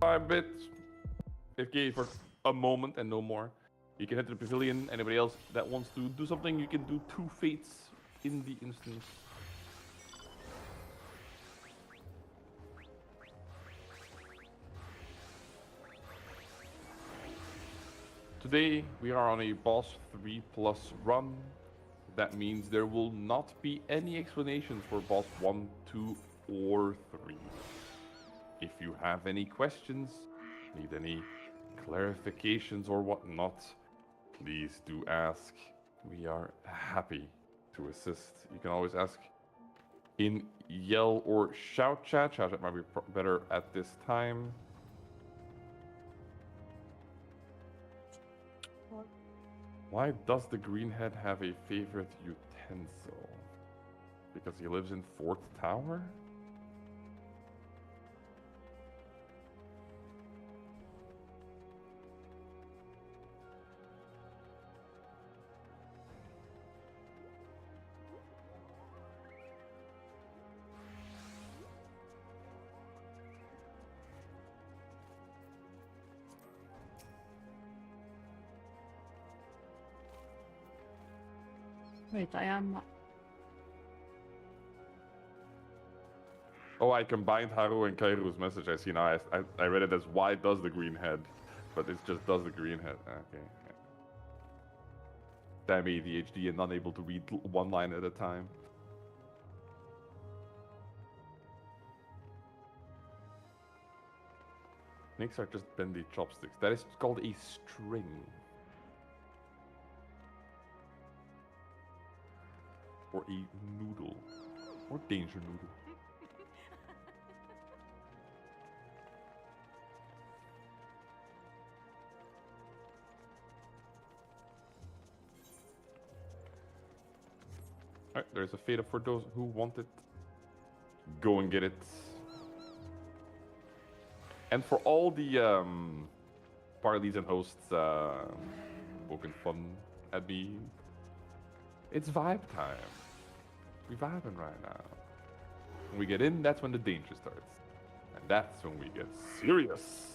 5-bit. AFK for a moment and no more. You can head to the pavilion. Anybody else that wants to do something, you can do 2 fates in the instance. Today we are on a boss 3+ run. That means there will not be any explanations for boss 1, 2, or 3. If you have any questions, need any clarifications or whatnot, please do ask. We are happy to assist. You can always ask in yell or shout chat. Shout chat might be better at this time. Why does the greenhead have a favorite utensil? Because he lives in 4th Tower? Wait, I am. Oh, I combined Haru and Kairu's message. I see now. I read it as why does the greenhead, but it's just does the greenhead. Okay. Damn ADHD and unable to read one line at a time. Snakes are just bendy chopsticks. That is called a string. Or a noodle. Or danger noodle. Alright, there's a fade up for those who want it. Go and get it. And for all the parties and hosts poking fun at me, it's vibe time. We vibing right now. When we get in, that's when the danger starts. And that's when we get serious.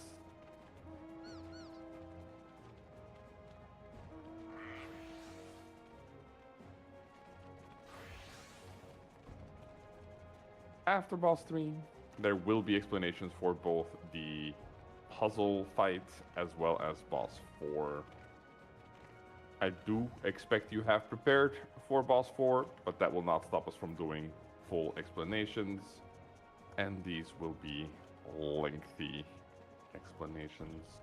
After boss 3, there will be explanations for both the puzzle fight as well as boss 4. I do expect you have prepared for boss 4, but that will not stop us from doing full explanations. And these will be lengthy explanations.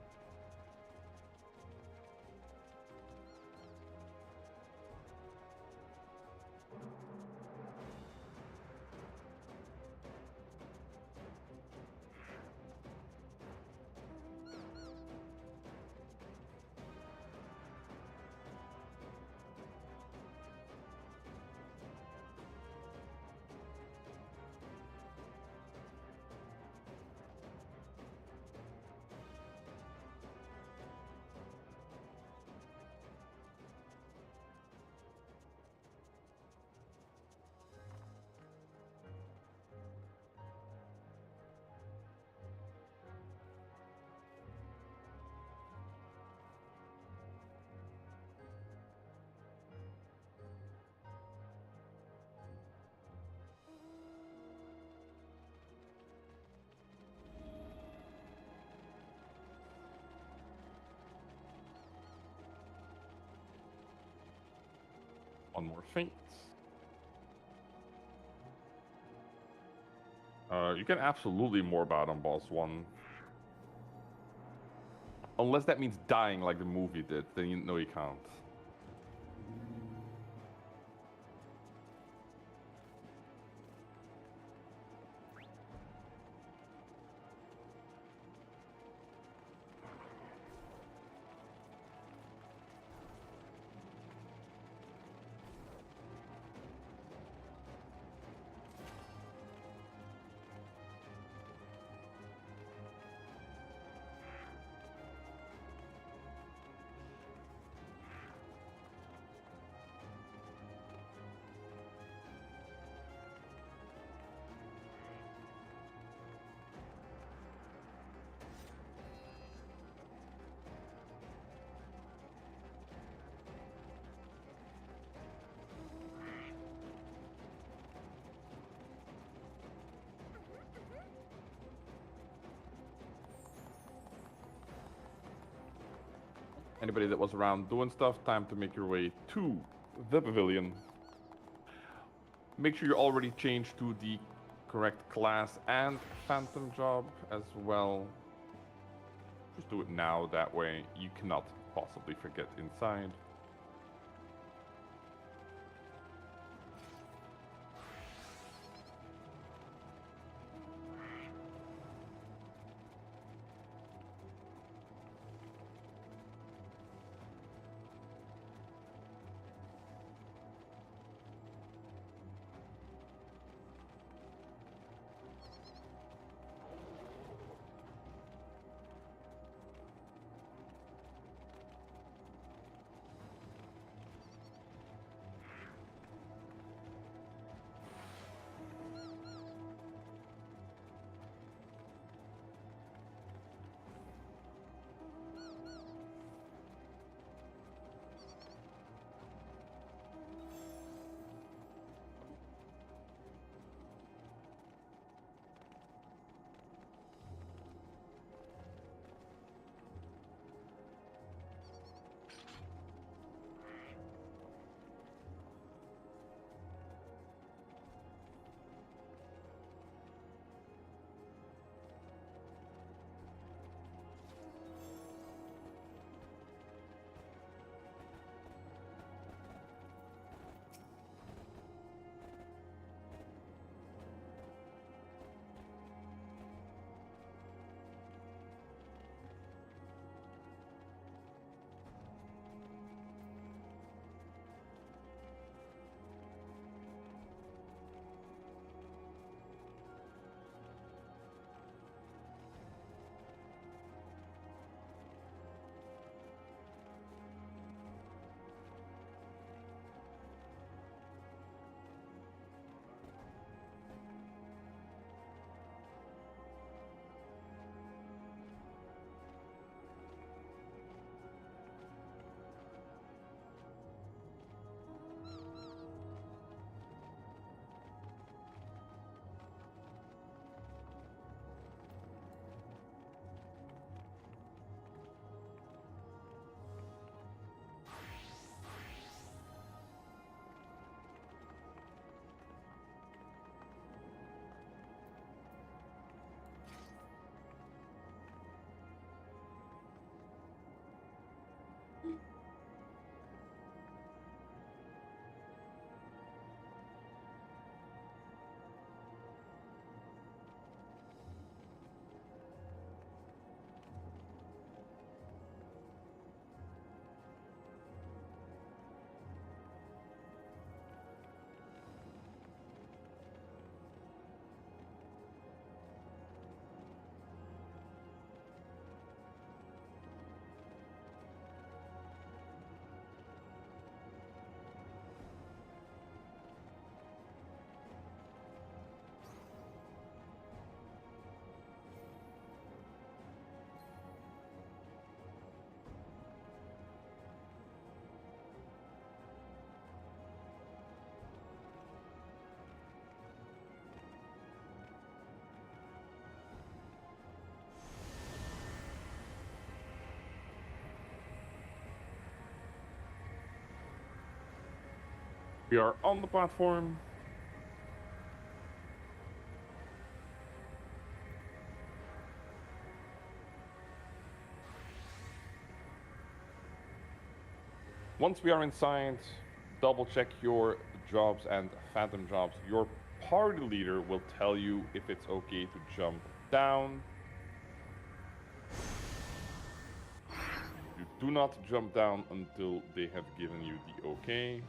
One more feint. You can absolutely morb out on boss 1. Unless that means dying like the movie did, then you know you can't. Anybody that was around doing stuff, time to make your way to the pavilion. Make sure you already changed to the correct class and phantom job as well. Just do it now, that way you cannot possibly forget inside. We are on the platform. Once we are inside, double check your jobs and phantom jobs. Your party leader will tell you if it's okay to jump down. You do not jump down until they have given you the okay.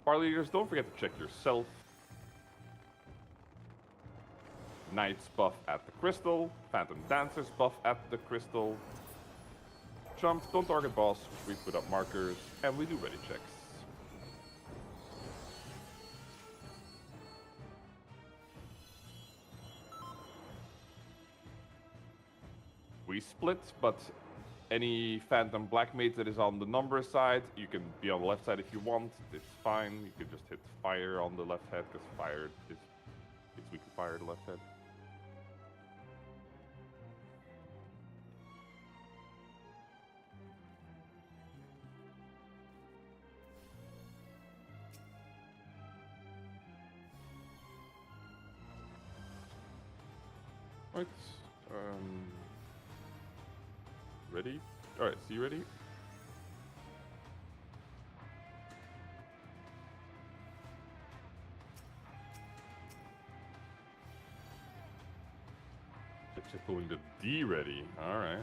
Party leaders, don't forget to check yourself. Knights buff at the crystal, Phantom Dancers buff at the crystal. Jump, don't target boss, we put up markers, and we do ready checks. We split, but Any Phantom Black Mage that is on the number side, you can be on the left side if you want. It's fine. You can just hit fire on the left head because fire is it's weak to fire the left head. Right. Ready? Alright, so you ready? Just pulling the D ready. Alright.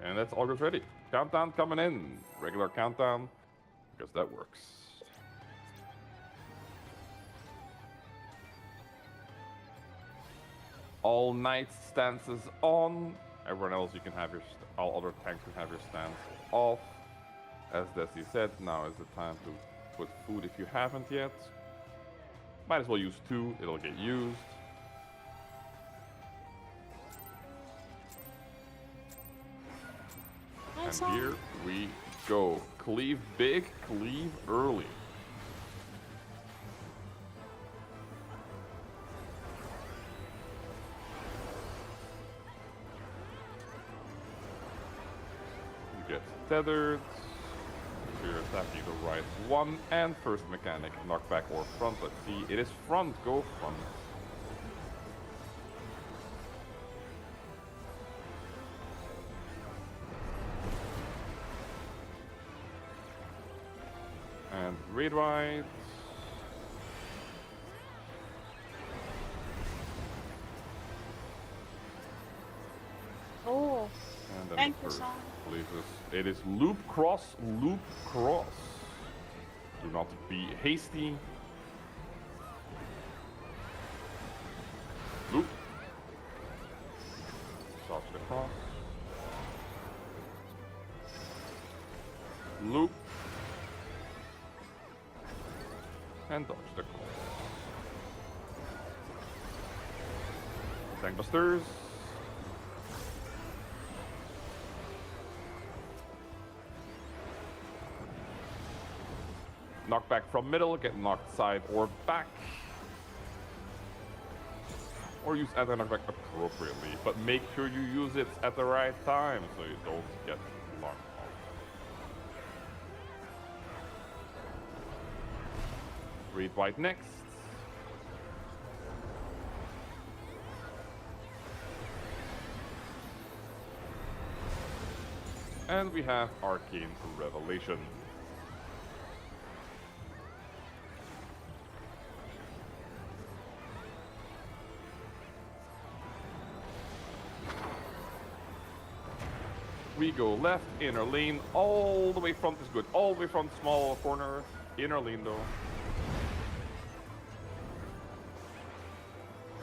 And that's all goes ready. Countdown coming in. Regular countdown, because that works. All knight stances on. Everyone else, you can have your all other tanks can have your stance off. As Desi said, now is the time to put food if you haven't yet. Might as well use 2, it'll get used. And here we go. Cleave big, cleave early. You get tethered. You're attacking the right one and first mechanic. Knockback or front. Let's see. It is front. Go front. And raid right. Oh, And then thank the you, first, son. I believe it is loop cross, loop cross. Do not be hasty. Loop. Dodge the cross. Loop. And dodge the cross. Tankbusters. Knockback from middle, get knocked side or back. Or use anti-knockback appropriately, but make sure you use it at the right time so you don't get knocked off. Read white next. And we have Arcane Revelation. We go left, inner lane, all the way front is good. All the way front, small corner, inner lane though.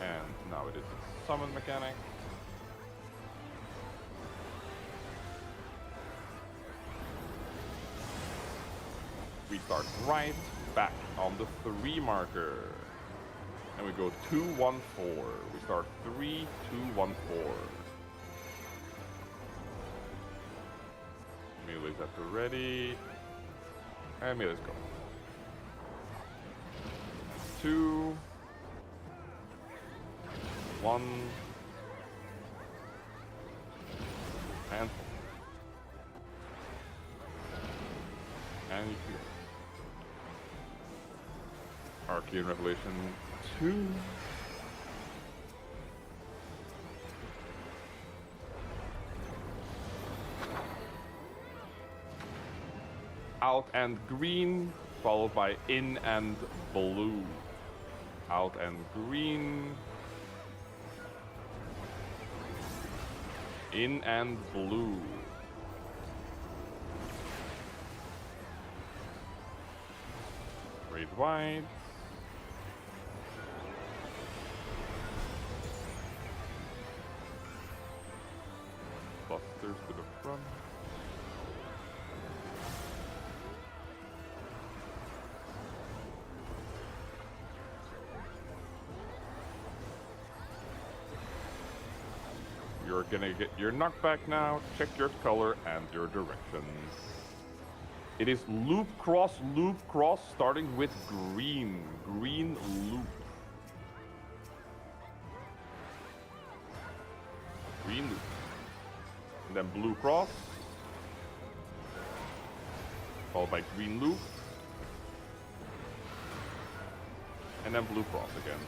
And now it is a summon mechanic. We start right back on the 3 marker. And we go 2, 1, 4. We start 3, 2, 1, 4. Melee's at the ready. And Melee's go. 2, 1, and 4. And you can go. Arcane Revelation 2. Out and green, followed by in and blue. Out and green. In and blue. Red white. Busters to the front. You're gonna get your knockback now. Check your color and your direction. It is loop, cross, starting with green. Green loop. Green loop. And then blue cross. Followed by green loop. And then blue cross again.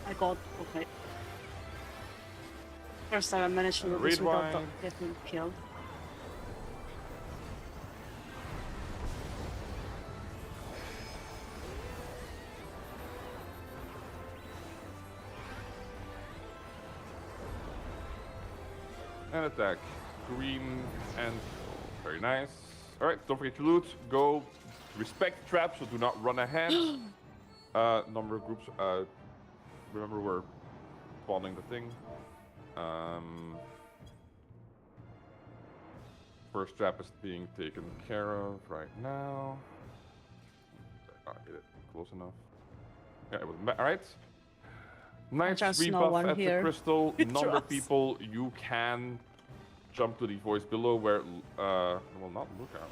I got okay. First time I managed to do this without getting killed. And attack. Green and very nice. Alright, don't forget to loot. Go. Respect traps, so do not run ahead. Number of groups. Remember, we're spawning the thing. First trap is being taken care of right now. I get it close enough. Yeah, it was alright. Nice rebuff at the crystal. Number people, you can jump to the voice below where well, not lookout.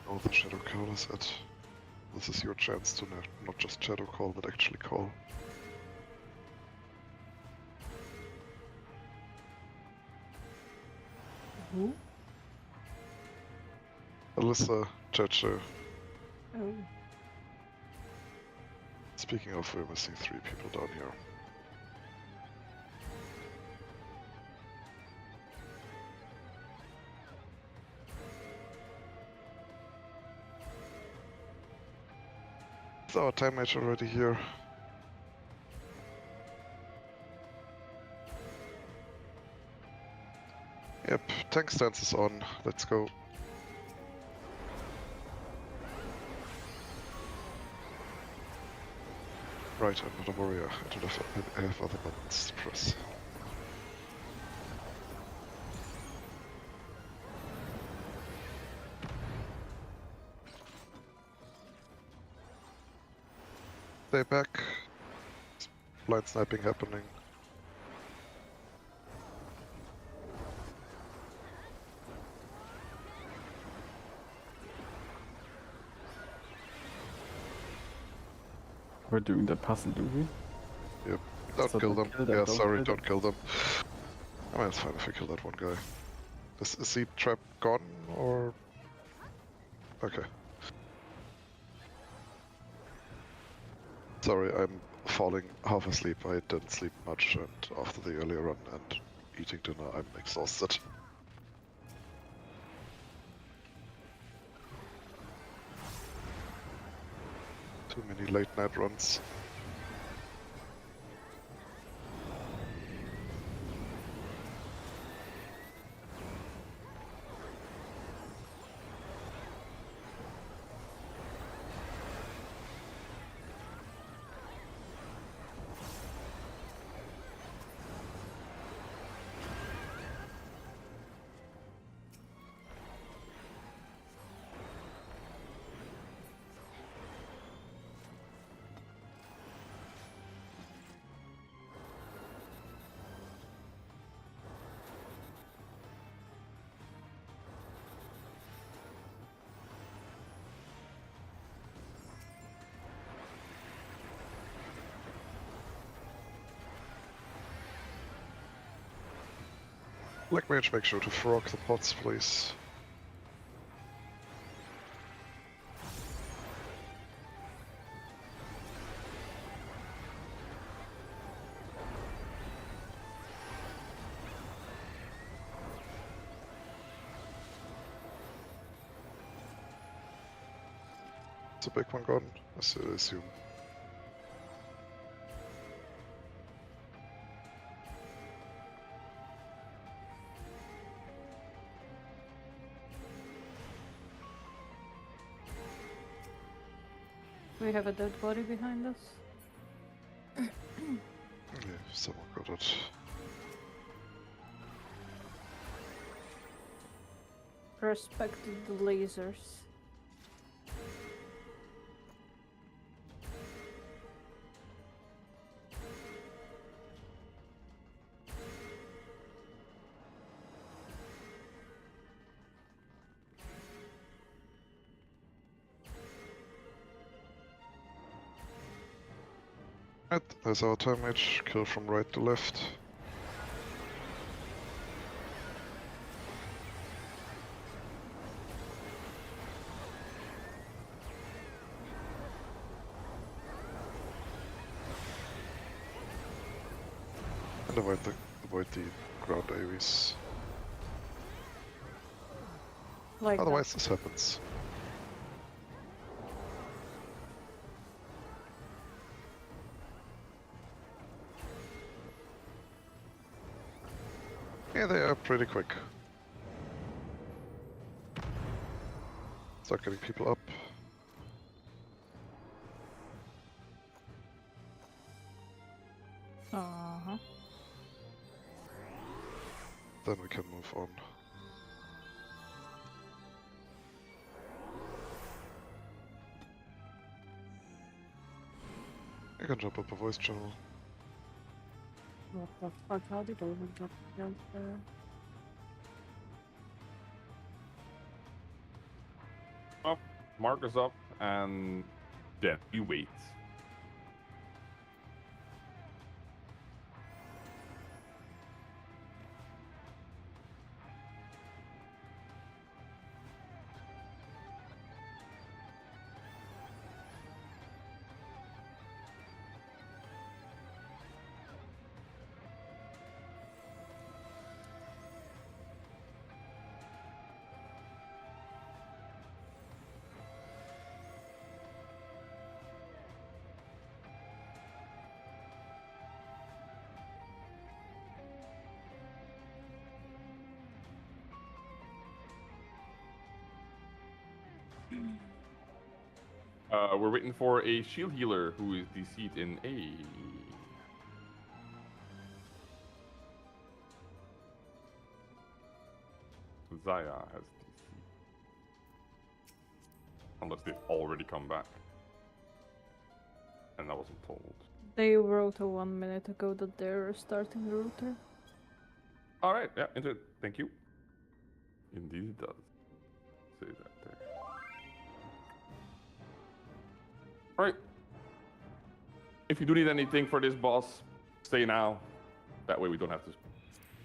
All the shadow callers at. This is your chance to not just shadow call, but actually call. Who? Alyssa, Chacho. Oh. Speaking of, we're missing 3 people down here. Is our teammate already here? Yep, tank stance is on. Let's go. Right, I'm not a warrior. I have other buttons to press. Stay back. Blind sniping happening. We're doing that puzzle, do we? Yep. Don't kill them. Yeah, sorry, don't kill them. I mean, it's fine if we kill that one guy. Is he trap gone, or...? Okay. Sorry, I'm falling half asleep. I didn't sleep much, and after the earlier run and eating dinner, I'm exhausted. Too many late night runs. Black Mage, make sure to frog the pots, please. Is the big one gone? I assume. We have a dead body behind us. Yeah, someone got it. Respected the lasers. Right, there's our damage. Kill from right to left. And avoid the ground AVs. Like Otherwise this happens. Yeah, they are pretty quick. Start getting people up. Uh-huh. Then we can move on. You can jump up a voice channel. What the fuck? How did I even get killed there? Up, markers up, and then we wait. We're waiting for a shield healer who is DC'd in A. Zaya has DC. Unless they've already come back. And I wasn't told. They wrote 1 minute ago that they're starting the router. Alright, yeah, into it. Thank you. Indeed it does. Say that there. Alright. If you do need anything for this boss, stay now. That way we don't have to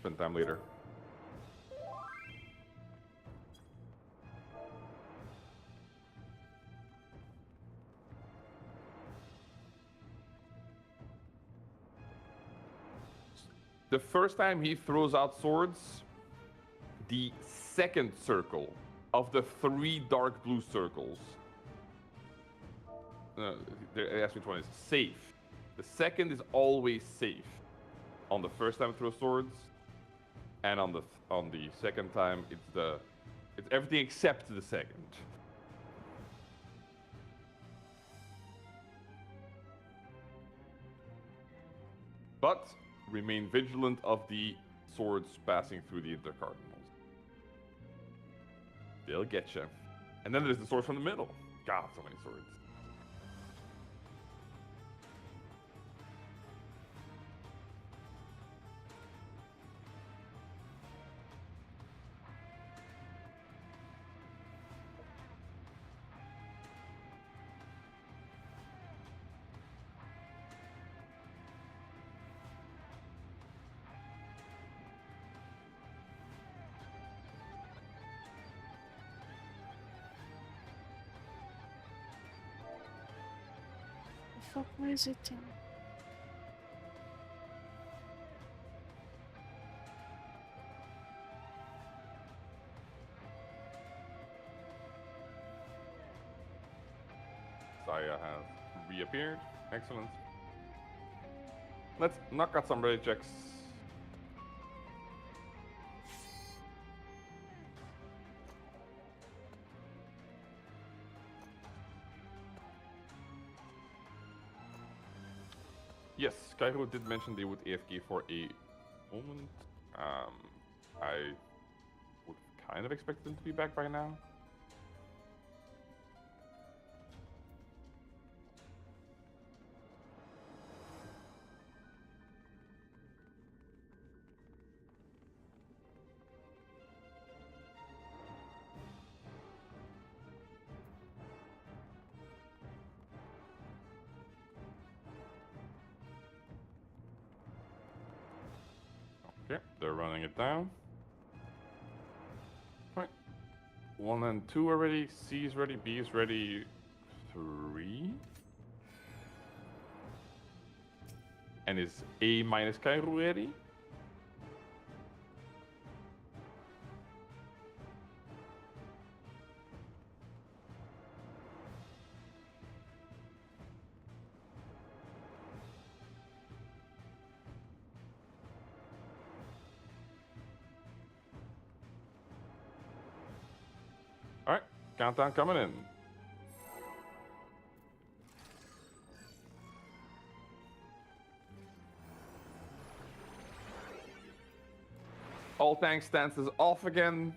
spend time later. The first time he throws out swords, the second circle of the 3 dark blue circles, they ask which one is safe. The second is always safe. On the first time throw swords, and on the second time it's everything except the second. But remain vigilant of the swords passing through the intercardinals. They'll get you. And then there's the sword from the middle. God, so many swords. Fuck, where is it? reappeared. Excellent. Let's knock out some ready checks. Yes, Cairo did mention they would AFK for a moment. I would kind of expect them to be back by now. Okay, they're running it down. Right. 1 and 2 are ready. C is ready. B is ready. 3. And is A minus Cairo ready? Alright, countdown coming in. All tank stance is off again.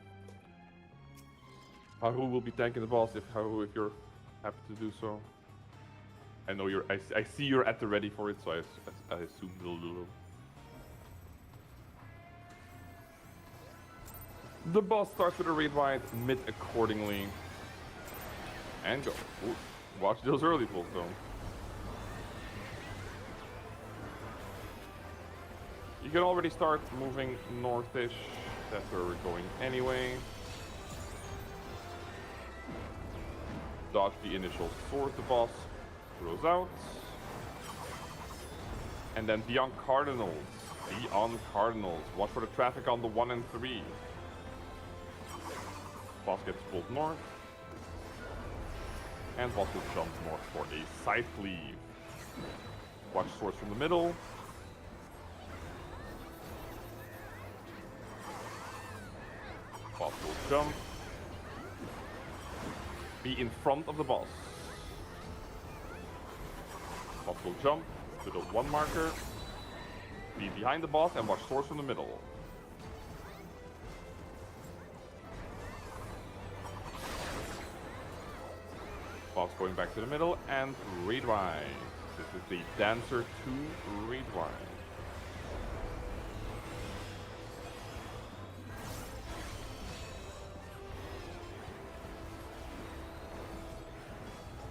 Haru will be tanking the boss if you're happy to do so. I know you're. I see you're at the ready for it, so I assume they'll do. The boss starts with a raid wide, mid accordingly, and go. Ooh, watch those early pulls though. You can already start moving northish. That's where we're going anyway. Dodge the initial sword the boss throws out. And then beyond Cardinals. Beyond Cardinals. Watch for the traffic on the 1 and 3. Boss gets pulled north. And boss will jump north for a side cleave. Watch swords from the middle. Boss will jump. Be in front of the boss. Boss will jump to the 1 marker. Be behind the boss and watch swords from the middle. Boss going back to the middle and raid wide. This is the Dancer 2 raid wide.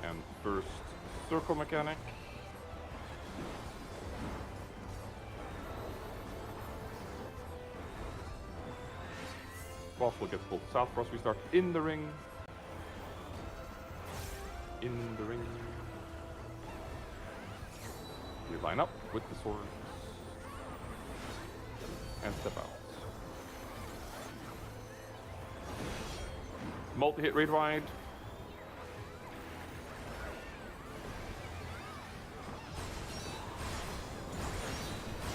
And first circle mechanic. Boss will get pulled south for us. We start in the ring. In the ring. We line up with the swords. And step out. Multi-hit raid wide.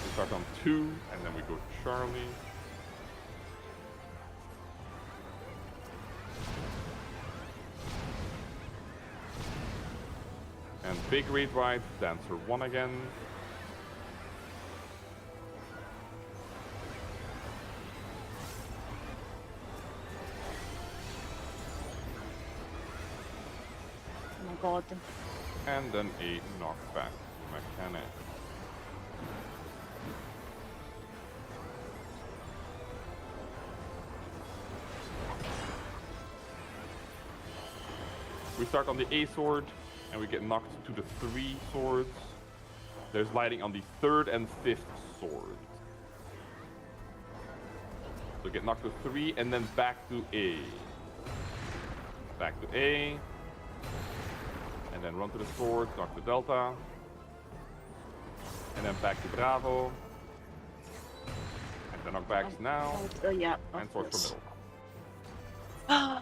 We start on 2, and then we go Charlie. And big raid wide, Dancer 1 again. Oh my god. And then a knockback mechanic. We start on the A sword, and we get knocked to the 3 swords. There's lighting on the 3rd and 5th sword. So get knocked to 3, and then back to A. Back to A. And then run to the sword, knock to Delta. And then back to Bravo. And then knockbacks now. Yeah. And swords for middle.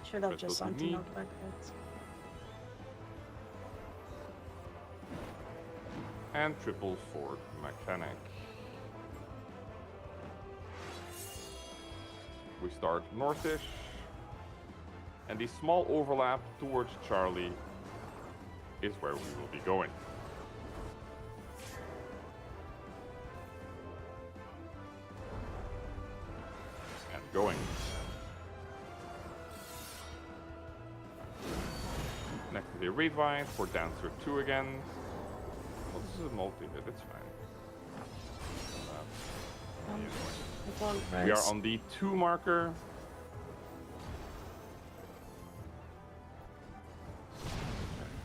Should have just Crystals with me. anti-knockback hits. And triple sword mechanic. We start northish. And the small overlap towards Charlie is where we will be going. And going. Next to the Readvine for Dancer 2 again. Well, this is a multi-hit, it's fine. We are on the 2 marker.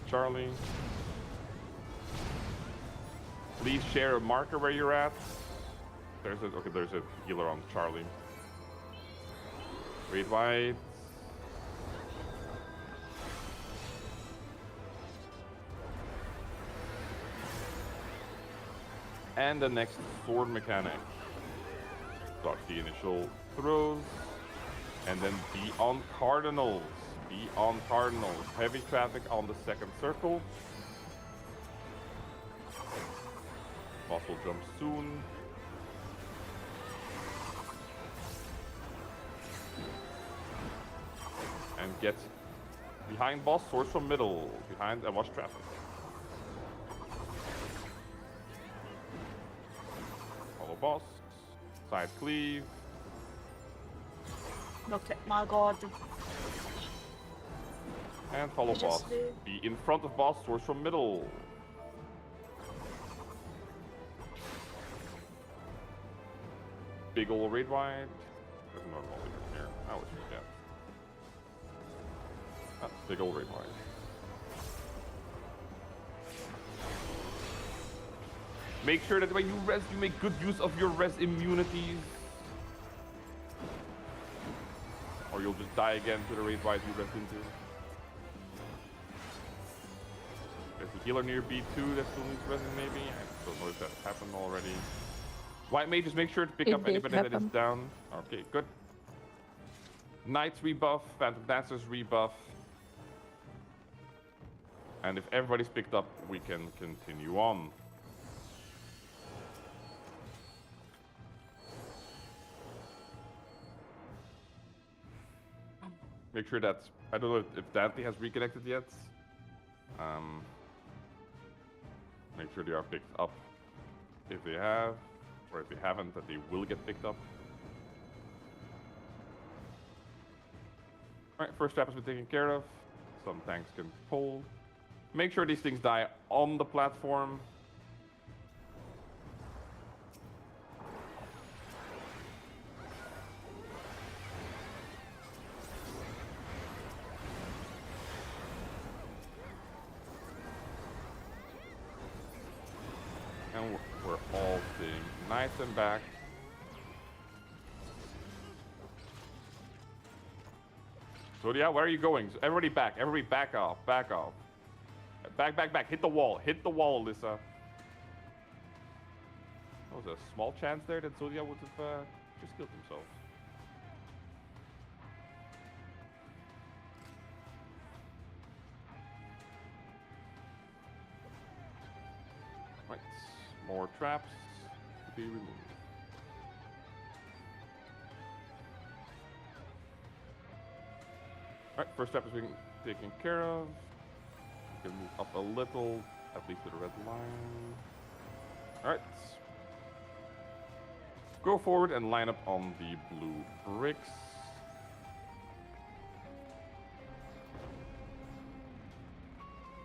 Charlie. Please share a marker where you're at. There's a healer on Charlie. Read wide. And the next sword mechanic. Dodge the initial throws. And then be on Cardinals. Be on Cardinals. Heavy traffic on the second circle. Boss will jump soon. And get behind boss, swords from middle. Behind and watch traffic. Follow boss. Side cleave. Okay, my god. And follow boss. Be in front of boss, swords from middle. Big ol' raid wide. There's no multi here. I always forget. Ah, big ol' raid wide. Make sure that when you res, you make good use of your res immunities. Or you'll just die again to the raid wide you res into. There's a healer near B2 that still needs resin maybe. I don't know if that happened already. White mages, make sure to pick up anybody that is down. Okay, good. Knights rebuff, Phantom Dancers rebuff. And if everybody's picked up, we can continue on. Make sure that, I don't know if Dante has reconnected yet. Make sure they are picked up if they have, or if they haven't, that they will get picked up. Alright, first step has been taken care of. Some tanks can pull. Make sure these things die on the platform. And we're all staying nice and back. So yeah, where are you going? So everybody back. Everybody back off. Back off. Back, back, back. Hit the wall. Hit the wall, Alyssa. There was a small chance there that Zodia would have just killed himself. Right. More traps to be removed. Alright, first step is being taken care of. We can move up a little, at least to the red line. Alright. Go forward and line up on the blue bricks.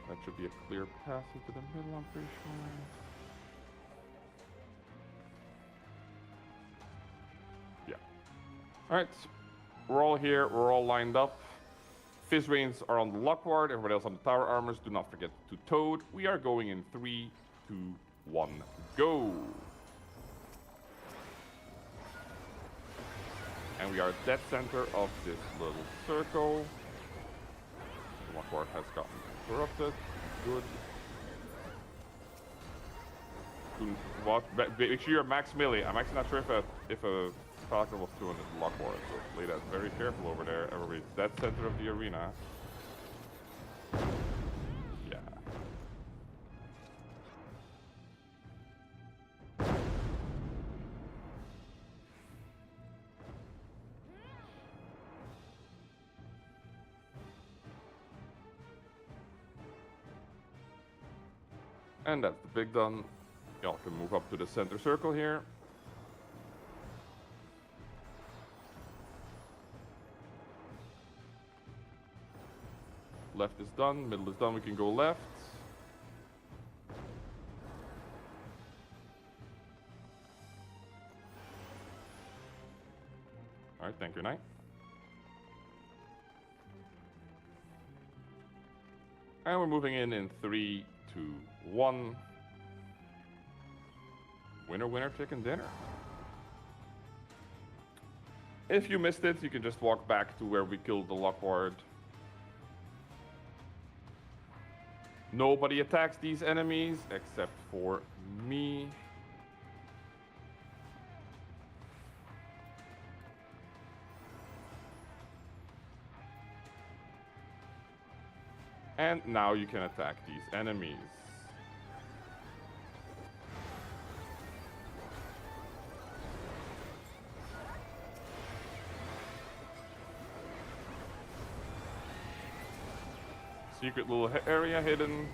That should be a clear path into the middle, I'm pretty sure. Yeah. Alright. We're all here, we're all lined up. Fizz Rains are on the Lockward, everybody else on the Tower Armors. Do not forget to Toad. We are going in 3, 2, 1, go! And we are dead center of this little circle. The Lockward has gotten corrupted. Good. Make sure you're max melee. I'm actually not sure if a Falcon was 200 Lockward, so play that very careful over there. Everybody's dead center of the arena. Yeah. And that's the big done. Y'all can move up to the center circle here. Left is done, middle is done, we can go left. Alright, thank you, Knight. And we're moving in 3, 2, 1. Winner, winner, chicken dinner. If you missed it, you can just walk back to where we killed the Lockward. Nobody attacks these enemies except for me. And now you can attack these enemies. Secret little area hidden.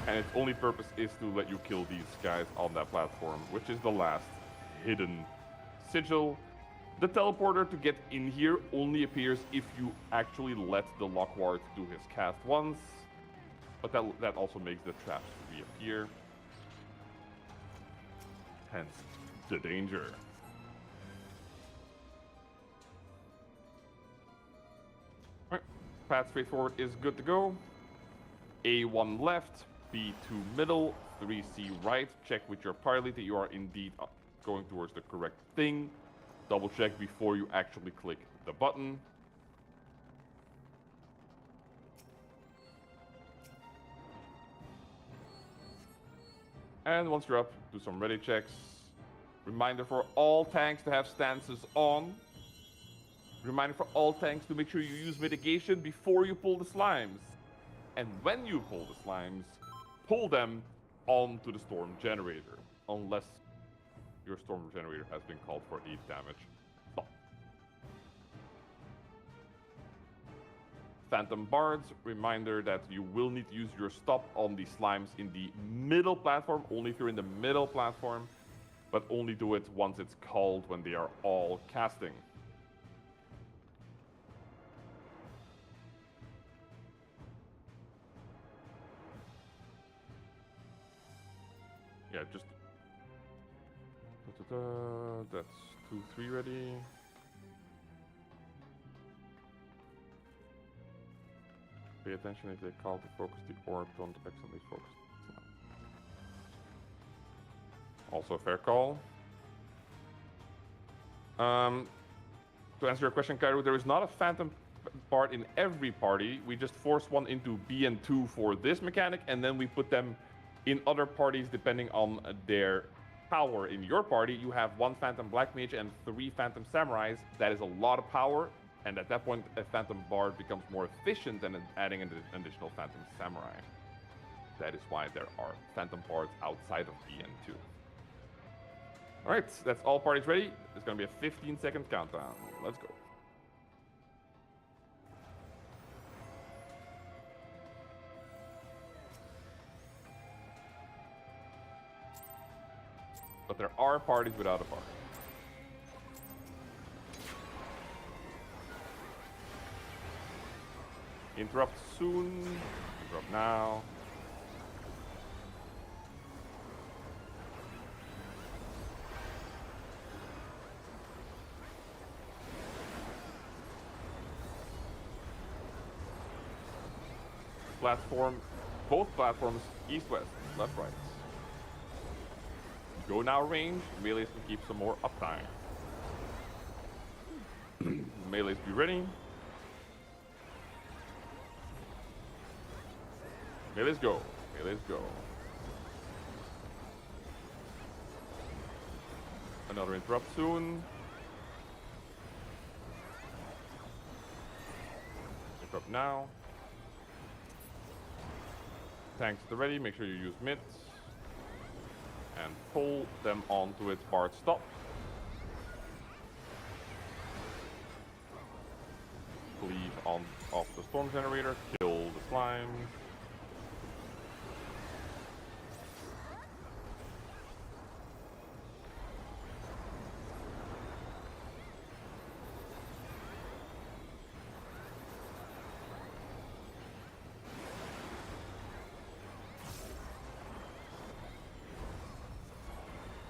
And its only purpose is to let you kill these guys on that platform, which is the last hidden sigil. The teleporter to get in here only appears if you actually let the Lockward do his cast once. But that also makes the traps reappear. Hence, the danger. Alright, path straightforward is good to go. A1 left, B2 middle, 3C right. Check with your pilot that you are indeed going towards the correct thing. Double check before you actually click the button. And once you're up, do some ready checks. Reminder for all tanks to have stances on. Reminder for all tanks to make sure you use mitigation before you pull the slimes. And when you pull the slimes, pull them onto the storm generator. Unless your storm generator has been called for 8 damage. Stop. Phantom Bards, reminder that you will need to use your stop on the slimes in the middle platform, only if you're in the middle platform, but only do it once it's called when they are all casting. Yeah, just... That's 2, 3 ready. Pay attention if they call to focus the orb, don't accidentally focus. Also a fair call. To answer your question, Kairu, there is not a Phantom Bard in every party. We just force one into B and 2 for this mechanic, and then we put them in other parties depending on their power. In your party, you have 1 Phantom Black Mage and 3 Phantom Samurais. That is a lot of power, and at that point, a Phantom Bard becomes more efficient than adding an additional Phantom Samurai. That is why there are Phantom Bards outside of B and 2. Alright, that's all parties ready. It's going to be a 15-second countdown. Let's go. But there are parties without a bar. Interrupt soon. Interrupt now. Platform, both platforms, east-west, left-right. Go now range, melees can keep some more uptime. Melees be ready. Melees go, melees go. Another interrupt soon. Interrupt now. Tanks at the ready, make sure you use mids. And pull them onto its Bard stop. Cleave on off the storm generator, kill the slime.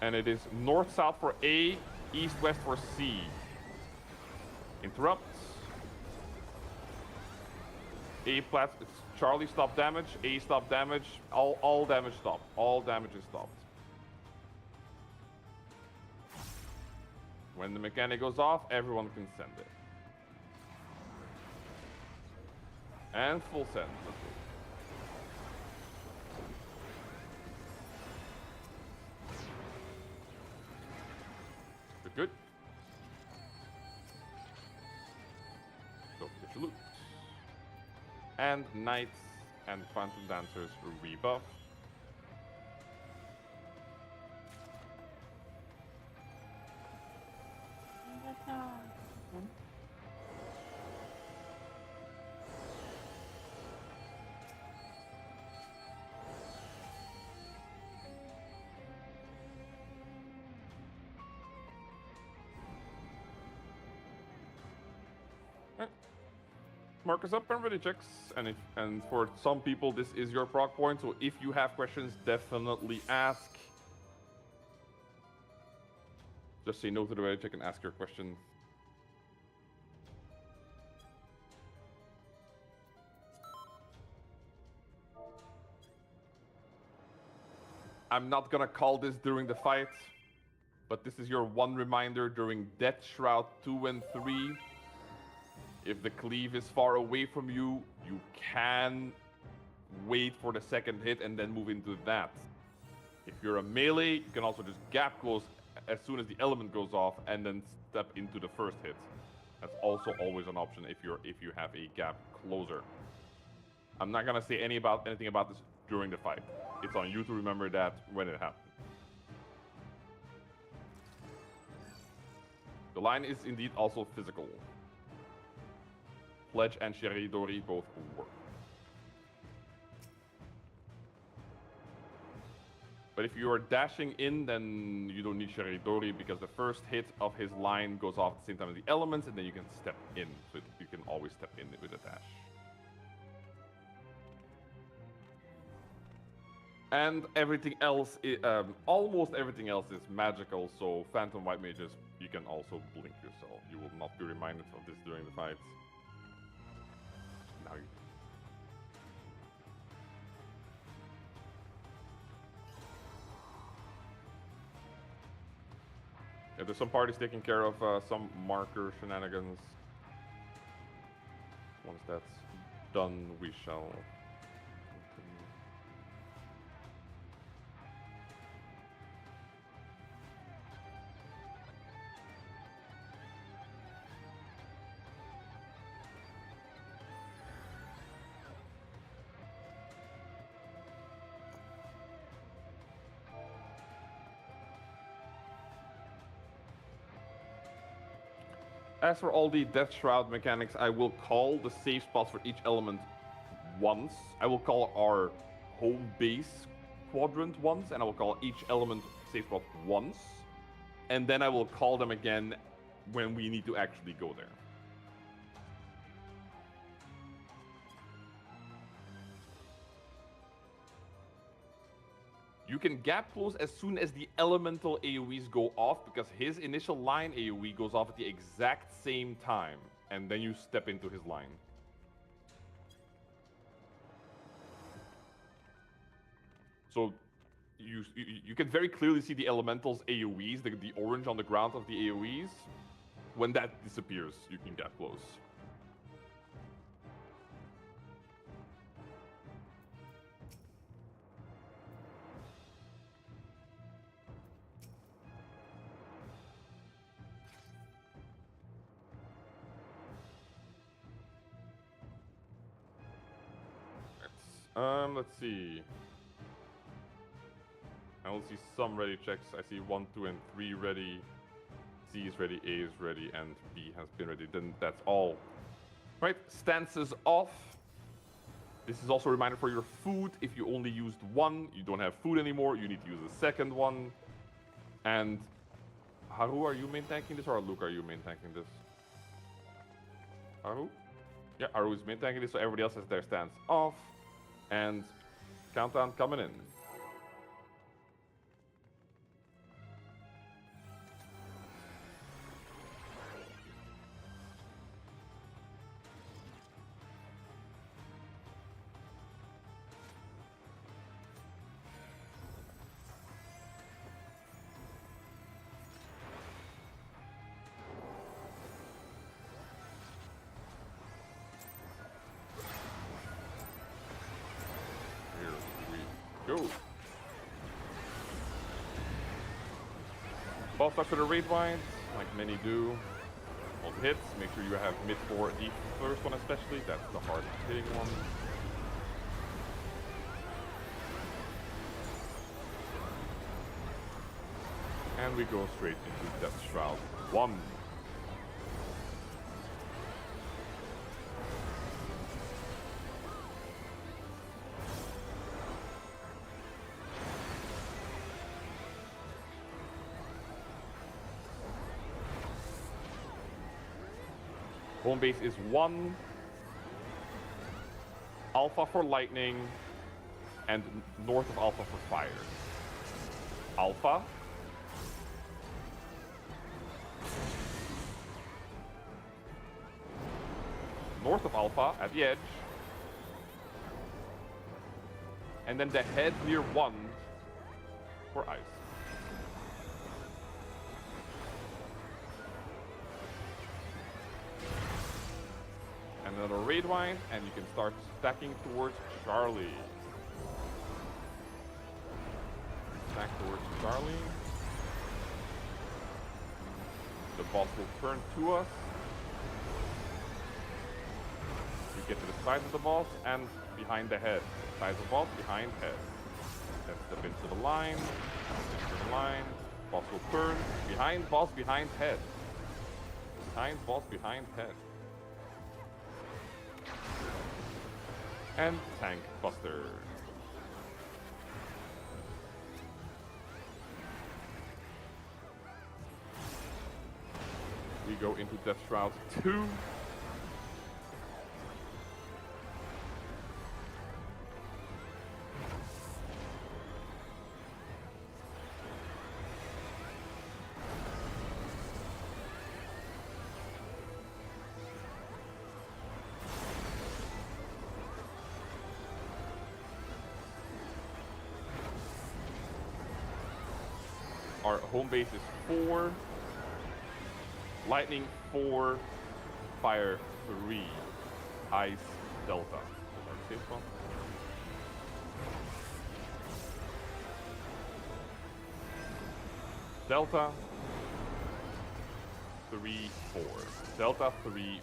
And it is north-south for A, east-west for C. Interrupt. A plat. It's Charlie stop damage. A stop damage. All damage stopped. All damage is stopped. When the mechanic goes off, everyone can send it. And full send. Let's go. Good. Go get your loot. And Knights and Phantom Dancers rebuff. Mark us up and ready checks. And for some people, this is your proc point. So if you have questions, definitely ask. Just say no to the ready check and ask your question. I'm not gonna call this during the fight, but this is your one reminder during Death Shroud 2 and 3. If the cleave is far away from you, you can wait for the second hit and then move into that. If you're a melee, you can also just gap close as soon as the element goes off and then step into the first hit. That's also always an option if you have a gap closer. I'm not gonna say anything about this during the fight. It's on you to remember that when it happens. The line is indeed also physical. Pledge and Sheridori both work. But if you are dashing in, then you don't need Sheridori because the first hit of his line goes off at the same time as the elements, and then you can step in. So you can always step in with a dash. And everything else, almost everything else is magical, so Phantom White Mages, you can also blink yourself. You will not be reminded of this during the fights. Now you... Yeah, there's some parties taking care of some marker shenanigans. Once that's done, we shall continue. As for all the Death Shroud mechanics, I will call the safe spots for each element once. I will call our home base quadrant once, and I will call each element safe spot once. And then I will call them again when we need to actually go there. You can gap close as soon as the elemental AoEs go off because his initial line AoE goes off at the exact same time, and then you step into his line. So you can very clearly see the elemental's AoEs, the orange on the ground of the AoEs. When that disappears, you can gap close. Let's see. I will see some ready checks. I see 1, 2, and 3 ready. C is ready, A is ready, and B has been ready. Then that's all. Right, stances off. This is also a reminder for your food. If you only used one, you don't have food anymore. You need to use the second one. And Haru, are you main tanking this, or Luke, are you main tanking this? Haru? Yeah, Haru is main tanking this, so everybody else has their stance off. And countdown coming in. go. Boss up to the raid wide, like many do. All the hits, make sure you have mid for the first one especially, that's the hardest hitting one. And we go straight into Death Shroud 1. Home base is 1. Alpha for lightning, and north of Alpha for fire. Alpha. North of Alpha at the edge. And then the head near 1 for ice. Another raid wine, and you can start stacking towards Charlie. Stack towards Charlie. The boss will turn to us. You get to the side of the boss and behind the head. Side of the boss, behind head. Then step into the line. Into the line. Boss will turn. Behind boss, behind head. Behind boss, behind head. And Tank Buster. We go into Death Shroud 2. Our home base is 4, lightning 4, fire 3, ice delta. Our safe spot. Delta 3, 4. Delta 3,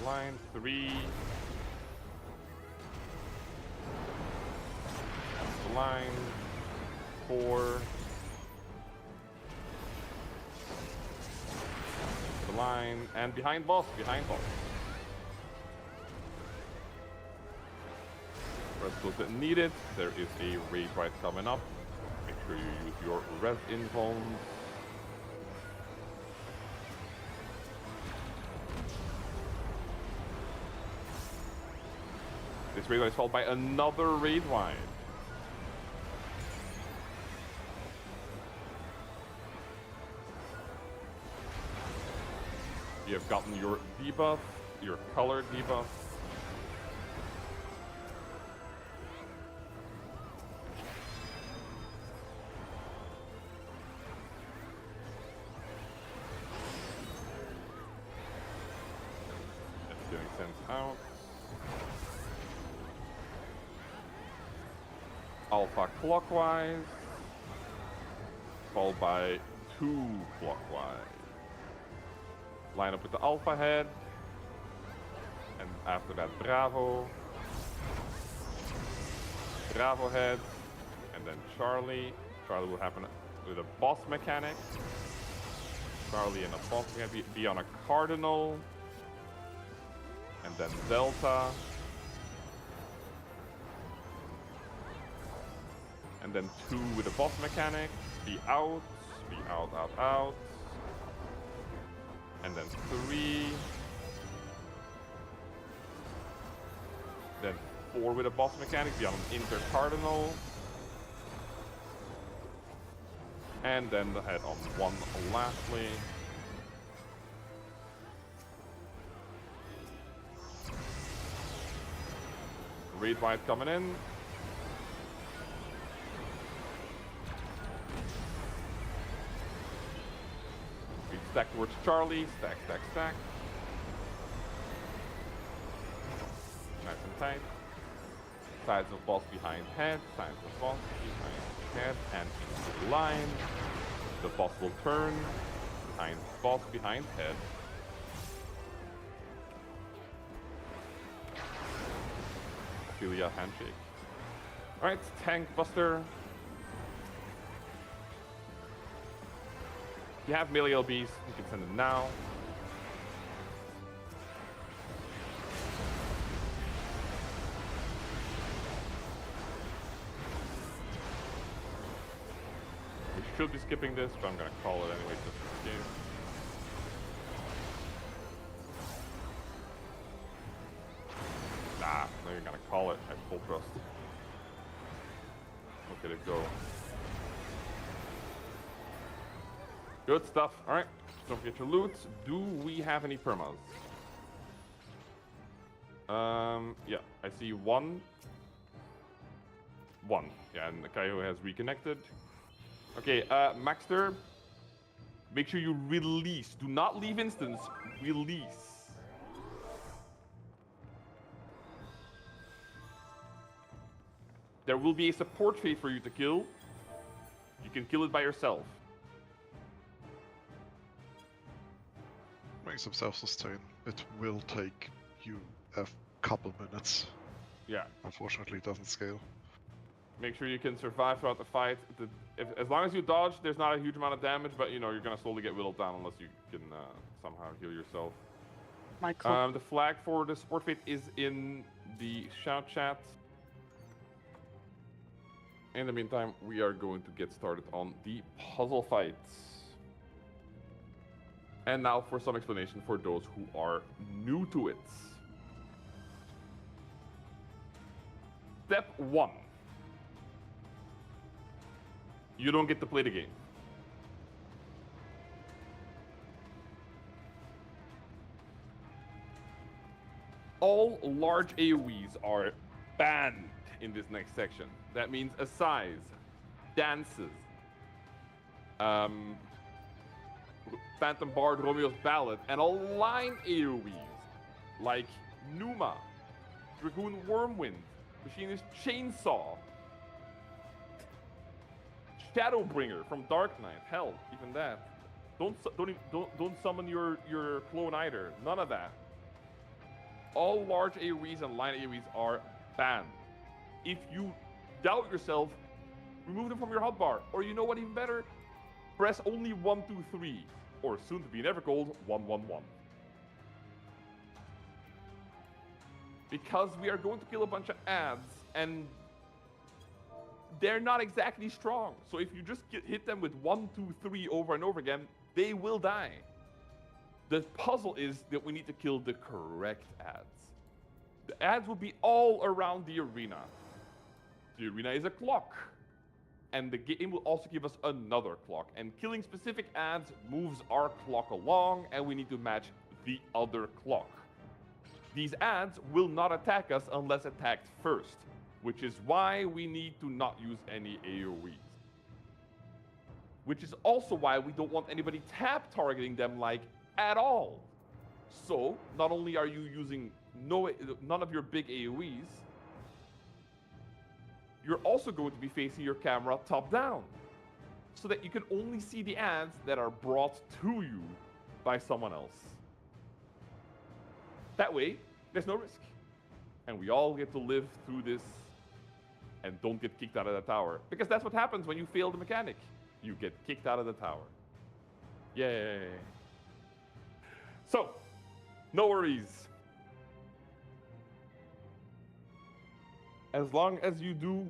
4. Line 3. Line 4. The line and behind boss, behind boss. For those that need it, there is a raid right coming up. Make sure you use your res invones. This raid is followed by another raid wide. You have gotten your debuff, your colored debuff. It's getting sent out. Alpha clockwise, followed by 2 clockwise. Line up with the Alpha head, and after that Bravo, Bravo head, and then Charlie. Charlie will happen with a boss mechanic. Charlie and a boss mechanic be on a Cardinal, and then Delta, and then 2 with a boss mechanic. Be out, out. And then 3. Then 4 with a boss mechanic, be on an inter cardinal. And then the head on 1 lastly. Raid wide coming in. Stack towards Charlie, stack. Nice and tight. Sides of boss behind head, sides of boss behind head, and into the line. The boss will turn, behind boss behind head. Ophelia handshake. Alright, tank buster. If you have melee LBs, you can send them now. We should be skipping this, but I'm gonna call it anyway just in case. Nah, no, you're gonna call it at full trust. Look at it go. Good stuff. All right, don't forget your loot. Do we have any permas? Yeah, I see one. Yeah, and the Kaio has reconnected. Okay, Maxter, make sure you release. Do not leave instance. Release. There will be a support phase for you to kill. You can kill it by yourself. Make some self-sustain. It will take you a couple minutes. Yeah. Unfortunately, it doesn't scale. Make sure you can survive throughout the fight. As long as you dodge, there's not a huge amount of damage, but you know you're gonna slowly get whittled down unless you can somehow heal yourself. The flag for the support fate is in the shout chat. In the meantime, we are going to get started on the puzzle fights. And now for some explanation for those who are new to it. Step 1. You don't get to play the game. All large AoEs are banned in this next section. That means asides, dances, Phantom Bard, Romeo's Ballad, and all line AoEs like Numa, Dragoon Wormwind, Machinist Chainsaw, Shadowbringer from Dark Knight. Hell, even that. Don't summon your clone either. None of that. All large AoEs and line AoEs are banned. If you doubt yourself, remove them from your hotbar. Or you know what, even better? Press only 1, 2, 3, or soon to be never called 1, 1, 1. Because we are going to kill a bunch of ads, and they're not exactly strong. So if you just hit them with 1, 2, 3 over and over again, they will die. The puzzle is that we need to kill the correct ads. The ads will be all around the arena. The arena is a clock. And the game will also give us another clock. And killing specific ads moves our clock along, and we need to match the other clock. These ads will not attack us unless attacked first, which is why we need to not use any AoEs. Which is also why we don't want anybody tap targeting them like at all. So, not only are you using none of your big AoEs, you're also going to be facing your camera top down, so that you can only see the ads that are brought to you by someone else. That way, there's no risk. And we all get to live through this and don't get kicked out of the tower. Because that's what happens when you fail the mechanic. You get kicked out of the tower. Yay. So, no worries. As long as you do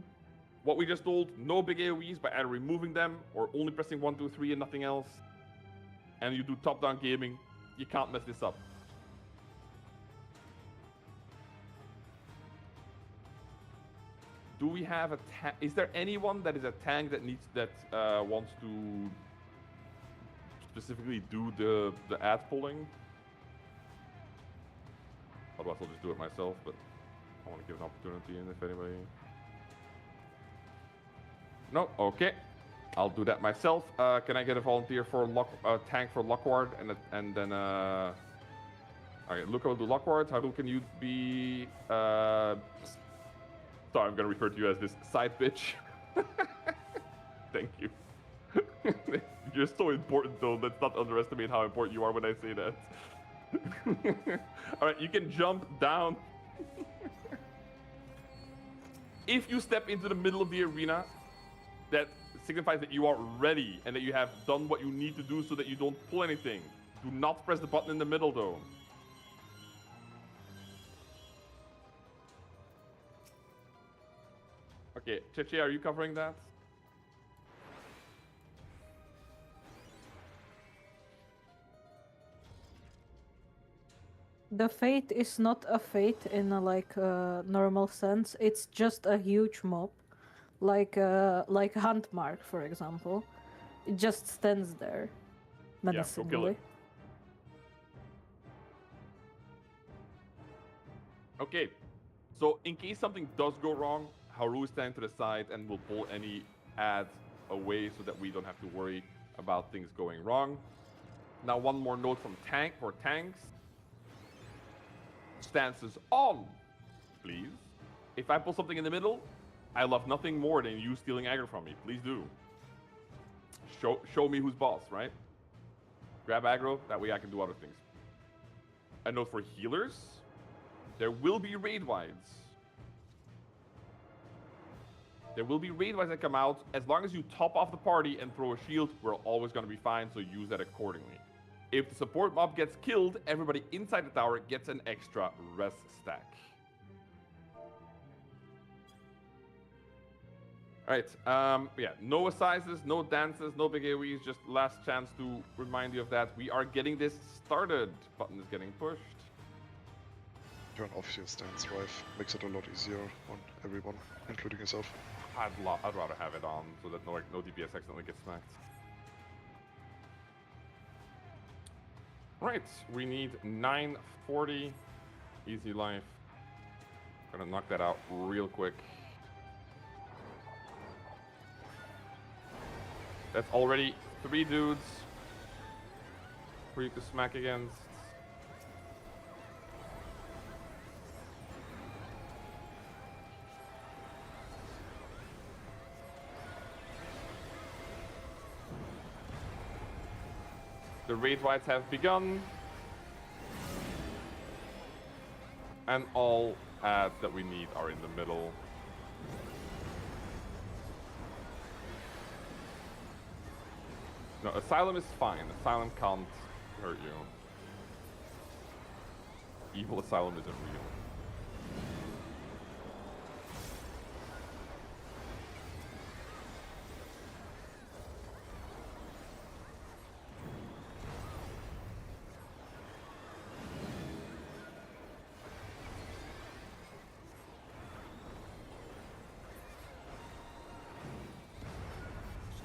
what we just told, no big AoEs by either removing them or only pressing 1, 2, 3 and nothing else, and you do top-down gaming, you can't mess this up. Do we have a tank? Is there anyone that is a tank that wants to specifically do the ad pulling? Otherwise, I'll just do it myself, but I want to give an opportunity in if anybody... No? Okay. I'll do that myself. Can I get a volunteer for tank for Lockward and then Okay, look over the Lockward. Haru, can you be... Sorry, I'm gonna refer to you as this side bitch. Thank you. You're so important, though. Let's not underestimate how important you are when I say that. All right, you can jump down. If you step into the middle of the arena, that signifies that you are ready and that you have done what you need to do so that you don't pull anything. Do not press the button in the middle, though. Okay, Cheche, are you covering that? The fate is not a fate in a normal sense. It's just a huge mob, like Huntmark, for example. It just stands there, Yeah, go kill menacingly. it. Okay, so in case something does go wrong, Haru is standing to the side and will pull any ads away so that we don't have to worry about things going wrong. Now, one more note from tanks. Stances on, please. If I pull something in the middle, I love nothing more than you stealing aggro from me. Please do. Show me who's boss, right? Grab aggro, that way I can do other things. A note for healers. There will be raid wides. There will be raid wides that come out. As long as you top off the party and throw a shield, we're always going to be fine, so use that accordingly. If the support mob gets killed, everybody inside the tower gets an extra res stack. Alright, yeah, no assizes, no dances, no big AoEs, just last chance to remind you of that. We are getting this started. Button is getting pushed. Turn off your stance drive. Makes it a lot easier on everyone, including yourself. I'd rather have it on so that no DPS accidentally gets smacked. Right, we need 940. Easy life. Gonna knock that out real quick. That's already 3 dudes for you to smack against. The raid wides have begun. And all ads that we need are in the middle. No, Asylum is fine. Asylum can't hurt you. Evil Asylum isn't real.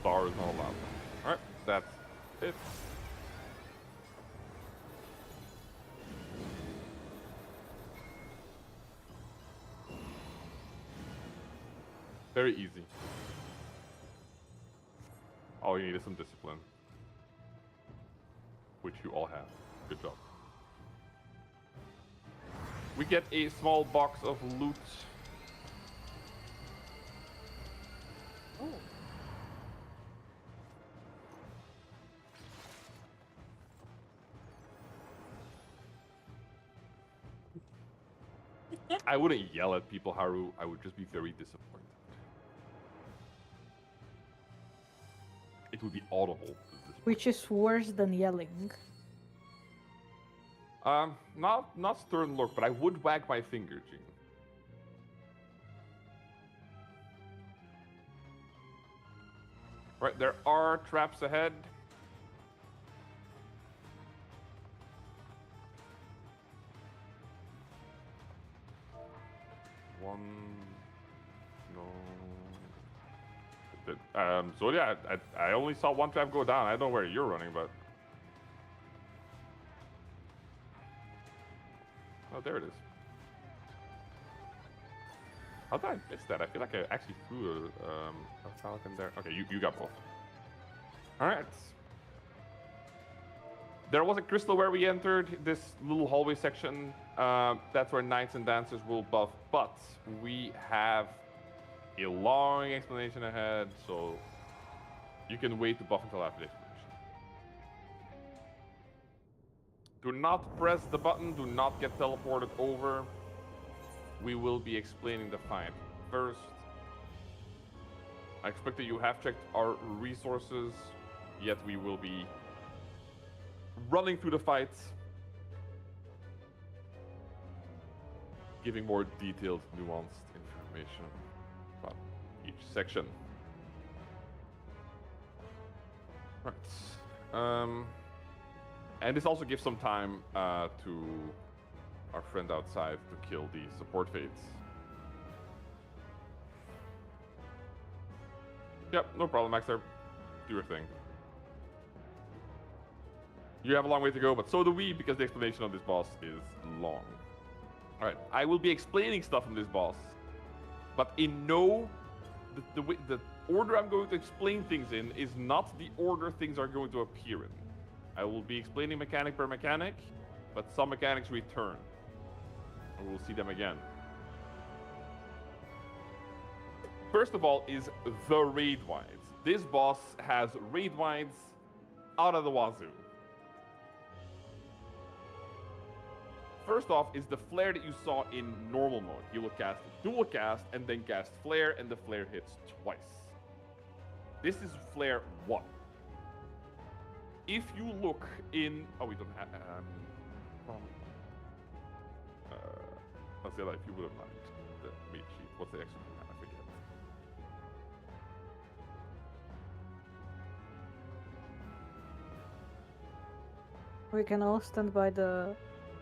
Star is not allowed. Alright, that's it. Very easy. All you need is some discipline. Which you all have. Good job. We get a small box of loot. Oh. I wouldn't yell at people, Haru. I would just be very disappointed. It would be audible. Which is worse than yelling. Not stern look, but I would wag my finger, Gene. Right, there are traps ahead. One, no. So yeah, I only saw one trap go down. I don't know where you're running, but oh, there it is. How did I miss that? I feel like I actually threw a falcon there. Okay, you got both. All right. There was a crystal where we entered this little hallway section. That's where knights and dancers will buff, but we have a long explanation ahead, so you can wait to buff until after the explanation. Do not press the button, do not get teleported over. We will be explaining the fight first. I expect that you have checked our resources, yet we will be running through the fight, giving more detailed, nuanced information about each section. Right. And this also gives some time to our friend outside to kill the support fates. Yep, no problem, Maxter. Do your thing. You have a long way to go, but so do we, because the explanation of this boss is long. Alright, I will be explaining stuff from this boss, but in no... The order I'm going to explain things in is not the order things are going to appear in. I will be explaining mechanic per mechanic, but some mechanics return. And we'll see them again. First of all is the raid wides. This boss has raid wides out of the wazoo. First off is the flare that you saw in normal mode. You will cast dual cast and then cast flare, and the flare hits twice. This is flare 1. If you look in... Oh, we don't have... I'll say that if you would have liked the meat sheet. What's the extra command? I forget. We can all stand by the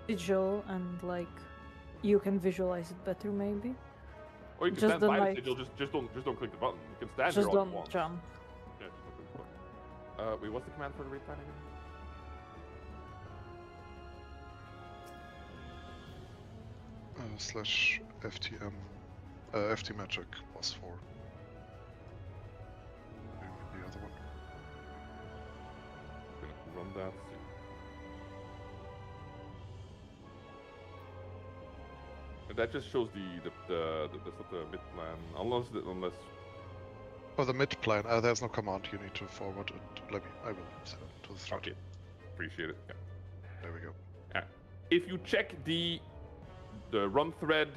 sigil and like you can visualize it better maybe. Or you can Just stand don't by the like- sigil, just don't click the button. You can stand Just here all you don't want. jump. Yeah, just don't click the button. Wait, what's the command for the raid plan again? Slash FTM, FT Magic plus 4. Maybe the other one. Gonna run that. And that just shows that's not the mid plan, unless. Oh, the mid plan. There's no command. You need to forward it. I will set it to the thread. Okay, appreciate it. Yeah. There we go. Yeah. If you check the run thread,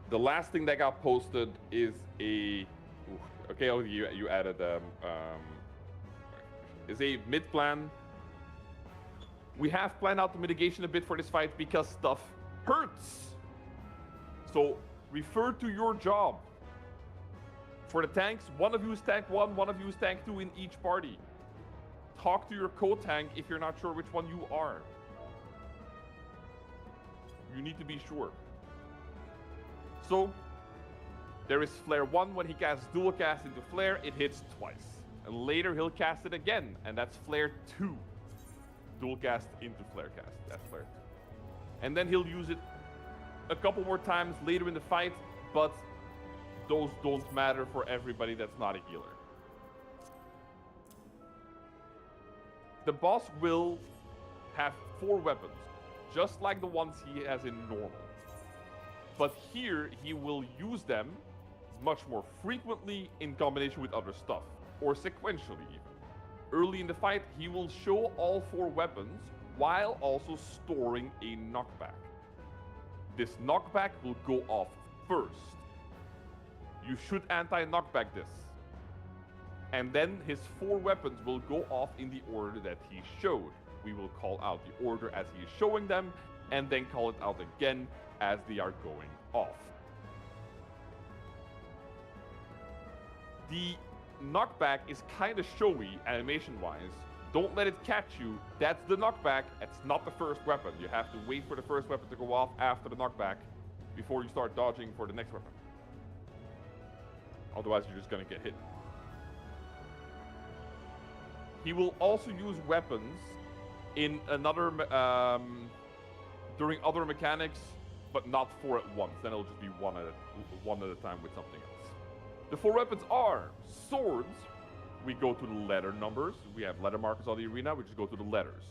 the last thing that got posted is a okay. Oh, you added is a mid plan. We have planned out the mitigation a bit for this fight because stuff hurts. So refer to your job. For the tanks, one of you is tank 1, one of you is tank 2 in each party. Talk to your co-tank if you're not sure which one you are. You need to be sure. So, there is flare 1. When he casts dual cast into flare, it hits twice. And later he'll cast it again, and that's flare 2. Dual cast into flare cast, that's flare 2. And then he'll use it a couple more times later in the fight, but those don't matter for everybody that's not a healer. The boss will have 4 weapons, just like the ones he has in normal. But here, he will use them much more frequently in combination with other stuff, or sequentially even. Early in the fight, he will show all 4 weapons while also storing a knockback. This knockback will go off first. You should anti-knockback this. And then his 4 weapons will go off in the order that he showed. We will call out the order as he is showing them, and then call it out again as they are going off. The knockback is kind of showy animation-wise. Don't let it catch you. That's the knockback. It's not the first weapon. You have to wait for the first weapon to go off after the knockback before you start dodging for the next weapon. Otherwise, you're just going to get hit. He will also use weapons in another during other mechanics, but not 4 at once. Then it'll just be one at a time with something else. The 4 weapons are swords. We go to the letter numbers. We have letter markers on the arena. We just go to the letters.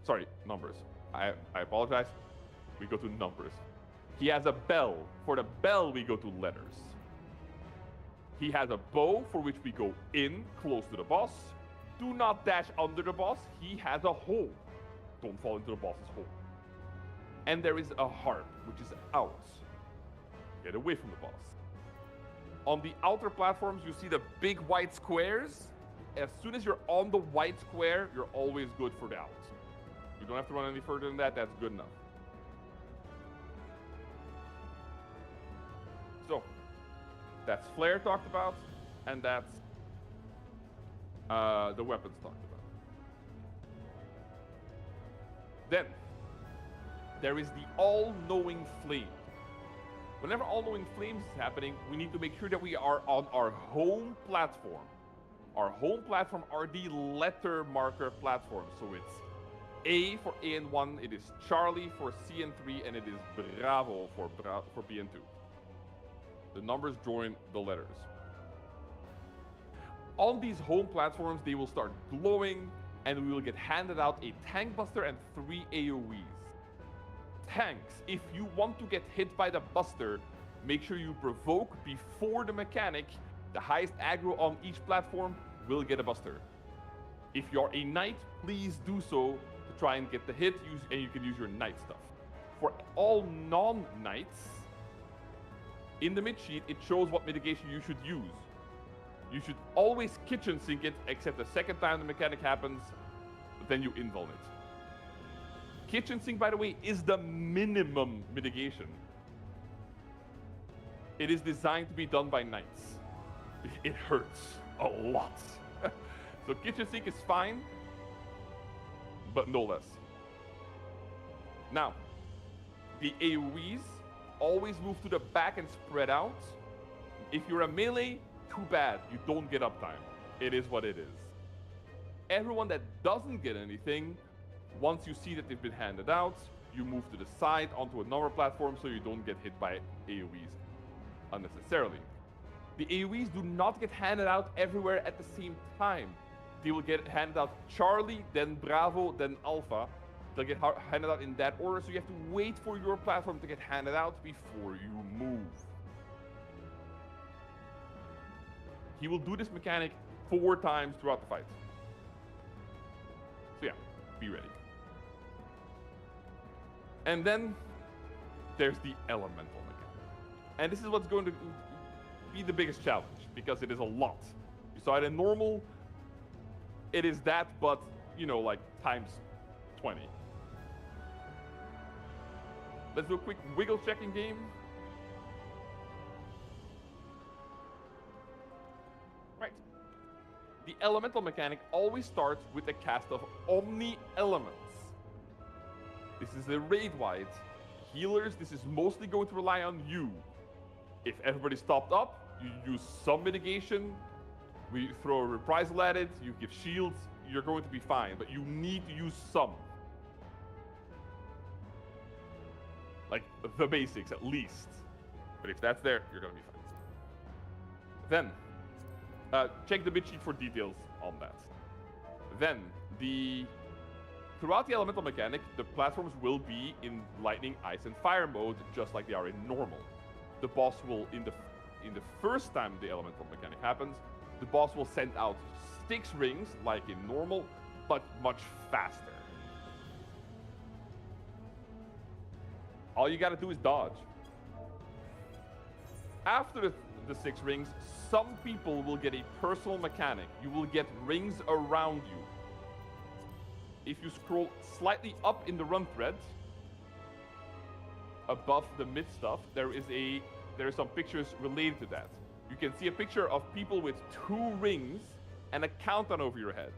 Sorry, numbers. I apologize. We go to numbers. He has a bell. For the bell, we go to letters. He has a bow for which we go in, close to the boss. Do not dash under the boss. He has a hole. Don't fall into the boss's hole. And there is a harp, which is out. Get away from the boss. On the outer platforms, you see the big white squares. As soon as you're on the white square, you're always good for the out. You don't have to run any further than that. That's good enough. So, that's flare talked about, and that's the weapons talked about. Then, there is the all-knowing flame. Whenever all-knowing flames is happening, we need to make sure that we are on our home platform. Our home platform are the letter marker platforms. So it's A for A and 1, it is Charlie for C and 3, and it is Bravo for B and 2. The numbers join the letters. On these home platforms, they will start glowing, and we will get handed out a tank buster and 3 AoEs. Tanks, if you want to get hit by the buster, make sure you provoke before the mechanic. The highest aggro on each platform will get a buster. If you're a knight, please do so to try and get the hit, and you can use your knight stuff. For all non-knights, in the mid-sheet, it shows what mitigation you should use. You should always kitchen sink it, except the second time the mechanic happens, then you invuln it. Kitchen sink, by the way, is the minimum mitigation. It is designed to be done by knights. It hurts a lot. So kitchen sink is fine, but no less. Now, the AoEs always move to the back and spread out. If you're a melee, too bad, you don't get uptime. It is what it is. Everyone that doesn't get anything, once you see that they've been handed out, you move to the side onto another platform so you don't get hit by AoEs unnecessarily. The AoEs do not get handed out everywhere at the same time. They will get handed out Charlie, then Bravo, then Alpha. They'll get handed out in that order, so you have to wait for your platform to get handed out before you move. He will do this mechanic 4 times throughout the fight. So yeah, be ready. And then there's the elemental mechanic. And this is what's going to be the biggest challenge, because it is a lot. You saw it in normal, it is that, but, you know, like times 20. Let's do a quick wiggle checking game. Right. The elemental mechanic always starts with a cast of Omni Elements. This is a raid-wide. Healers, this is mostly going to rely on you. If everybody's topped up, you use some mitigation, we throw a reprisal at it, you give shields, you're going to be fine, but you need to use some. Like, the basics, at least. But if that's there, you're gonna be fine. Then, check the bit sheet for details on that. Then, throughout the elemental mechanic, the platforms will be in lightning, ice, and fire mode, just like they are in normal. The boss will, in the first time the elemental mechanic happens, the boss will send out 6 rings, like in normal, but much faster. All you gotta do is dodge. After the 6 rings, some people will get a personal mechanic. You will get rings around you. If you scroll slightly up in the run thread, above the mid stuff, there are some pictures related to that. You can see a picture of people with 2 rings and a countdown over your head.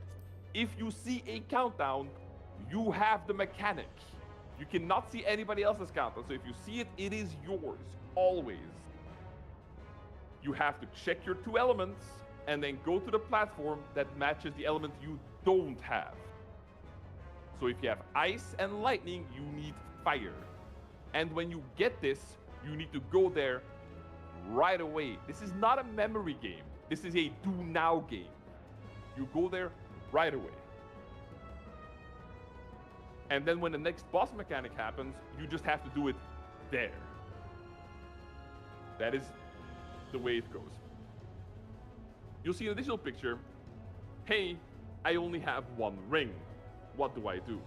If you see a countdown, you have the mechanic. You cannot see anybody else's countdown, so if you see it, it is yours, always. You have to check your 2 elements and then go to the platform that matches the element you don't have. So if you have ice and lightning, you need fire. And when you get this, you need to go there right away. This is not a memory game. This is a do now game. You go there right away. And then when the next boss mechanic happens, you just have to do it there. That is the way it goes. You'll see an additional picture. Hey, I only have one ring. What do I do?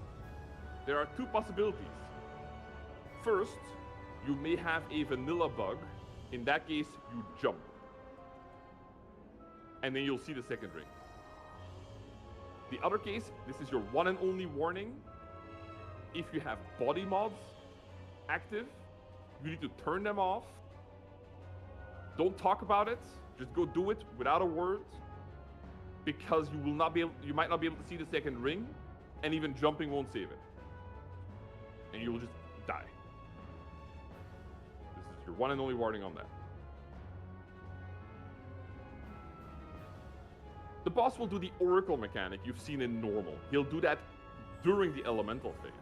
There are two possibilities. First, you may have a vanilla bug. In that case, you jump. And then you'll see the second ring. The other case, this is your one and only warning. If you have body mods active, you need to turn them off. Don't talk about it. Just go do it without a word, because you might not be able to see the second ring, and even jumping won't save it, and you will just die. This is your one and only warning on that. The boss will do the oracle mechanic you've seen in normal. He'll do that during the elemental phase.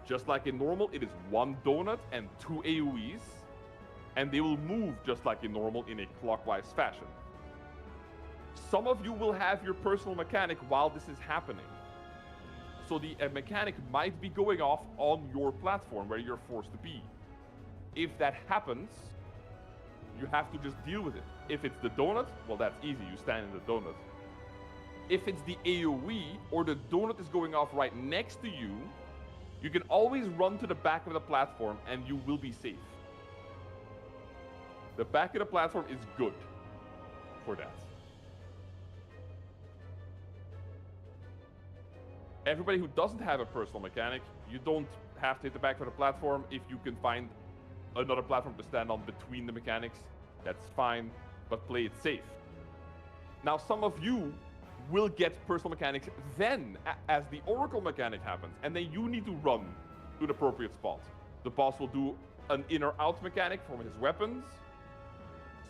Just like in normal, it is one donut and two AoEs, and they will move just like in normal in a clockwise fashion. Some of you will have your personal mechanic while this is happening. So the mechanic might be going off on your platform where you're forced to be. If that happens, you have to just deal with it. If it's the donut, well, that's easy. You stand in the donut. If it's the AoE or the donut is going off right next to you, you can always run to the back of the platform and you will be safe. The back of the platform is good for that. Everybody who doesn't have a personal mechanic, you don't have to hit the back of the platform. If you can find another platform to stand on between the mechanics, that's fine, but play it safe. Now, some of you will get personal mechanics then as the oracle mechanic happens, and then you need to run to the appropriate spot. The boss will do an in or out mechanic from his weapons,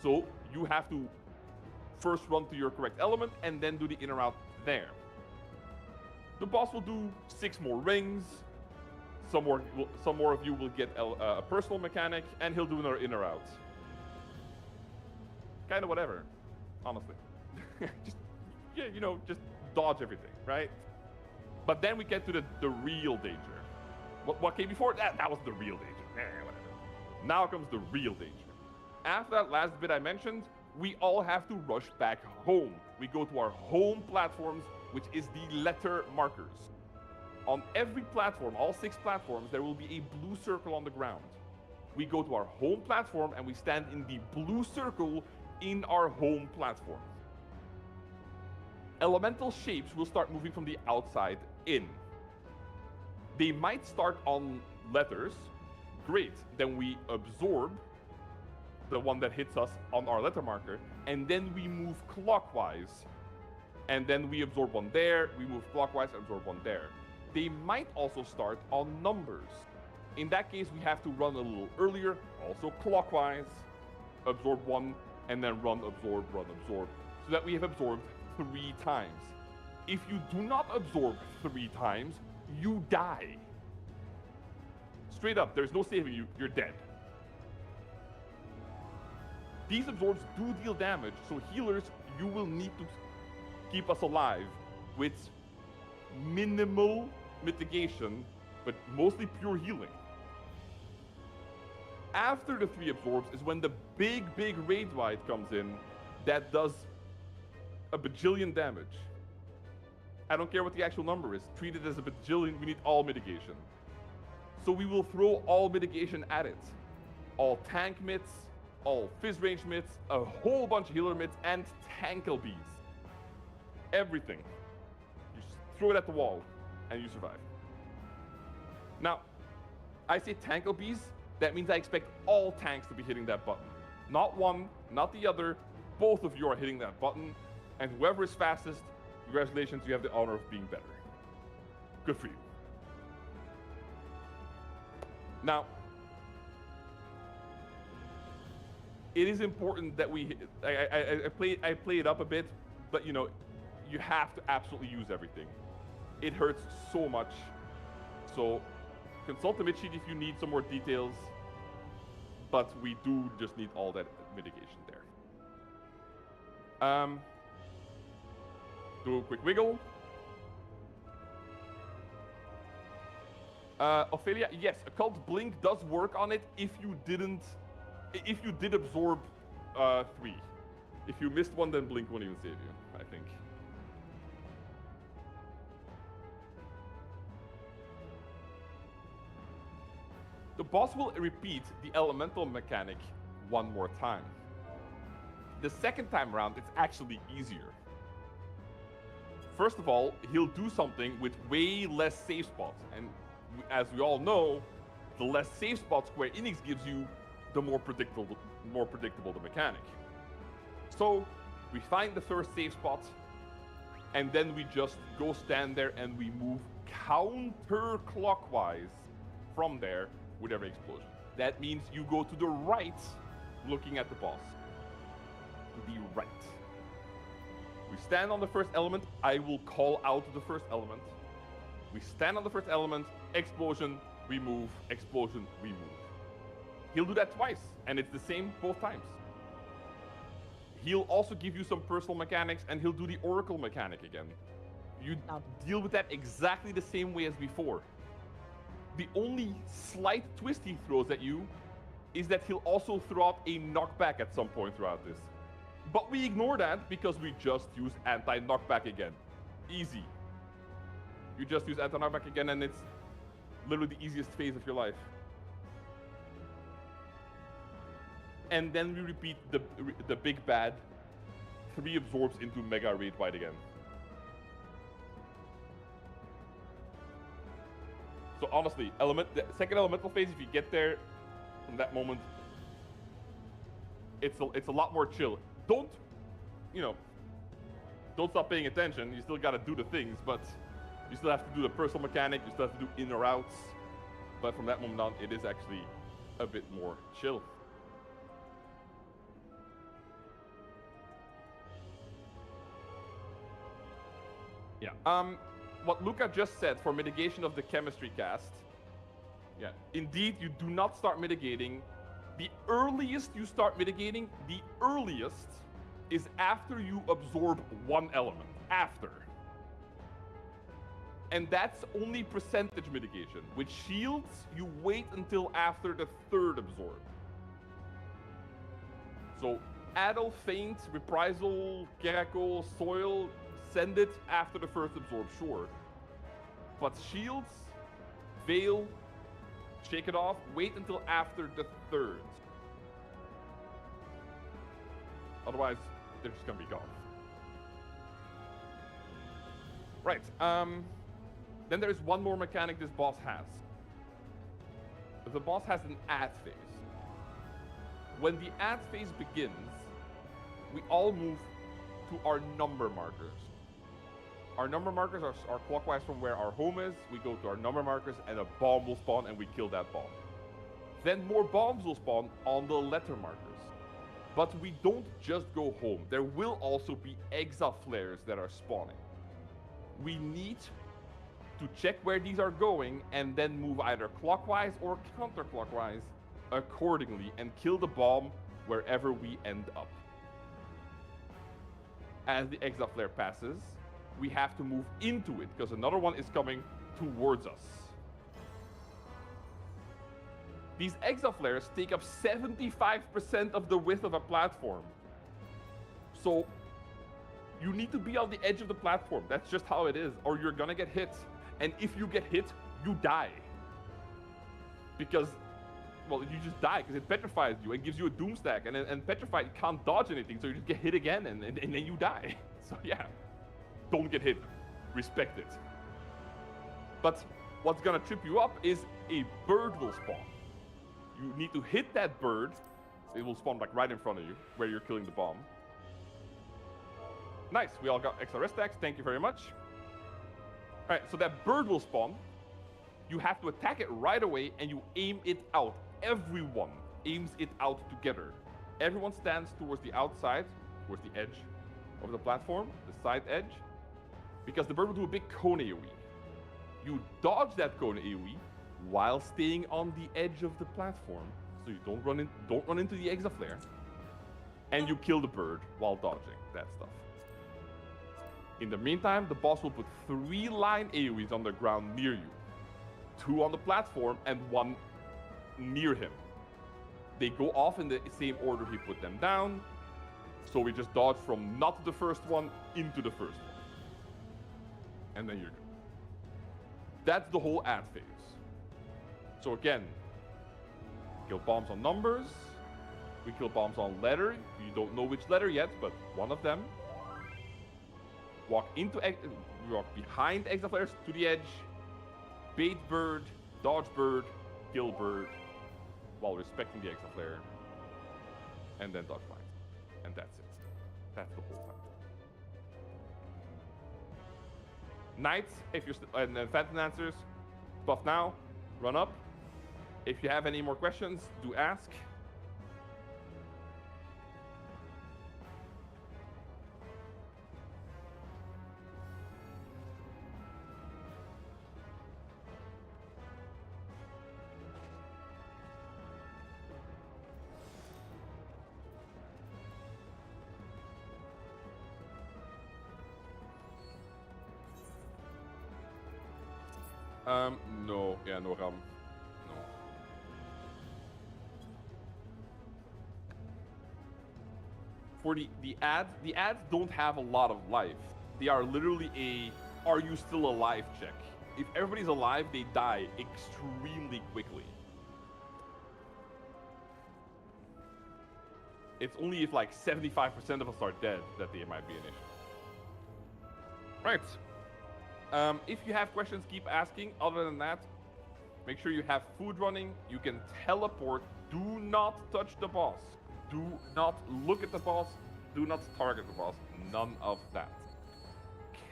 so you have to first run to your correct element and then do the in or out there. The boss will do 6 more rings. Some more of you will get a personal mechanic, and he'll do another in or out. Kind of whatever, honestly. Just dodge everything, right? But then we get to the real danger. What came before that? That was the real danger. Whatever. Now comes the real danger. After that last bit I mentioned, we all have to rush back home. We go to our home platforms, which is the letter markers. On every platform, all 6 platforms, there will be a blue circle on the ground. We go to our home platform and we stand in the blue circle in our home platform. Elemental shapes will start moving from the outside in. They might start on letters. Great. Then we absorb the one that hits us on our letter marker, and then we move clockwise. And then we absorb one there, we move clockwise, absorb one there. They might also start on numbers. In that case, we have to run a little earlier, also clockwise, absorb one, and then run, absorb, so that we have absorbed 3 times. If you do not absorb 3 times, you die. Straight up, there's no saving you, you're dead. These absorbs do deal damage, so healers, you will need to keep us alive with minimal mitigation, but mostly pure healing. After the 3 absorbs is when the big raid wide comes in that does a bajillion damage. I don't care what the actual number is. Treat it as a bajillion, we need all mitigation. So we will throw all mitigation at it. All tank mitts, all fizz range mitts, a whole bunch of healer mitts, and tankle bees. Everything. You just throw it at the wall, and you survive. Now, I say tankle bees, that means I expect all tanks to be hitting that button. Not one, not the other, both of you are hitting that button, and whoever is fastest, congratulations, you have the honor of being better. Good for you. Now, it is important that I play it up a bit, but you have to absolutely use everything. It hurts so much. So consult the mid sheet if you need some more details, but we do just need all that mitigation there. Do a quick wiggle. Ophelia, yes, Occult Blink does work on it if you did absorb 3. If you missed one, then Blink won't even save you, I think. The boss will repeat the elemental mechanic one more time. The second time around, it's actually easier. First of all, he'll do something with way less save spots. And as we all know, the less save spots Square Enix gives you, the more predictable the mechanic. So we find the first save spot, and then we just go stand there and we move counterclockwise from there with every explosion. That means you go to the right, looking at the boss. To the right. We stand on the first element. I will call out the first element. We stand on the first element, explosion, we move, explosion, we move. He'll do that twice, and it's the same both times. He'll also give you some personal mechanics, and he'll do the Oracle mechanic again. You deal with that exactly the same way as before. The only slight twist he throws at you is that he'll also throw out a knockback at some point throughout this. But we ignore that because we just use anti-knockback again. Easy. You just use anti-knockback again and it's literally the easiest phase of your life. And then we repeat the big bad. 3 absorbs into Mega Raid Bite again. So honestly, the second elemental phase, if you get there from that moment, it's a lot more chill. Don't stop paying attention. You still gotta do the things, but you still have to do the personal mechanic. You still have to do in or outs. But from that moment on, it is actually a bit more chill. Yeah. What Luca just said for mitigation of the chemistry cast. Yeah. Indeed, you do not start mitigating. The earliest you start mitigating, the earliest, is after you absorb 1 element. After. And that's only percentage mitigation. With shields, you wait until after the 3rd absorb. So, Adult, Feint, Reprisal, Caracal, Soil, send it after the 1st absorb, sure. But shields, Veil, shake it off, wait until after the 3rd. Otherwise, they're just gonna be gone. Right, then there's one more mechanic this boss has. The boss has an add phase. When the add phase begins, we all move to our number markers. Our number markers are clockwise from where our home is. We go to our number markers and a bomb will spawn and we kill that bomb. Then more bombs will spawn on the letter markers. But we don't just go home. There will also be exa flares that are spawning. We need to check where these are going and then move either clockwise or counterclockwise accordingly and kill the bomb wherever we end up. As the exa flare passes, we have to move into it because another one is coming towards us. These exa flares take up 75% of the width of a platform. So you need to be on the edge of the platform. That's just how it is, or you're gonna get hit. And if you get hit, you die. Because, well, you just die because it petrifies you and gives you a doom stack. And petrified, you can't dodge anything, so you just get hit again and then you die. So yeah, don't get hit. Respect it. But what's gonna trip you up is a bird will spawn. You need to hit that bird. It will spawn like right in front of you, where you're killing the bomb. Nice, we all got extra rest stacks, thank you very much. Alright, so that bird will spawn. You have to attack it right away and you aim it out. Everyone aims it out together. Everyone stands towards the outside, towards the edge of the platform, the side edge, because the bird will do a big cone AoE. You dodge that cone AoE while staying on the edge of the platform, so you don't run into the exa flare, and you kill the bird while dodging that stuff. In the meantime, the boss will put 3 line AoEs on the ground near you. 2 on the platform, and 1 near him. They go off in the same order he put them down, so we just dodge from not the first one into the first one. And then you're good. That's the whole add phase. So again, kill bombs on numbers, we kill bombs on letter, you don't know which letter yet, but one of them. Walk behind exile flares to the edge, bait bird, dodge bird, kill bird, while respecting the exile flare, and then dodge blind. And that's it. That's the whole time. Knights, if you're and then Phantom Lancers, buff now, run up. If you have any more questions, do ask. No. Yeah, no RAM. No. For the ads don't have a lot of life. They are literally a "Are you still alive?" check. If everybody's alive, they die extremely quickly. It's only if like 75% of us are dead that they might be an issue. Right. If you have questions, keep asking. Other than that, make sure you have food running. You can teleport. Do not touch the boss. Do not look at the boss. Do not target the boss. None of that.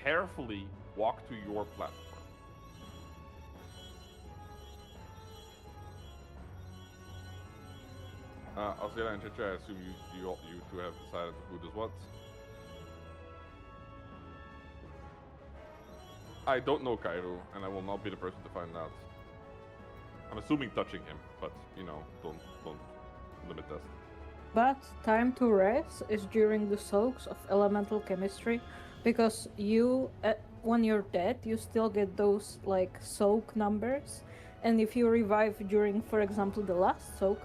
Carefully walk to your platform. Azela and Chicha, I assume you two have decided who does what. I don't know Kairu, and I will not be the person to find out. I'm assuming touching him, but you know, don't limit us. But time to rest is during the soaks of elemental chemistry, because you, when you're dead, you still get those like soak numbers, and if you revive during, for example, the last soak,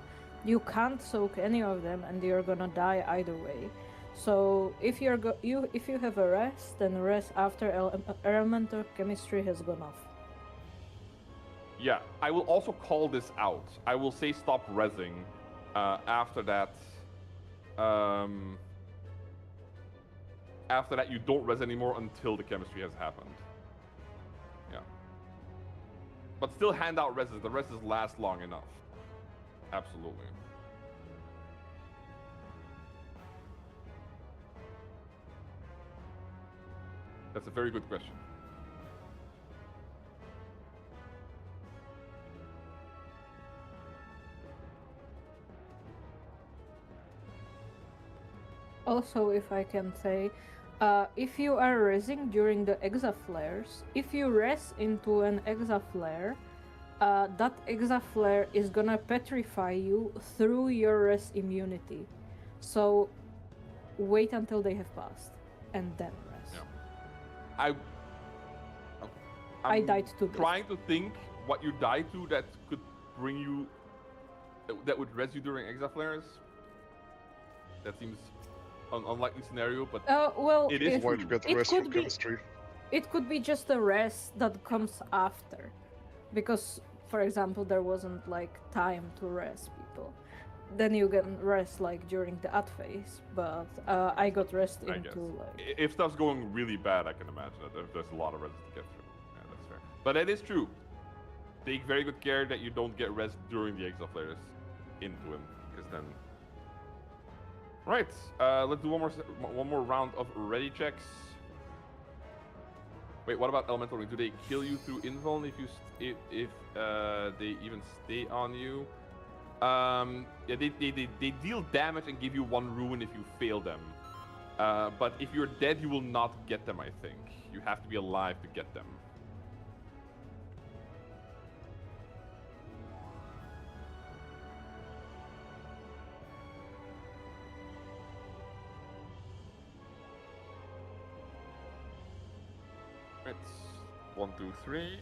you can't soak any of them, and you're gonna die either way. So if if you have a rest, then rest after elemental chemistry has gone off. Yeah, I will also call this out. I will say stop rezzing after that. After that, you don't res anymore until the chemistry has happened. Yeah. But still hand out reses. The reses last long enough. Absolutely. That's a very good question. Also, if I can say, if you are resing during the exaflares, if you res into an exaflare, that exaflare is gonna petrify you through your res immunity. So wait until they have passed and then res. Yeah. I died to this. Trying to think what you died to that could bring you, that would res you during exaflares. That seems an unlikely scenario, but well, it is Why true. to get It rest could from be- chemistry? It could be just a res that comes after, because, for example, there wasn't like time to res people. Then you can rest like during the ad phase, but I got rest I into guess. like. If stuff's going really bad, I can imagine that there's a lot of res to get through. Yeah, that's fair. But it is true. Take very good care that you don't get res during the exaflares into him, because then. Right. Let's do one more round of ready checks. Wait, what about elemental ring? Do they kill you through invuln if they even stay on you? Yeah, they deal damage and give you 1 ruin if you fail them. But if you're dead, you will not get them, I think. You have to be alive to get them. It's 1, 2, 3.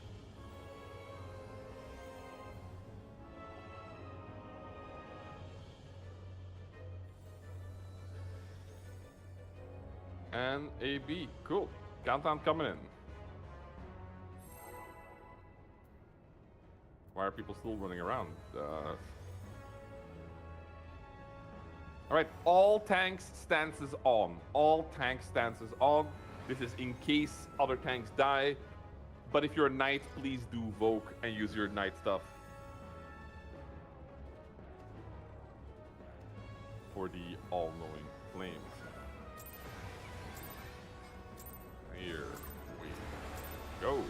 And a B. Cool. Countdown coming in. Why are people still running around? Alright, all tanks stances on. All tank stances on. This is in case other tanks die. But if you're a knight, please do Vogue and use your knight stuff. For the all-knowing flames. Here we go.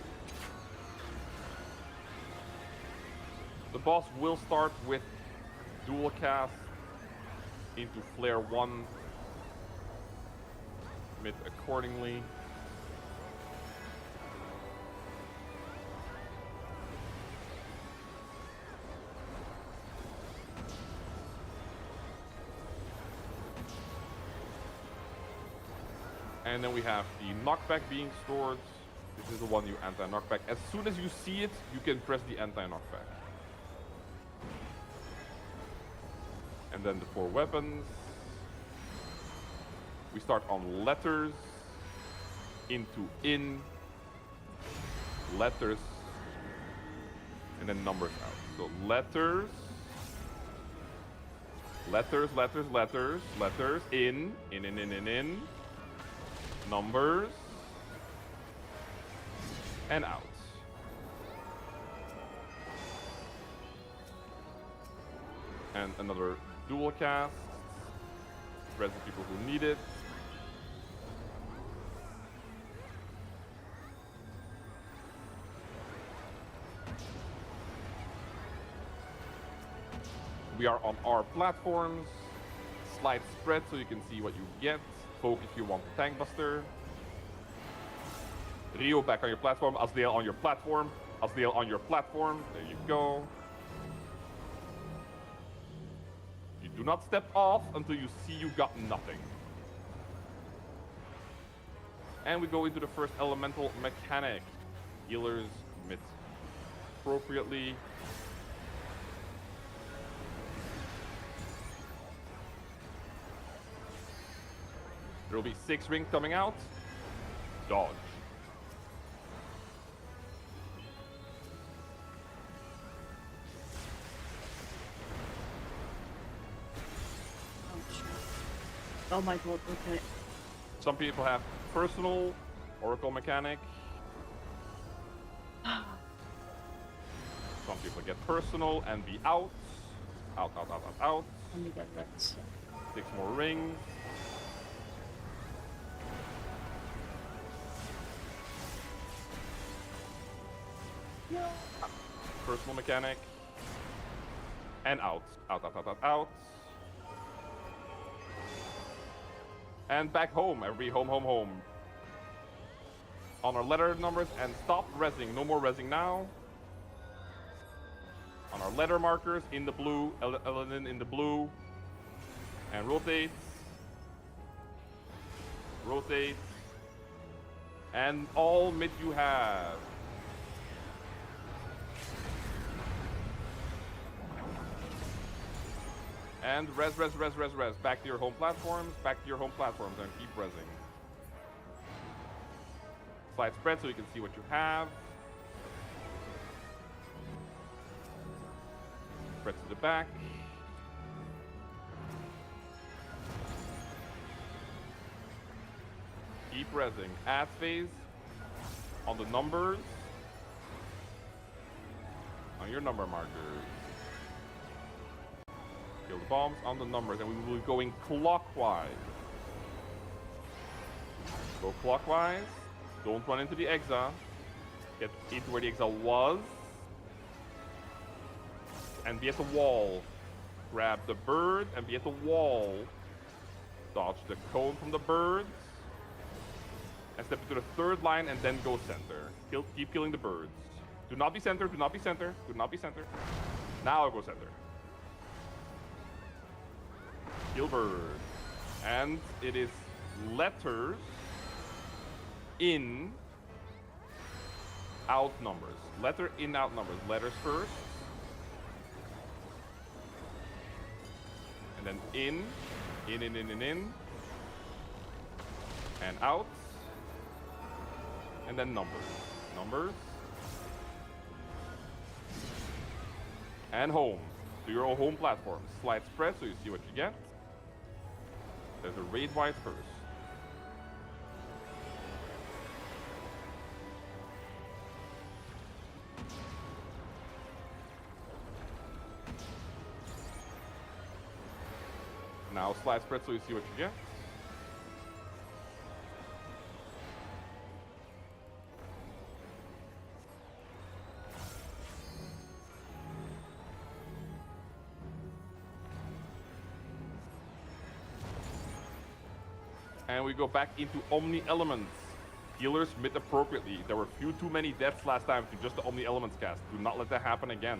The boss will start with dual cast into Flare 1. Commit accordingly. And then we have the knockback being stored. This is the one you anti-knockback. As soon as you see it, you can press the anti-knockback. And then the 4 weapons. We start on letters, into in, letters, and then numbers out. So letters, letters, letters, letters, letters, in, numbers, and out. And another dual cast. Present people who need it. We are on our platforms. Slide spread so you can see what you get. Poke if you want the tank buster. Rio back on your platform. Asdale on your platform. Asdale on your platform. There you go. You do not step off until you see you got nothing. And we go into the first elemental mechanic. Healers commit appropriately. There will be 6 rings coming out. Dodge. Oh my god, okay. Some people have personal oracle mechanic. Some people get personal and be out. Out, out, out, out, out. Let me get that. 6 more rings. No. Personal mechanic. And out. Out, out, out, out, out. And back home. Everybody home, home, home. On our letter numbers and stop rezzing. No more rezzing now. On our letter markers in the blue. Element in the blue. And rotates. Rotates. And all mid you have. And res. Back to your home platforms. Back to your home platforms and keep rezzing. Slide spread so you can see what you have. Spread to the back. Keep rezzing. Add phase on the numbers. On your number markers. Kill the bombs on the numbers, and we will be going clockwise. Go clockwise. Don't run into the exa. Get into where the exa was. And be at the wall. Grab the bird and be at the wall. Dodge the cone from the birds. And step into the 3rd line and then go center. Keep killing the birds. Do not be center, do not be center, do not be center. Now go center. Kill bird. And it is letters in out numbers. Letter in out numbers. Letters first. And then in. And out. And then numbers. Numbers. And home. So your own home platform. Slide spread so you see what you get. There's a raid wise first. Now slide spread so you see what you get. And we go back into Omni Elements. Healers mid appropriately. There were few too many deaths last time to just the Omni Elements cast. Do not let that happen again.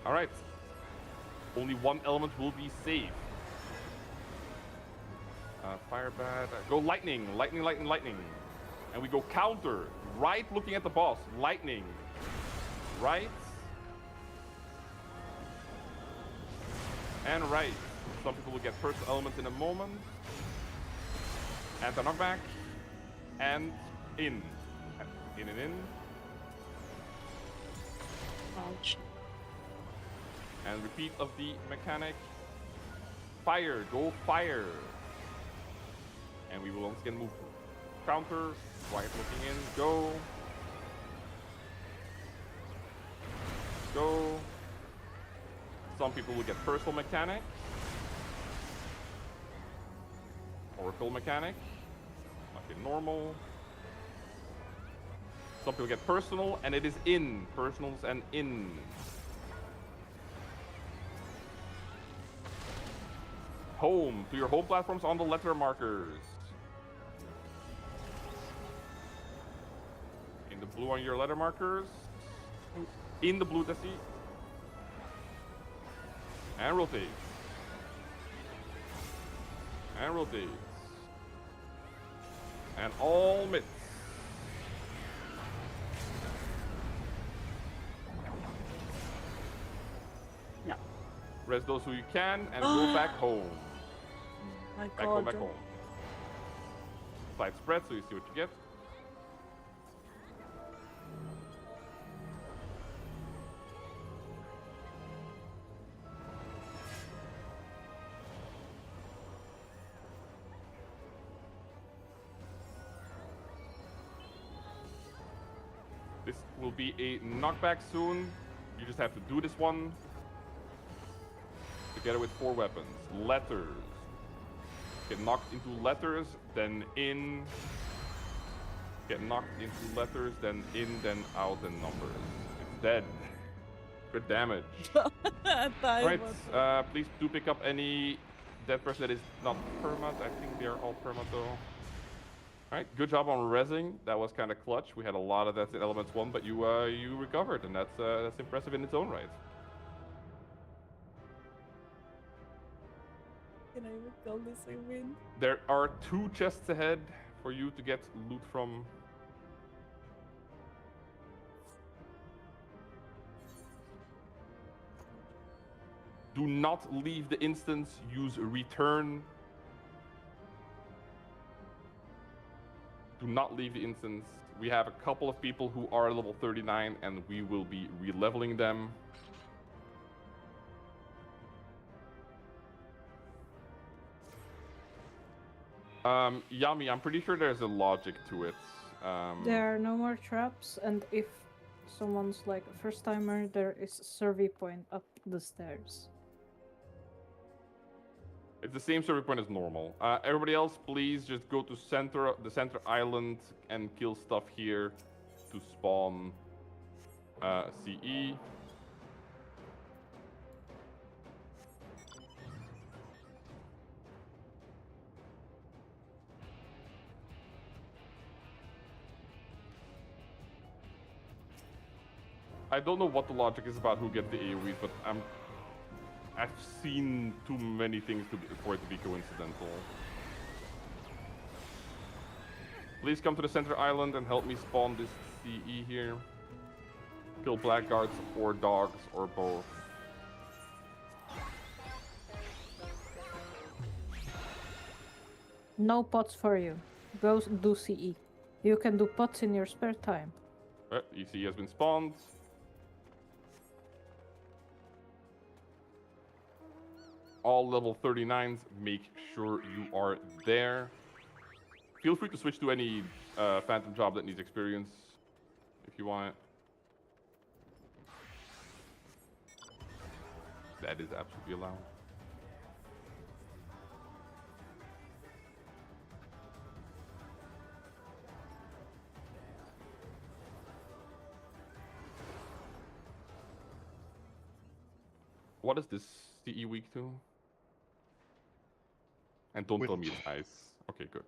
Alright. Only one element will be safe. Fire bad. Go lightning. Lightning, lightning, lightning. And we go counter. Right looking at the boss. Lightning. Right. And right. Some people will get first elements in a moment. Anti-knockback. And in. In and in. Ouch. And repeat of the mechanic. Fire. Go fire. And we will once again move counter. Right looking in. Go. Go. Some people will get personal mechanic. Oracle mechanic. Like in normal. Some people get personal, and it is in. Personals and in. Home. To your home platforms on the letter markers. In the blue on your letter markers. In the blue, Tessie. And rotate. And rotate. And all mitts. Yeah. Rest those who you can and go back home. My Back home, God. back home. Slide spread so you see what you get. This will be a knockback soon. You just have to do this one. Together with 4 weapons. Letters. Get knocked into letters, then in. Get knocked into letters, then in, then out, and numbers. It's dead. Good damage. Right. Please do pick up any dead person that is not permat. I think they are all permat though. Alright, good job on rezzing. That was kind of clutch. We had a lot of that in Elements 1, but you recovered, and that's impressive in its own right. Can I even tell this I win? There are 2 chests ahead for you to get loot from. Do not leave the instance. Use return. Do not leave the instance. We have a couple of people who are level 39 and we will be re-leveling them. Yami, I'm pretty sure there's a logic to it. There are no more traps, and if someone's like a first timer, there is a survey point up the stairs. It's the same survey point as normal. Everybody else, please just go to the center island and kill stuff here to spawn CE. I don't know what the logic is about who gets the AoEs, but I've seen too many things for it to be coincidental. Please come to the center island and help me spawn this CE here. Kill blackguards or dogs or both. No pots for you. Go do CE. You can do pots in your spare time. EC has been spawned. All level 39s, make sure you are there. Feel free to switch to any phantom job that needs experience if you want. That is absolutely allowed. What is this CE week to? And don't tell me Wind. it's ice. Okay, good.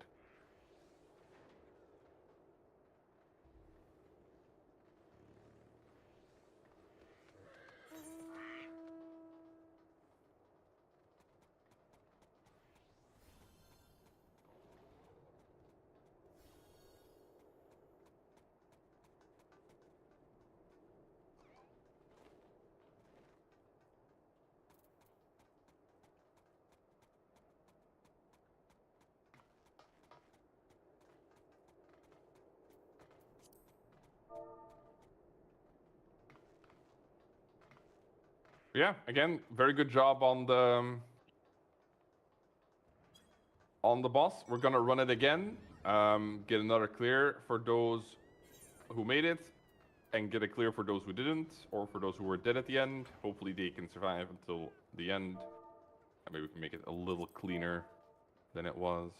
Yeah, again, very good job on the boss. We're gonna run it again. Get another clear for those who made it, and get a clear for those who didn't, or for those who were dead at the end. Hopefully they can survive until the end. And maybe we can make it a little cleaner than it was.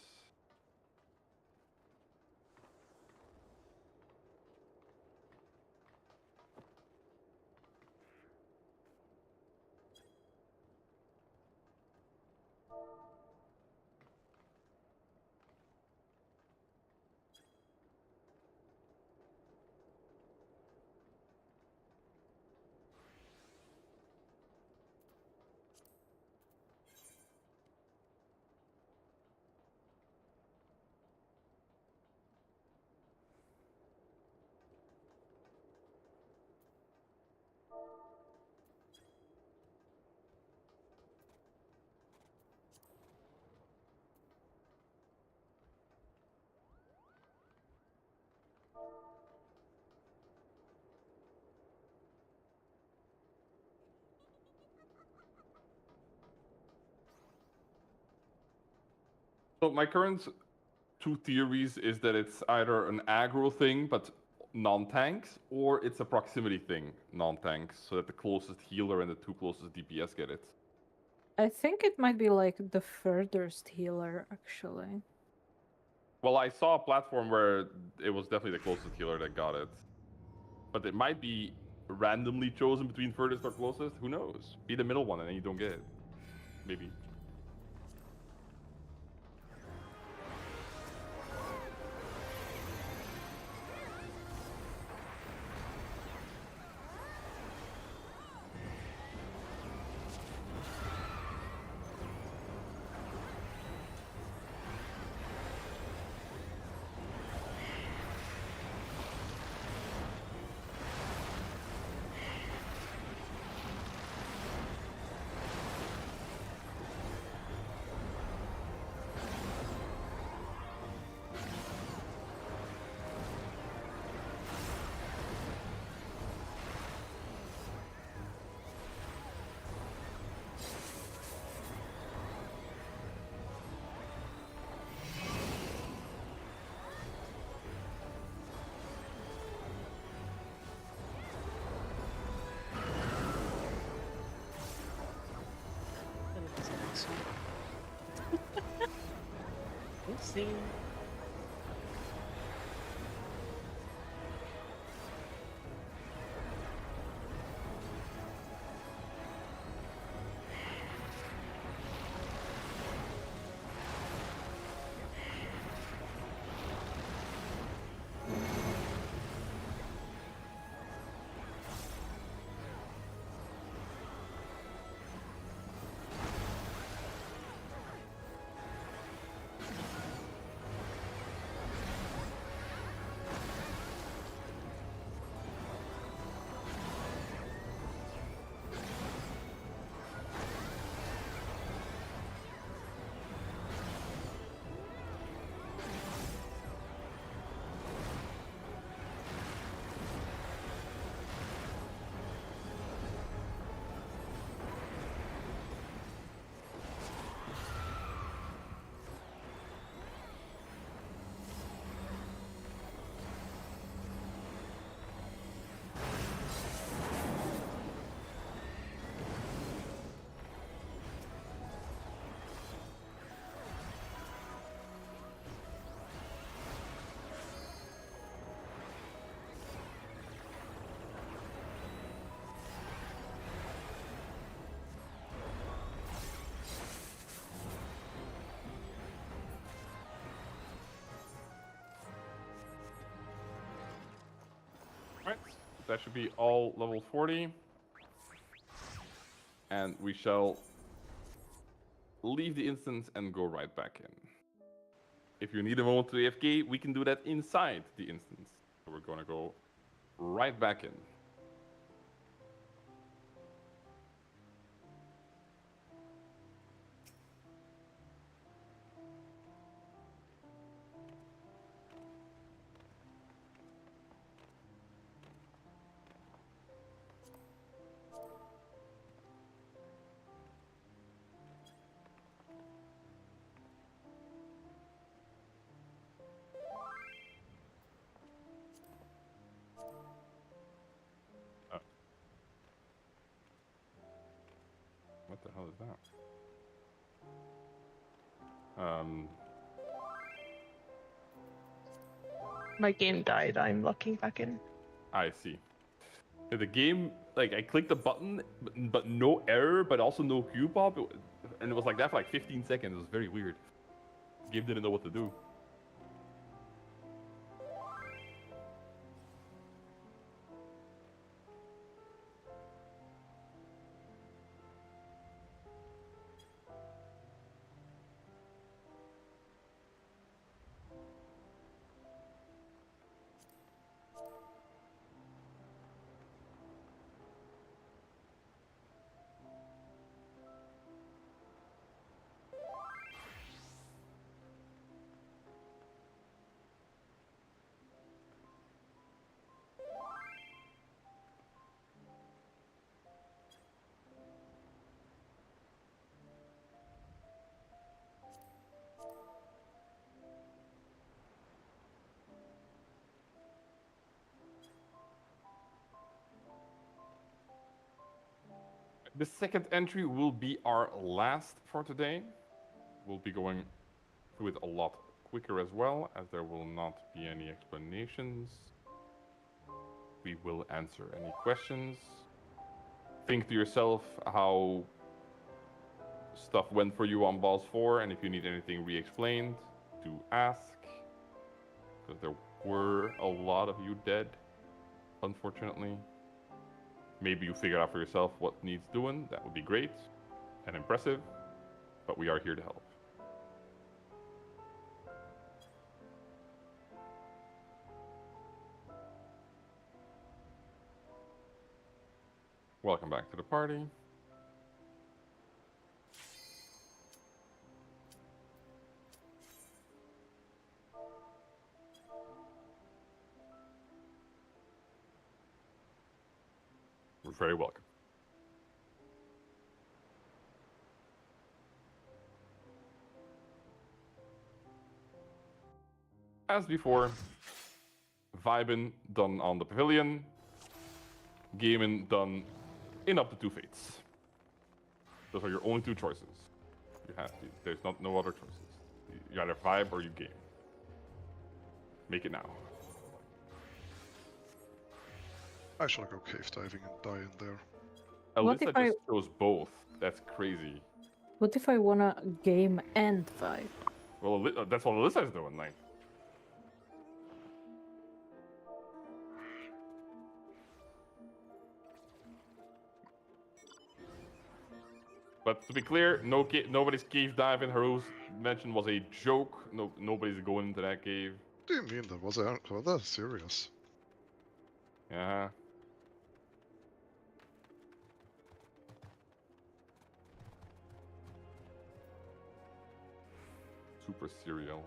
So my current two theories is that it's either an aggro thing, but non-tanks, or it's a proximity thing, non-tanks, so that the closest healer and the two closest DPS get it. I think it might be like the furthest healer, actually. Well, I saw a platform where it was definitely the closest healer that got it. But it might be randomly chosen between furthest or closest. Who knows? Be the middle one and then you don't get it. Maybe. That was awesome. We'll see. that should be all level 40. And we shall leave the instance and go right back in. If you need a moment to AFK, we can do that inside the instance. So we're gonna go right back in. What the hell is that? My game died. I'm logging back in. I see. The game, like, I clicked the button, but no error, but also no queue pop, and it was like that for like 15 seconds. It was very weird. The game didn't know what to do. The second entry will be our last for today. We'll be going through it a lot quicker as well, as there will not be any explanations. We will answer any questions. Think to yourself how stuff went for you on Boss 4, and if you need anything re-explained, to ask. Because there were a lot of you dead, unfortunately. Maybe you figure out for yourself what needs doing. That would be great and impressive, but we are here to help. Welcome back to the party. You're very welcome. As before, vibing done on the pavilion, gaming done in up to 2 fates. Those are your only 2 choices. You have to. There's no other choices. You either vibe or you game. Make it now. I shall go cave diving and die in there. What Alyssa if I- just chose both. That's crazy. What if I wanna game and vibe? Well, that's what Alyssa's doing. Like, but to be clear, nobody's cave diving. Haru's mention was a joke. Nobody's going into that cave. What do you mean that was that serious? Yeah. Super serial.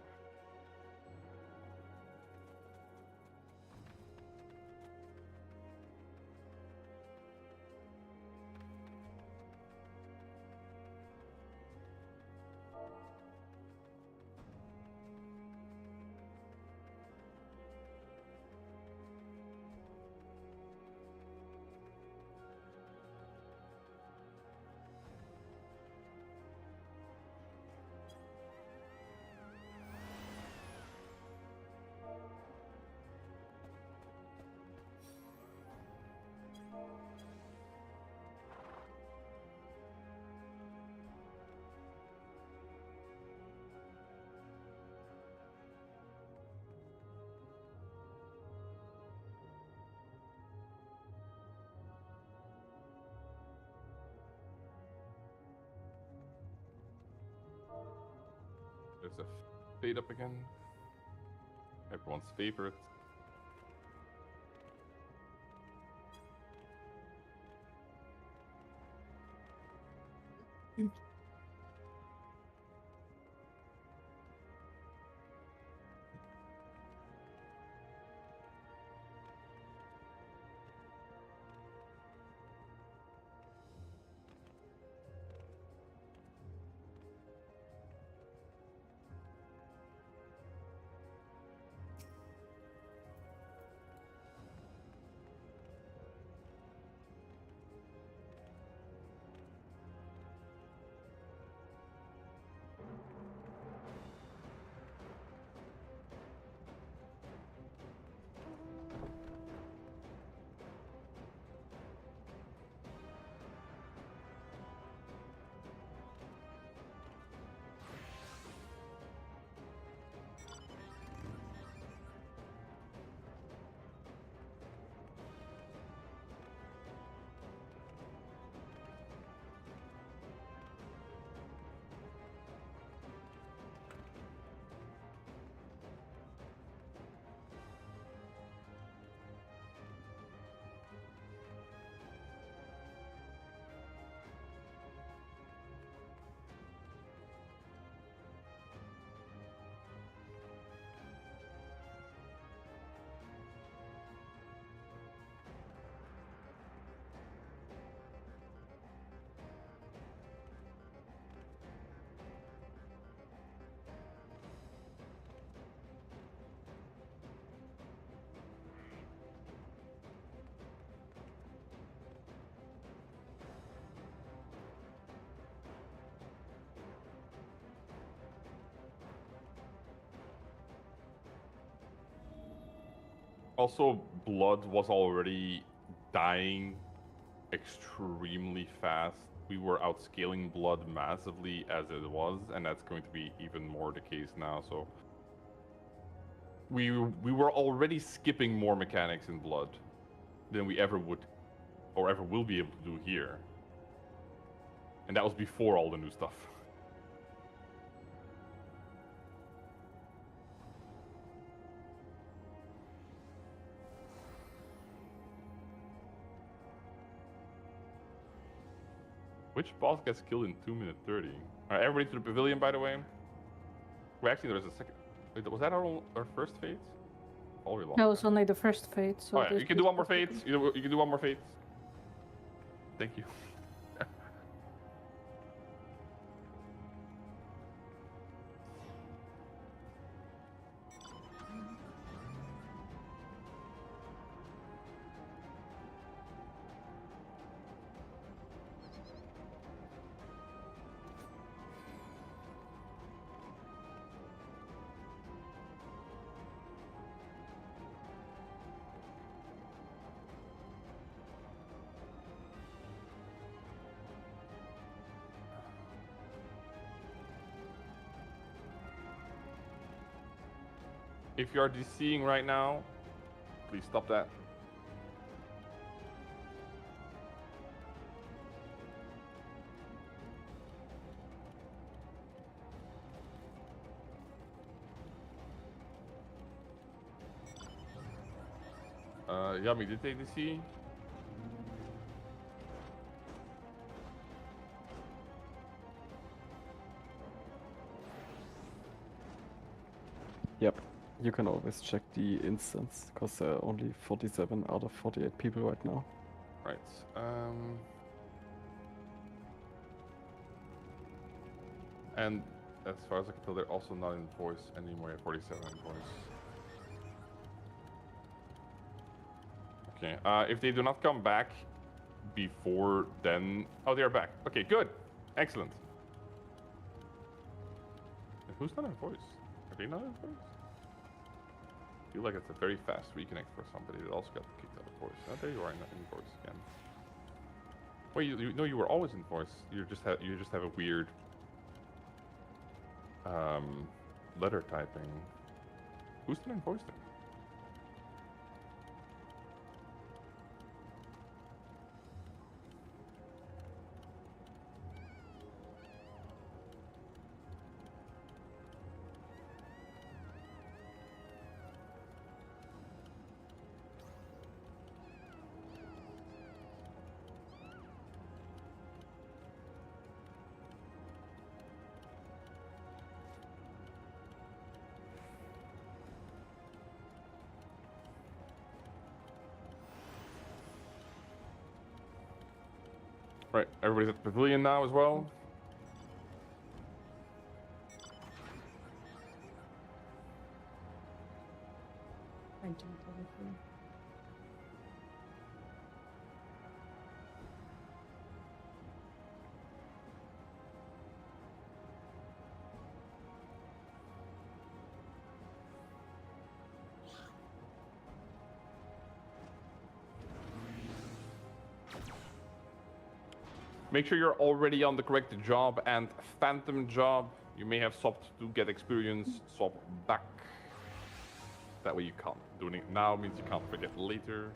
There's a fade up again. Everyone's favorite. Also, blood was already dying extremely fast. We were outscaling blood massively as it was, and that's going to be even more the case now. So we were already skipping more mechanics in blood than we ever would or ever will be able to do here. And that was before all the new stuff. Which boss gets killed in 2 minutes 30? Alright, everybody to the pavilion, by the way. Well, actually, there's a second. Wait, was that our first fate? Oh, we lost. That was only the first fate. So Oh, yeah, this you can is do one more the fate. second. You can do one more fate. Thank you. If you are DCing right now, please stop that. Yummy, did they DC? Yep. You can always check the instance, because there are only 47 out of 48 people right now. Right. And as far as I can tell, they're also not in voice anymore. 47 in voice. Okay. If they do not come back before then, oh, they are back. Okay, good, excellent. And who's not in voice? Are they not in voice? I feel like it's a very fast reconnect for somebody that also got kicked out of voice. Oh, there you are in voice again. Well, you know you were always in voice. You just have a weird letter typing. Who's still in voice then? Right, everybody's at the pavilion now as well. I don't have anything. Make sure you're already on the correct job and phantom job. You may have swapped to get experience, swap back. That way you can't. Doing it now means you can't forget later.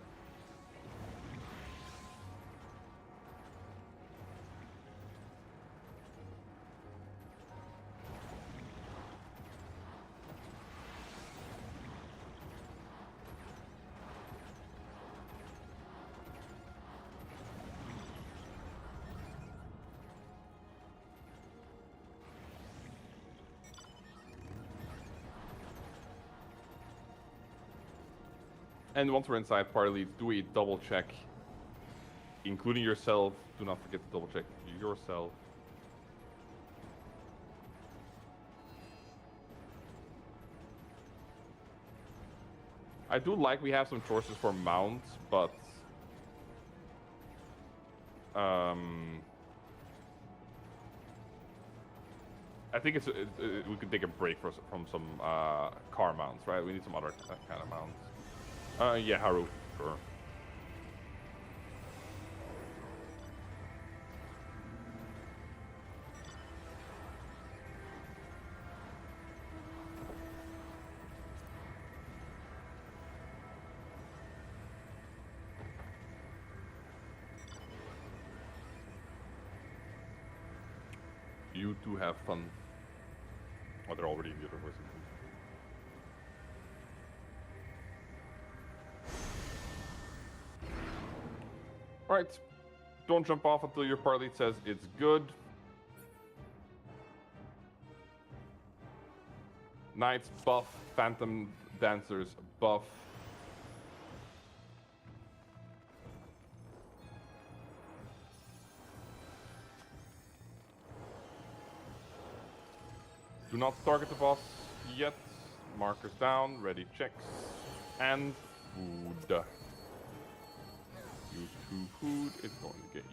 And once we're inside party leads, do a double check, including yourself. Do not forget to double check yourself. I do like we have some choices for mounts, but I think we could take a break from some car mounts, right? We need some other kind of mounts. Yeah, Haru, sure. You two have fun. Oh, they're already in the other voice. Alright. Don't jump off until your party lead says it's good. Knights buff, phantom dancers buff. Do not target the boss yet. Markers down, ready checks, and food. Use 2 food, it's going to get used.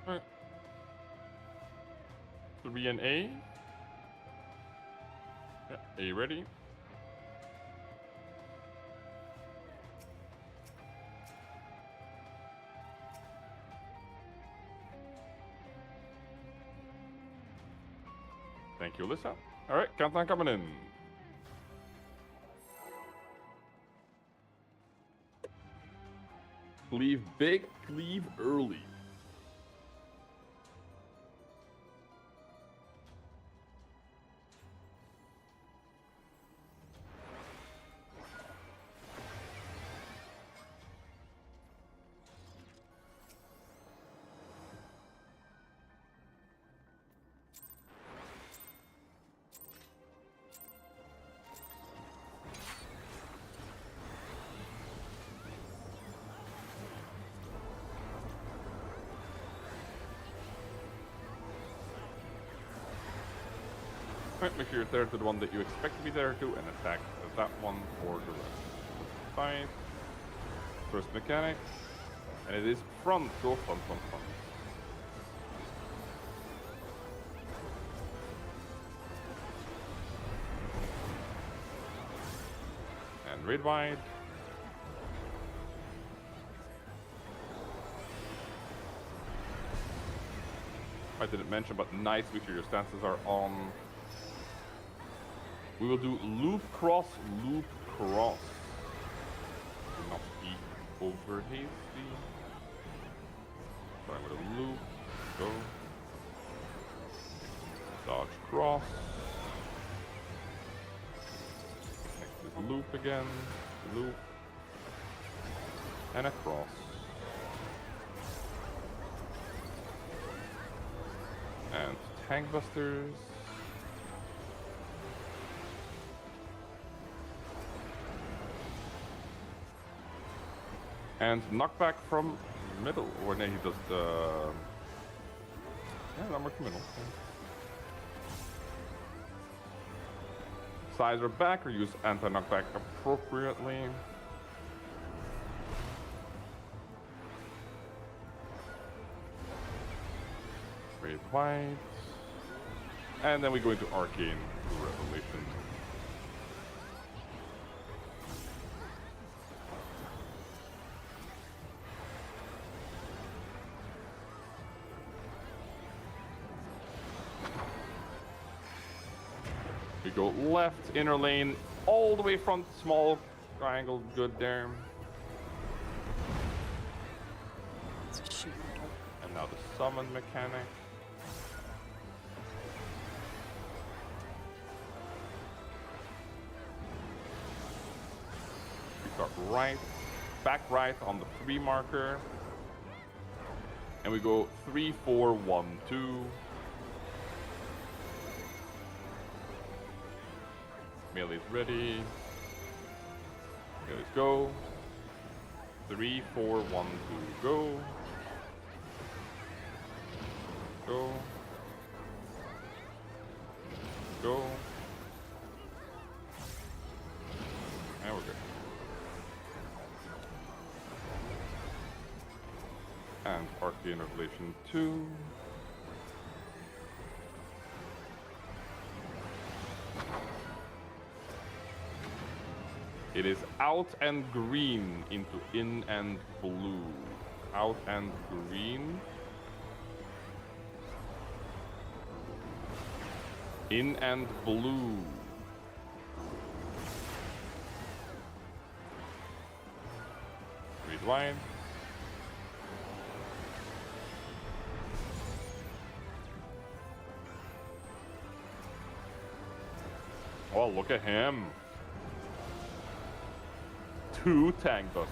Alright. 3 and A. Yeah, A ready. Thank you, Alyssa. Alright, countdown coming in. Cleave big, cleave early. Alright, make sure you're there to the one that you expect to be there to and attack that one or the rest. fight. First mechanic. And it is front. Go front, front, front. And raid wide. I didn't mention, but nice, make sure your stances are on. We will do loop, cross, loop, cross. Do not be over hasty. Starting with a loop, go. Dodge, cross. Next is loop again, loop. And a cross. And tank busters. And knockback from middle. Or no, he does the... Yeah, knockback from middle. Size or back or use anti-knockback appropriately. Raid white. And then we go into Arcane Revelation. We go left, inner lane, all the way front, small triangle, good there. It's a shoot. And now the summon mechanic. We start right, back right on the 3 marker. And we go 3, 4, 1, 2. Melee's ready. Okay, let's go. 3, 4, 1, 2, go. Go. Go. And we're good. And Arcane Revelation 2. It is out and green into in and blue. Out and green. In and blue. Read wide. Oh, look at him. 2 tank busters.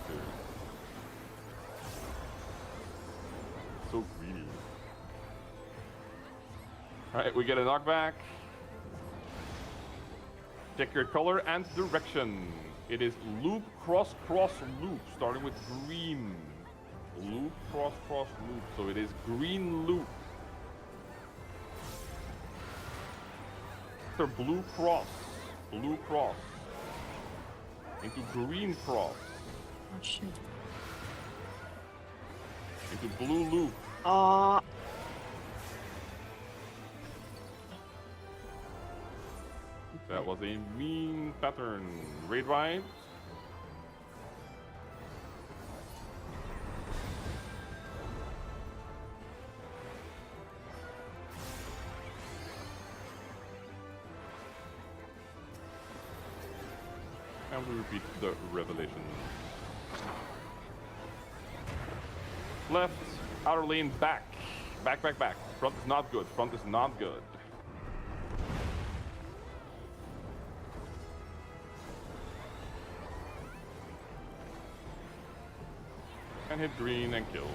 So greedy. Alright, we get a knockback. Check your color and direction. It is loop, cross, cross, loop, starting with green. Loop, cross, cross, loop. So it is green loop. After blue cross. Blue cross. Into green cross. Oh shit. Into blue loop. That was a mean pattern. Raid wide. And we repeat the revelation. Left, outer lane, back. Back, back, back. Front is not good. Front is not good. And hit green and kill.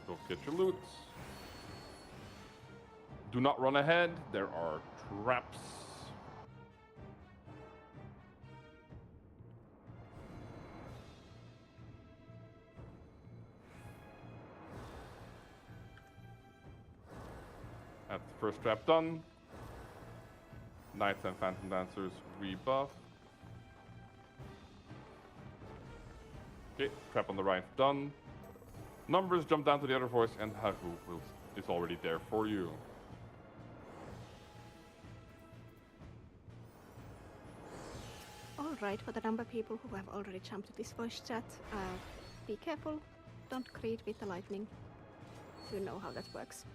Go get your loot. Do not run ahead. There are traps. That's the first trap done. Knights and Phantom Dancers rebuff. Okay, trap on the right, done. Numbers jump down to the other voice, and Haru is already there for you. Alright, for the number of people who have already jumped to this voice chat, be careful, don't create with the lightning. You know how that works.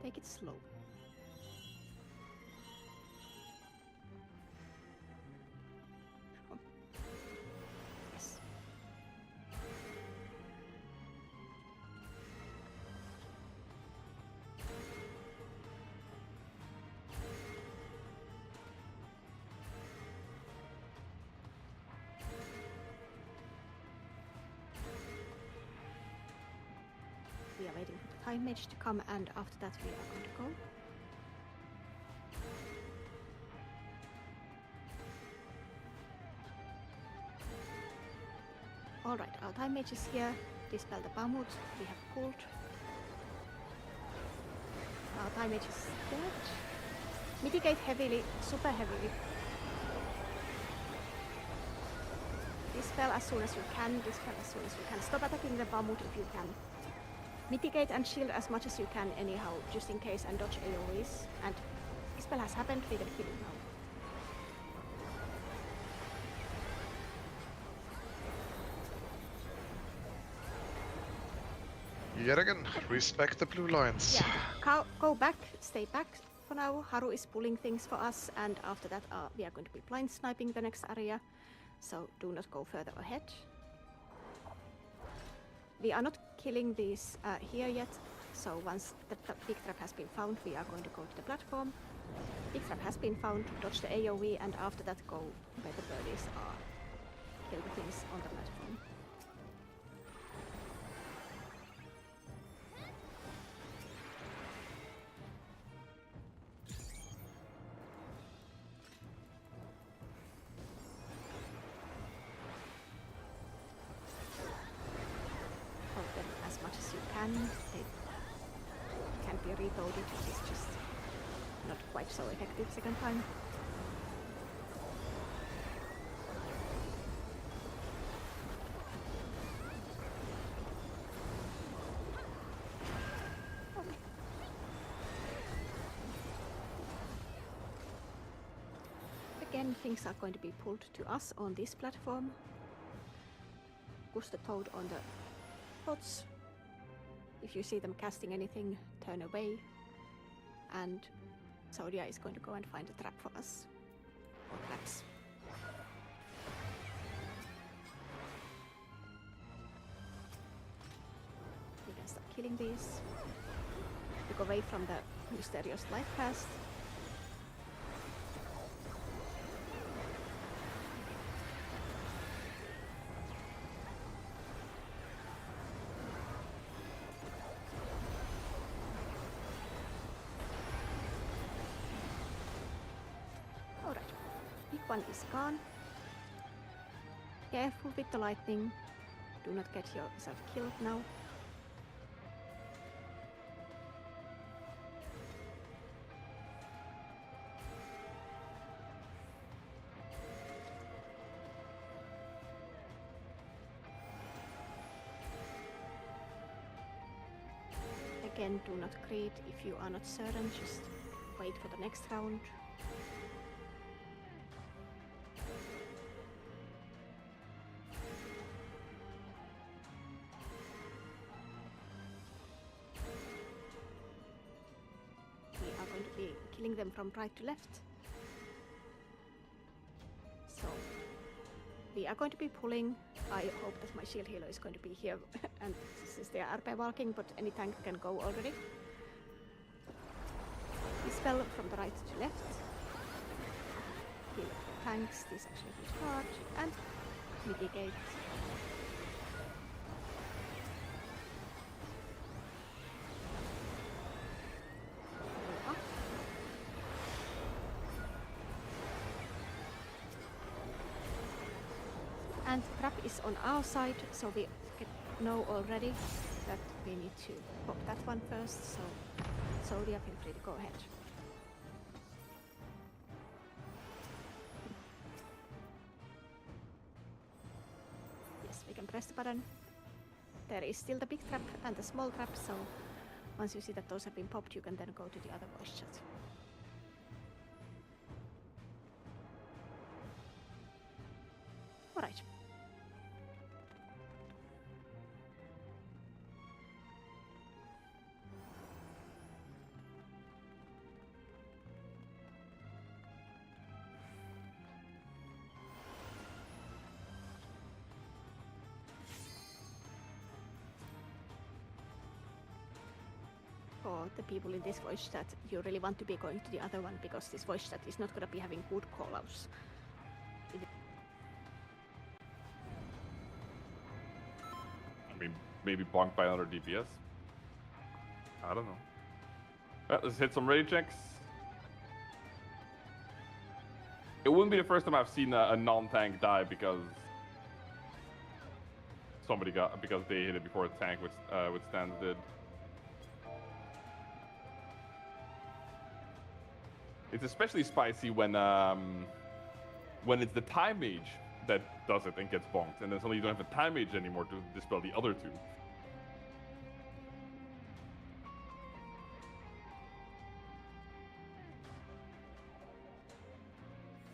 Take it slow. Oh. Yes. We are waiting for the time mage to come, and after that we are going to go. Alright, our time mage is here. Dispel the Bahamut. We have pulled. Our time mage is dead. Mitigate heavily, super heavily. Dispel as soon as you can, dispel as soon as you can. Stop attacking the Bahamut if you can. Mitigate and shield as much as you can anyhow, just in case, and dodge AoEs. And dispel has happened, we can kill him now. Yet again, respect the blue lines. Yeah, go back, stay back for now. Haru is pulling things for us, and after that we are going to be blind sniping the next area, so do not go further ahead. We are not killing these here yet, so once the big trap has been found, we are going to go to the platform. Big trap has been found, dodge the AoE, and after that go where the birdies are. Kill the things on the platform. As much as you can. They can be reloaded, it's just not quite so effective second time. Again, things are going to be pulled to us on this platform. Push the toad on the pots. If you see them casting anything, turn away. And Zodia is going to go and find a trap for us. Or traps. We can start killing these. Look away from the mysterious light cast. One is gone. Careful with the lightning. Do not get yourself killed now. Again, do not create if you are not certain, just wait for the next round. Killing them from right to left. So we are going to be pulling. I hope that my shield healer is going to be here and since they are RP walking, but any tank can go already. Dispel from the right to left. Heal tanks, this actually hit hard, and mitigate. And trap is on our side, so we know already that we need to pop that one first, so Zodia, feel free to go ahead. press the button. There is still the big trap and the small trap, so once you see that those have been popped, you can then go to the other voice chat. Alright. For the people in this voice chat, you really want to be going to the other one because this voice chat is not going to be having good callouts. I mean, maybe bonked by another DPS. I don't know. Well, let's hit some raid checks. It wouldn't be the first time I've seen a non-tank die because because they hit it before a tank with stands did. It's especially spicy when it's the time mage that does it and gets bonked, and then suddenly you don't have a time mage anymore to dispel the other two.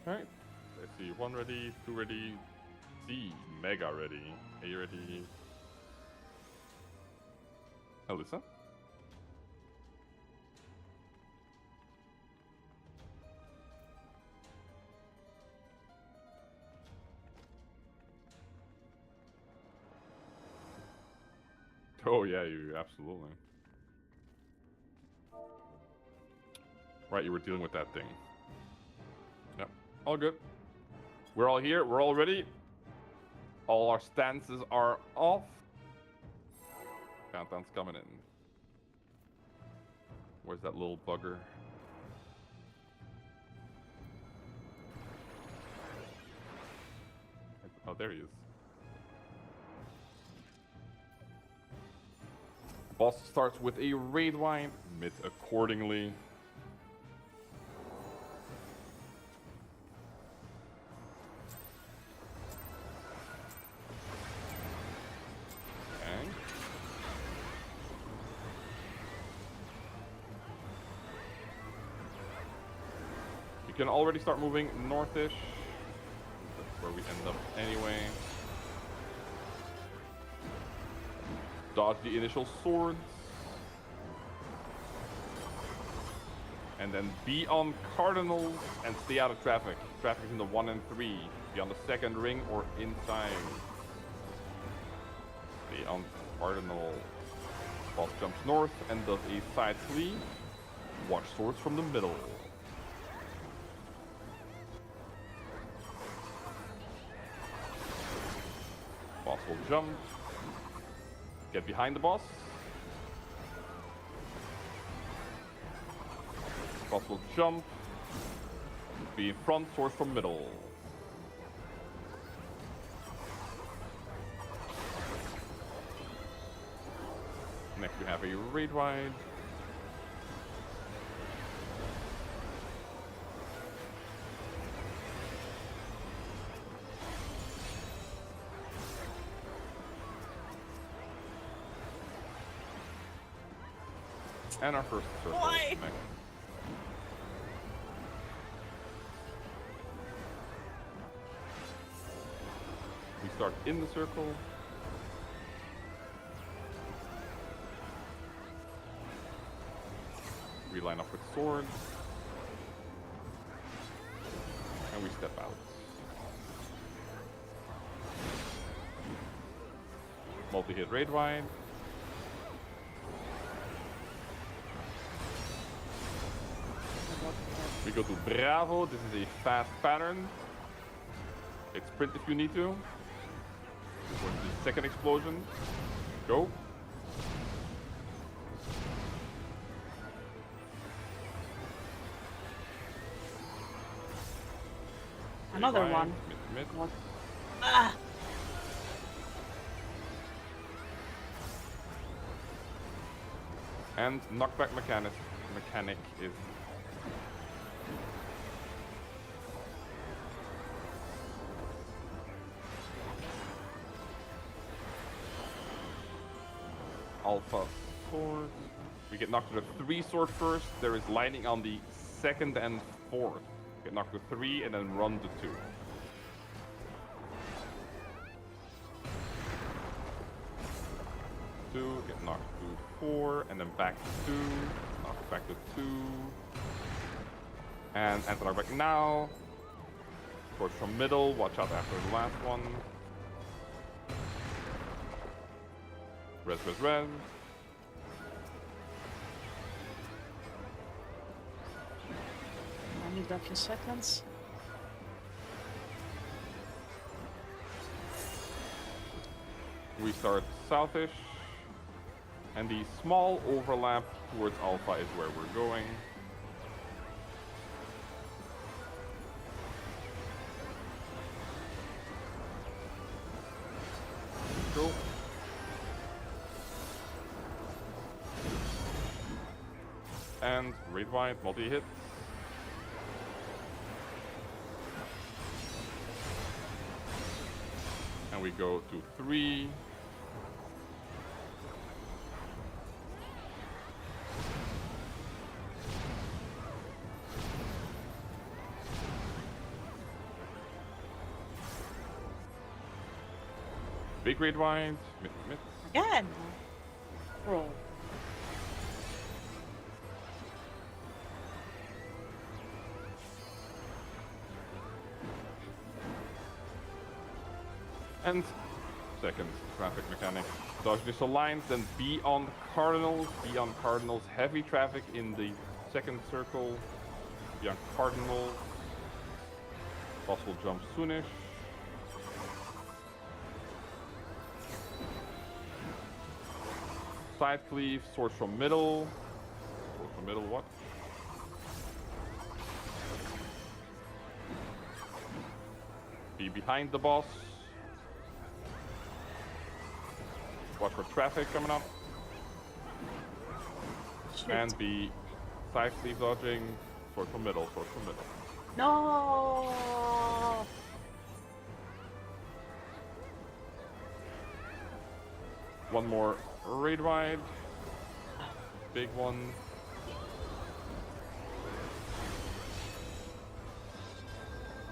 Alright, let's see, 1 ready, 2 ready, C, Mega ready, A ready. Alyssa? Oh yeah, you absolutely. Right, you were dealing with that thing. Yep, all good. We're all here, we're all ready. All our stances are off. Countdown's coming in. Where's that little bugger? Oh, there he is. Boss starts with a raid wind, mid accordingly. Okay. You can already start moving northish. That's where we end up anyway. Dodge the initial swords. And then be on cardinals and stay out of traffic. Traffic's in the 1 and 3. Be on the second ring or inside. Stay on cardinal. Boss jumps north and does a side flee. Watch swords from the middle. Boss will jump. Get behind the boss. Boss will jump. Be in front, source from middle. Next we have a raid wide. And our first circle. Why? Next. We start in the circle. We line up with swords. And we step out. Multi-hit raid wide. We go to Bravo. This is a fast pattern. It's sprint if you need to. We're going to the second explosion. Go. Another Revive, one. Mid. Ah! And knockback mechanic is Alpha sword. We get knocked to the 3 sword first. There is lightning on the 2nd and 4th. Get knocked to 3 and then run to 2. Get knocked to 4 and then back to 2. Knocked back to 2. And anti-knock back now. Torch from middle. Watch out after the last one. Res. I need a few seconds. We start southish. And the small overlap towards Alpha is where we're going. Go. And raid wide, multi-hit. And we go to 3. Big raid wide, mid. Again! Roll. And second traffic mechanic. Dodge initial lines, then be on cardinals. Be on cardinals. Heavy traffic in the 2nd circle. Be on cardinals. Possible jump soonish. Side cleave, swords from middle. Swords from middle, what? Be behind the boss. Watch for traffic coming up. Shit. And be side cleave dodging. Sword from middle, sword from middle. No! One more raid wide. Big one.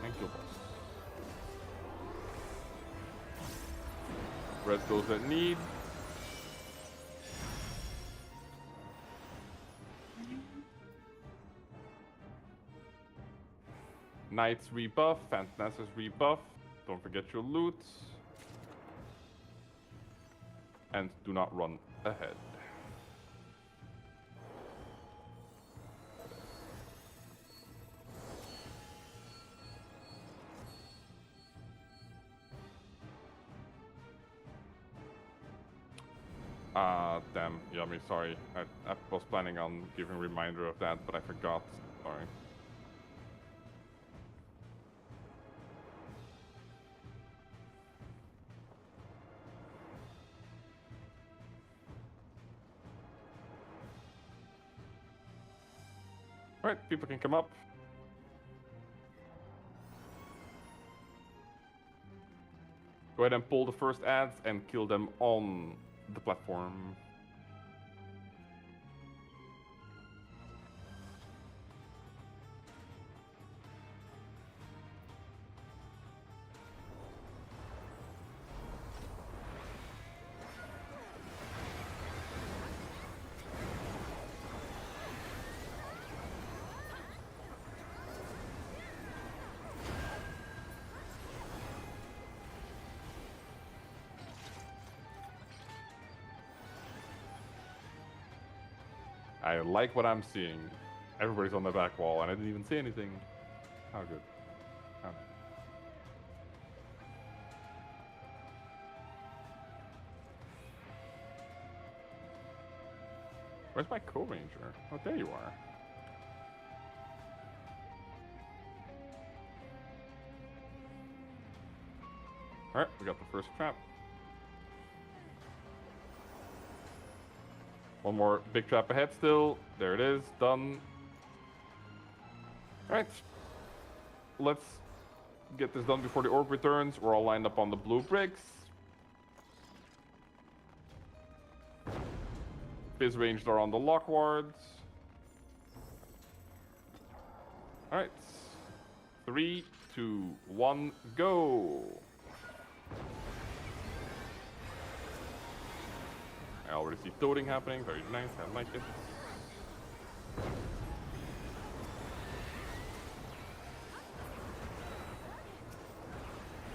Thank you, boss. Res those that need. Knights rebuff, Phantasm's rebuff. Don't forget your loot. And do not run ahead. Damn, Yummy, sorry. I was planning on giving a reminder of that, but I forgot. Sorry. Alright, people can come up. Go ahead and pull the first ads and kill them on the platform. I like what I'm seeing. Everybody's on the back wall, and I didn't even say anything. How good. How good. Where's my co-ranger? Oh, there you are. Alright, we got the first trap. One more big trap ahead still. There it is, done. Alright. Let's get this done before the orb returns. We're all lined up on the blue bricks. Biz ranged are on the lock wards. Alright. 3, 2, 1, go! I already see toting happening, very nice, I like it.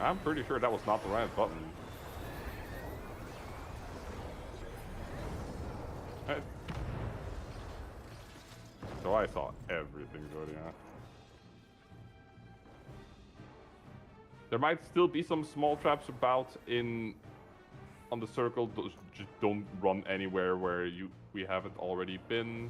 I'm pretty sure that was not the right button. Right. So I saw everything, Zodia. There might still be some small traps about on the circle. Those just don't run anywhere where we haven't already been.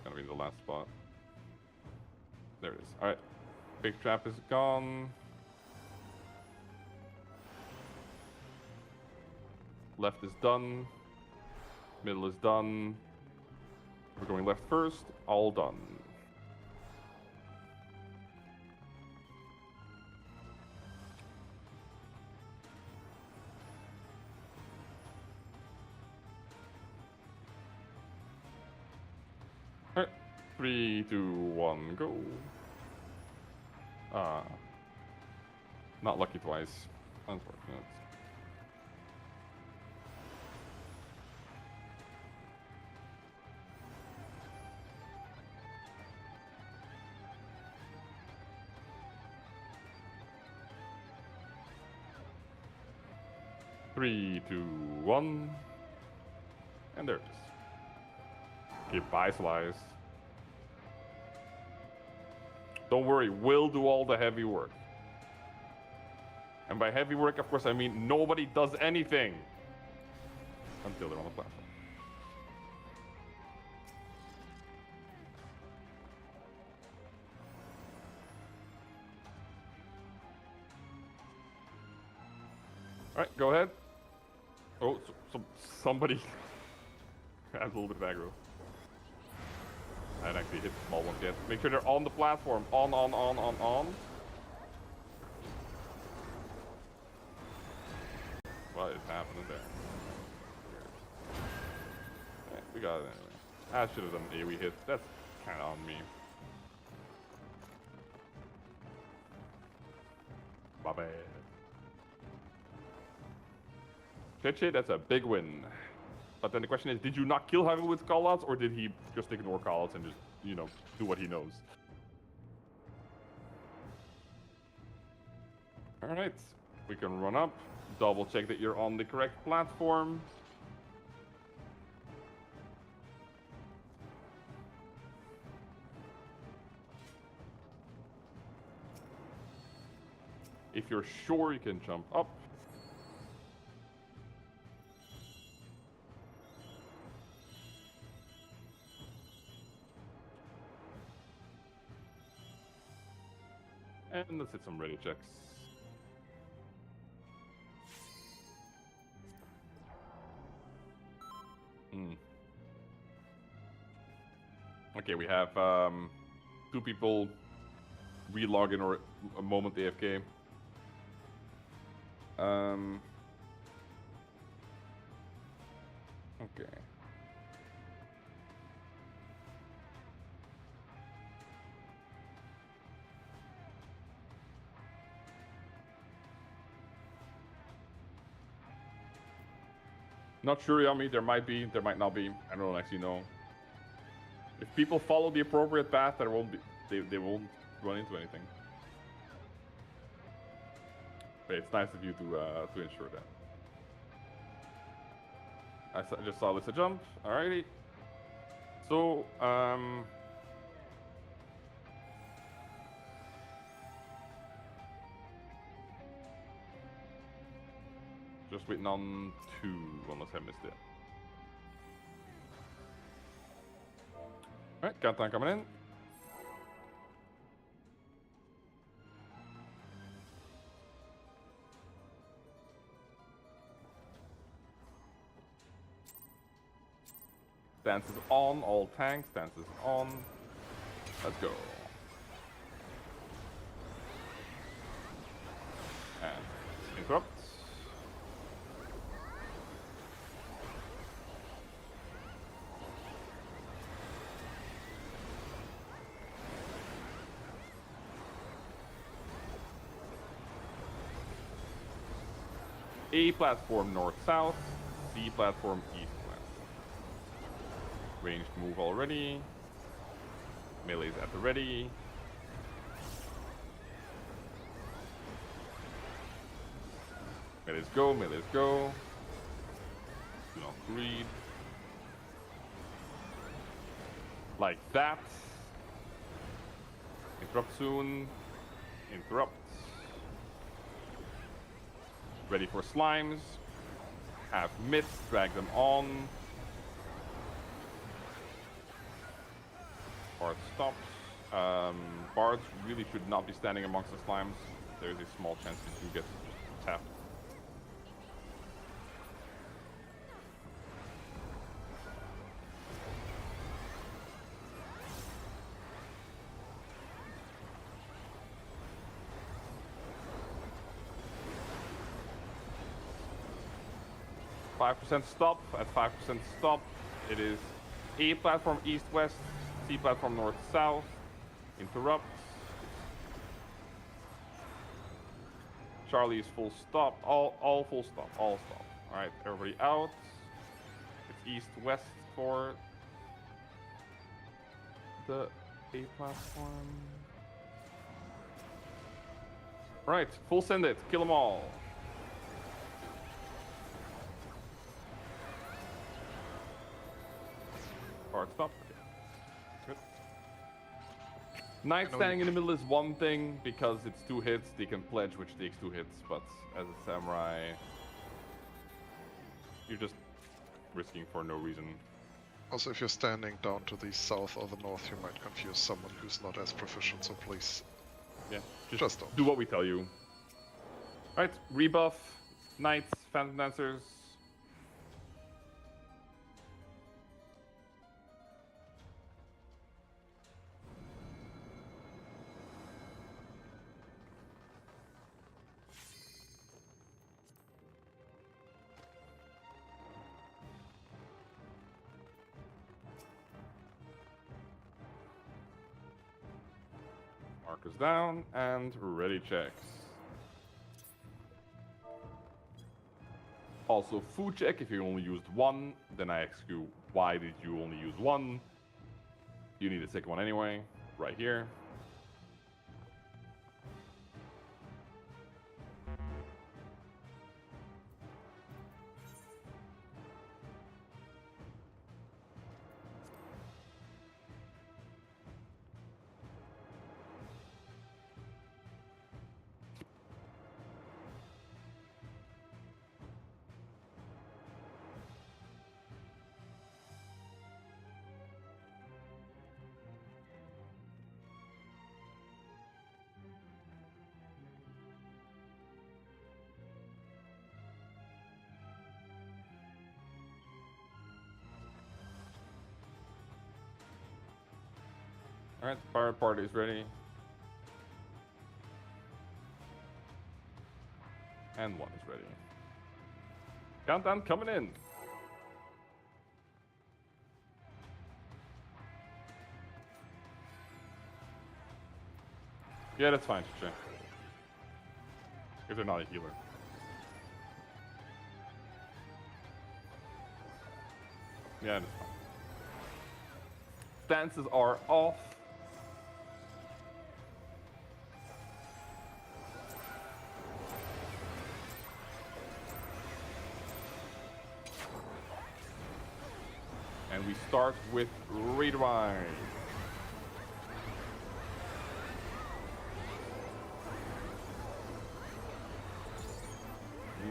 Gonna be the last spot. There it is. All right, big trap is gone. Left is done. Middle is done. We're going left first. All done. All right. 3, 2, 1, go. Not lucky twice. Unfortunate. Three, 2, 1, and there it is. Goodbye, Slice. Don't worry, we'll do all the heavy work. And by heavy work, of course, I mean nobody does anything until they're on the platform. All right, go ahead. Oh, somebody has a little bit of aggro. I didn't actually hit the small ones yet. Make sure they're on the platform. On. What is happening there? Right, we got it anyway. I should have done an AoE hit. That's kind of on me. My bad. Cheche, that's a big win. But then the question is, did you not kill Hagel with callouts, or did he just ignore callouts and just, do what he knows? Alright, we can run up, double check that you're on the correct platform. If you're sure, you can jump up. And let's hit some ready checks. Okay, we have 2 people relog in or a moment AFK. Okay. Not sure, Yami. There might be, there might not be. I don't actually know. If people follow the appropriate path, there won't be. They won't run into anything. But it's nice of you to ensure that. I just saw Lisa jump. Alrighty. So just waiting on 2, unless I missed it. Alright, countdown coming in. Stance is on, all tanks, stance is on. Let's go. Interrupt. A platform north-south, C platform east-west. Ranged move already. Melee's at the ready. Melee's go, melee's go. Do not greed. Like that. Interrupt soon. Interrupt. Ready for slimes. Have mid, drag them on. Bard stops. Bards really should not be standing amongst the slimes. There's a small chance that you get tapped. .5% stop. At 5% stop, it is A platform east-west, C platform north-south. Interrupt. Charlie is full stop. All full stop. All stop. All right, everybody out. It's east-west for the A platform. All right, full send it. Kill them all. Hard stop. Good. Knight standing in the middle is one thing because it's 2 hits. They can pledge, which takes 2 hits. But as a samurai, you're just risking for no reason. Also, if you're standing down to the south or the north, you might confuse someone who's not as proficient. So please, Yeah, just don't. do what we tell you. All right, rebuff, knights, phantom dancers. Markers down and ready checks. Also, food check. If you only used 1, then I ask you, why did you only use 1? You need a second one anyway, right here. All right, fire party is ready. And 1 is ready. Countdown coming in. Yeah, that's fine, Chiche. If they're not a healer. Yeah, that's fine. Stances are off. And we start with Readwine.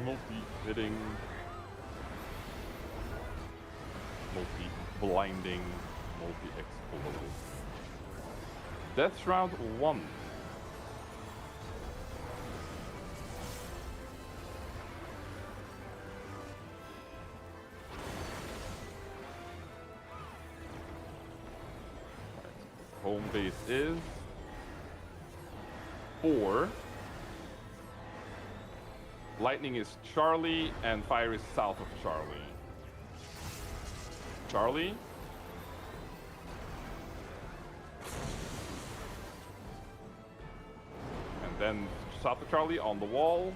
Multi-hitting, multi-blinding, multi-explosive. Death Shroud 1. Home base is 4. Lightning is Charlie, and fire is south of Charlie. Charlie. And then south of Charlie on the wall.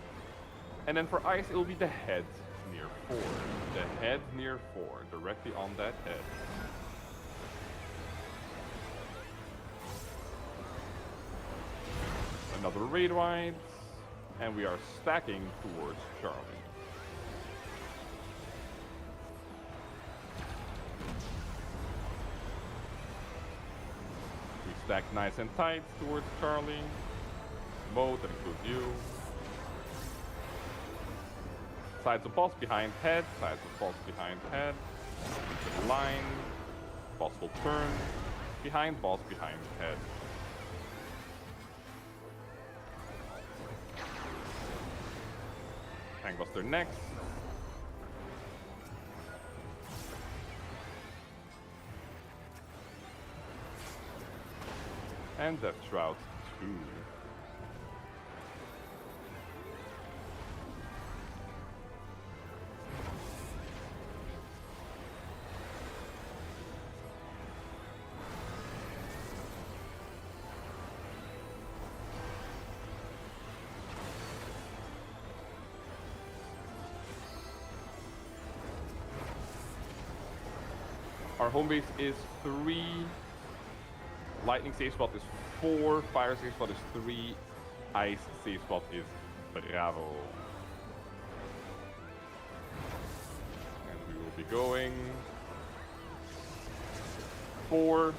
And then for ice, it will be the head near 4. The head near 4, directly on that head. Another raid wide, and we are stacking towards Charlie. We stack nice and tight towards Charlie. Mode, that includes you. Sides of boss behind head, sides of boss behind head. Into the line. Boss will turn. Behind boss behind head. Hangbuster next. And Death Shroud 2. Our home base is 3. Lightning safe spot is 4. Fire safe spot is 3. Ice safe spot is Bravo. And we will be going 4,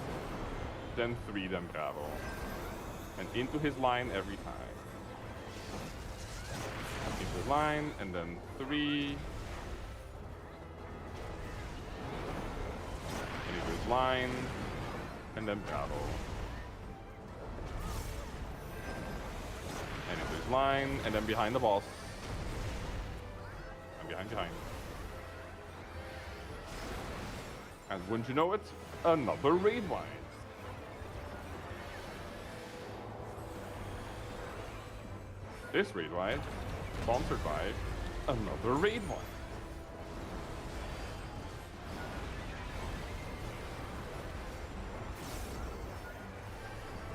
then 3, then Bravo. And into his line every time. Into his line, and then 3. Line, and then Bravo. And into his line, and then behind the boss. And behind. And wouldn't you know it, another raid wide. This raid wide, sponsored by another raid wide.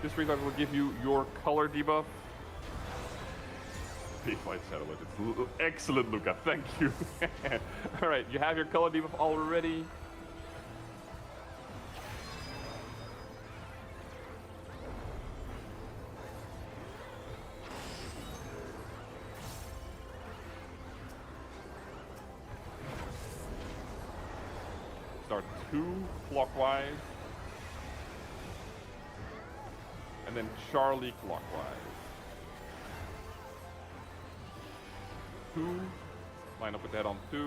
This revive will give you your color debuff. Big White Satellite, it's excellent, Luca, thank you. Alright, you have your color debuff already. Start 2 clockwise. And then Charlie clockwise. 2. Line up with that on 2.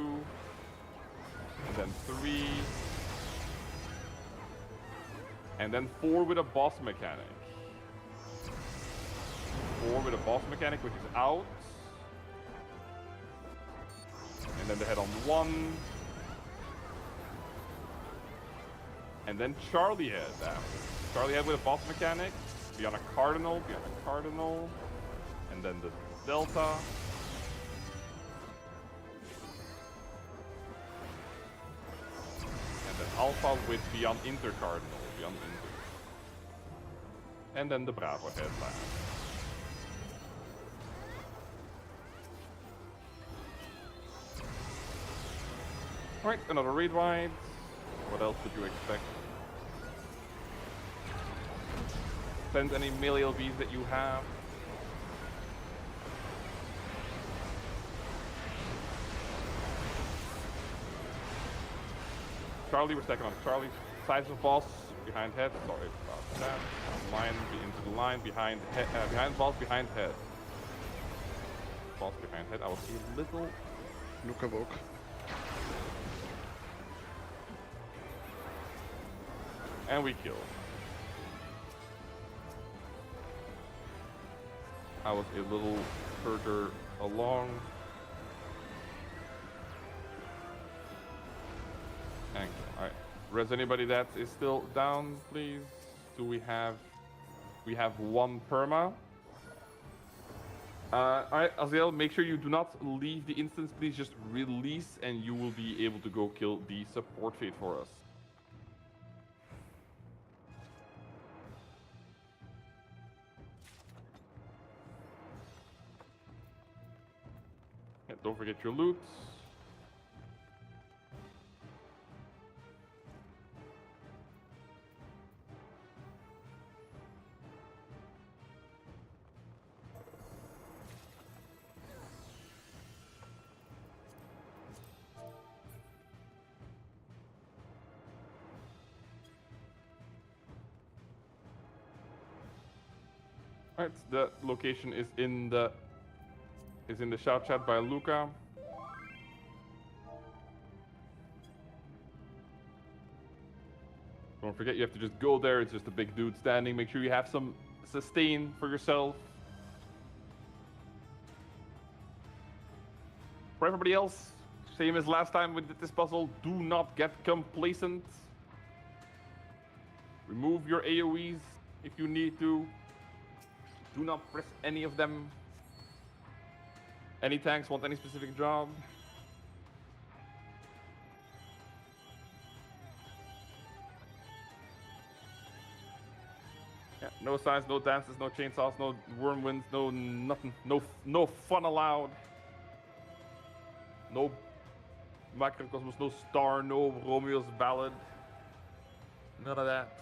And then 3. And then 4 with a boss mechanic. 4 with a boss mechanic, which is out. And then the head on 1. And then Charlie head after. Charlie head with a boss mechanic. Beyond a cardinal, and then the delta. And then alpha with beyond intercardinal, beyond inter. And then the Bravo head last. Alright, another raid wide. What else would you expect? Spend any melee LVs that you have. Charlie, we're stacking on Charlie. Sides of boss, behind head. Sorry about that. Line, into the line, behind head, behind boss, behind head. Boss behind head. I will see a little. Luca Vogue. And we kill. I was a little further along. Thank you. Alright. Res anybody that is still down, please? Do we have 1 perma? Alright, Aziel, make sure you do not leave the instance. Please just release and you will be able to go kill the support fate for us. Yeah, don't forget your loot. Alright, the location is in the shout chat by Luca. Don't forget you have to just go there, it's just a big dude standing. Make sure you have some sustain for yourself. For everybody else, same as last time we did this puzzle, do not get complacent. Remove your AoEs if you need to. Do not press any of them. Any tanks want any specific job? Yeah, no signs, no dances, no chainsaws, no whirlwinds, no nothing, no fun allowed. No Microcosmos, no Star, no Romeo's Ballad. None of that.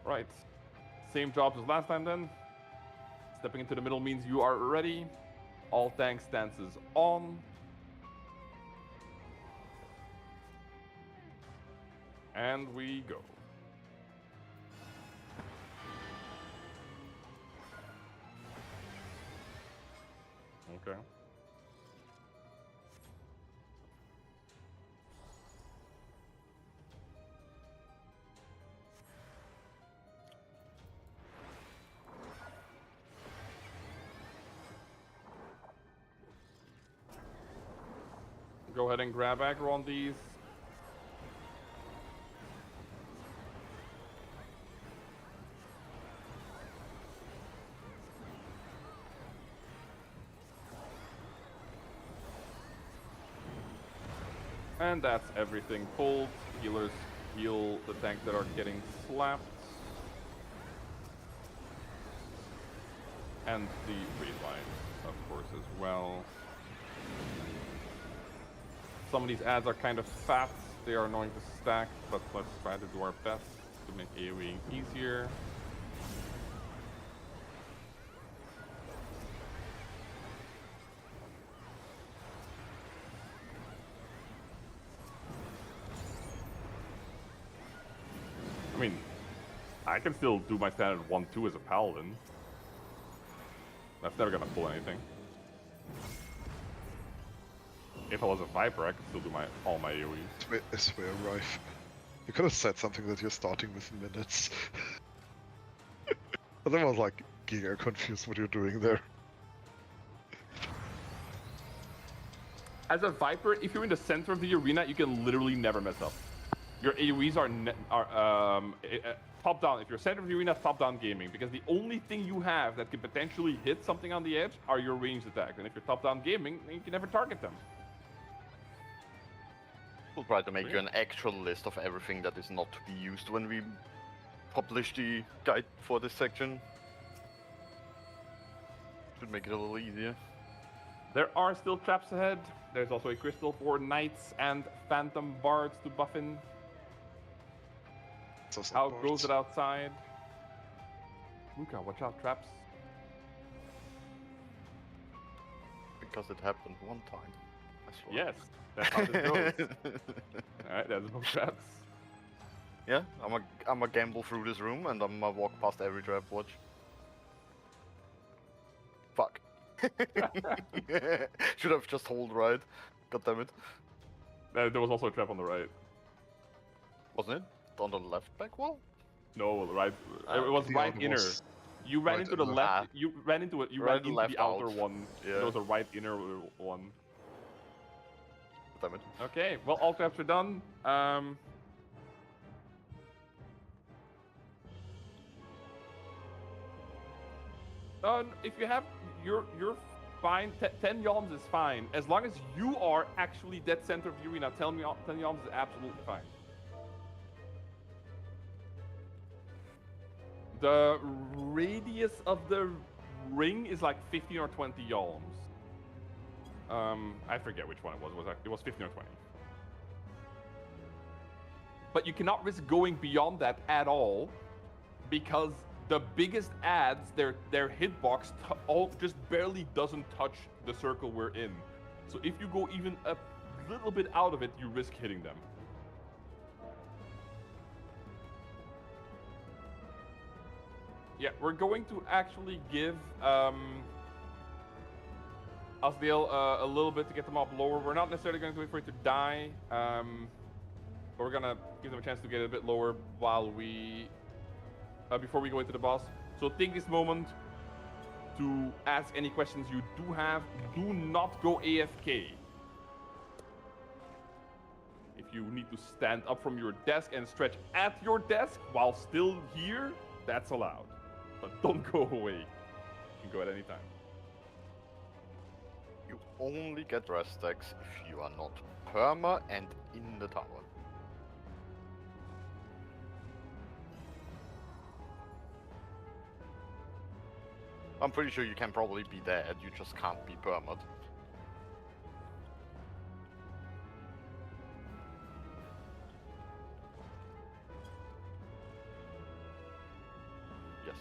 Right. Same jobs as last time then. Stepping into the middle means you are ready. All tank stances on. And we go. Okay. Go ahead and grab aggro on these. And that's everything pulled. Healers heal the tanks that are getting slapped. And the raid lines, of course, as well. Some of these ads are kind of fat. They are annoying to stack, but let's try to do our best to make AoEing easier. I mean, I can still do my standard 1-2 as a paladin. That's never gonna pull anything. If I was a Viper, I could still do all my AoEs. I swear, Rife. You could have said something that you're starting with minutes. But then I was like, giga confused what you're doing there. As a Viper, if you're in the center of the arena, you can literally never mess up. Your AoEs are top down. If you're center of the arena, top down gaming, because the only thing you have that could potentially hit something on the edge are your ranged attacks. And if you're top down gaming, then you can never target them. We'll try to make you an actual list of everything that is not to be used when we publish the guide for this section. Should make it a little easier. There are still traps ahead. There's also a crystal for knights and phantom bards to buff in. How goes it outside? Luca, watch out, traps. Because it happened one time. I swear. Yes, that's how this goes. Alright, there's no traps. Yeah, I'm a gamble through this room and I'm gonna walk past every trap. Watch. Fuck. Should have just hold right. God damn it. There was also a trap on the right. Wasn't it? On the left back wall? No, right. It was The right other inner. was You ran right into the inner. left. You ran into it. You Ran ran the into left the outer out. one. Yeah. There was a right inner one. Damn it. Okay, well, all traps are done. If you have, you're fine. 10 yalms is fine as long as you are actually dead center of the arena. 10 yalms is absolutely fine. The radius of the ring is like 15 or 20 yalms. I forget which one it was. It was 15 or 20. But you cannot risk going beyond that at all, because the biggest ads, their hitbox just barely doesn't touch the circle we're in. So if you go even a little bit out of it, you risk hitting them. Yeah, we're going to actually give Asdale a little bit to get them up lower. We're not necessarily going to wait for it to die, but we're gonna give them a chance to get a bit lower while we, before we go into the boss. So take this moment to ask any questions you do have. Do not go AFK. If you need to stand up from your desk and stretch at your desk while still here, that's allowed. But don't go away. You can go at any time. You only get rest stacks if you are not perma and in the tower. I'm pretty sure you can probably be dead, you just can't be permed. Yes.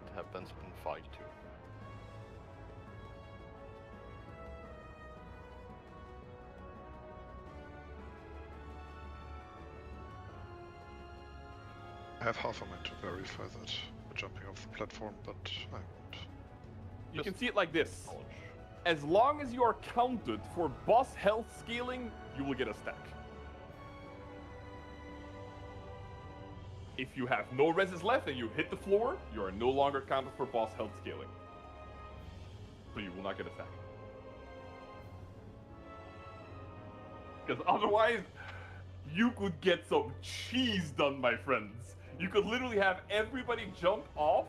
It happens in fight too. I have half a mind to verify that by jumping off the platform, but I won't. You can see it like this. As long as you are counted for boss health scaling, you will get a stack. If you have no reses left and you hit the floor, you are no longer counted for boss health scaling. So you will not get a stack. Because otherwise, you could get some cheese done, my friends. You could literally have everybody jump off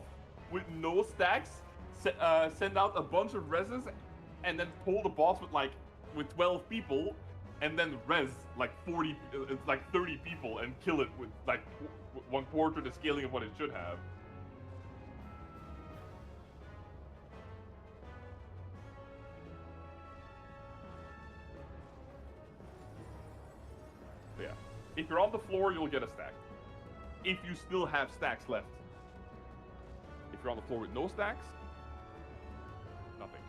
with no stacks, send out a bunch of reses, and then pull the boss with 12 people, and then res like 30 people and kill it with like 1/4 the scaling of what it should have. So yeah, if you're on the floor, you'll get a stack. If you still have stacks left. If you're on the floor with no stacks, nothing.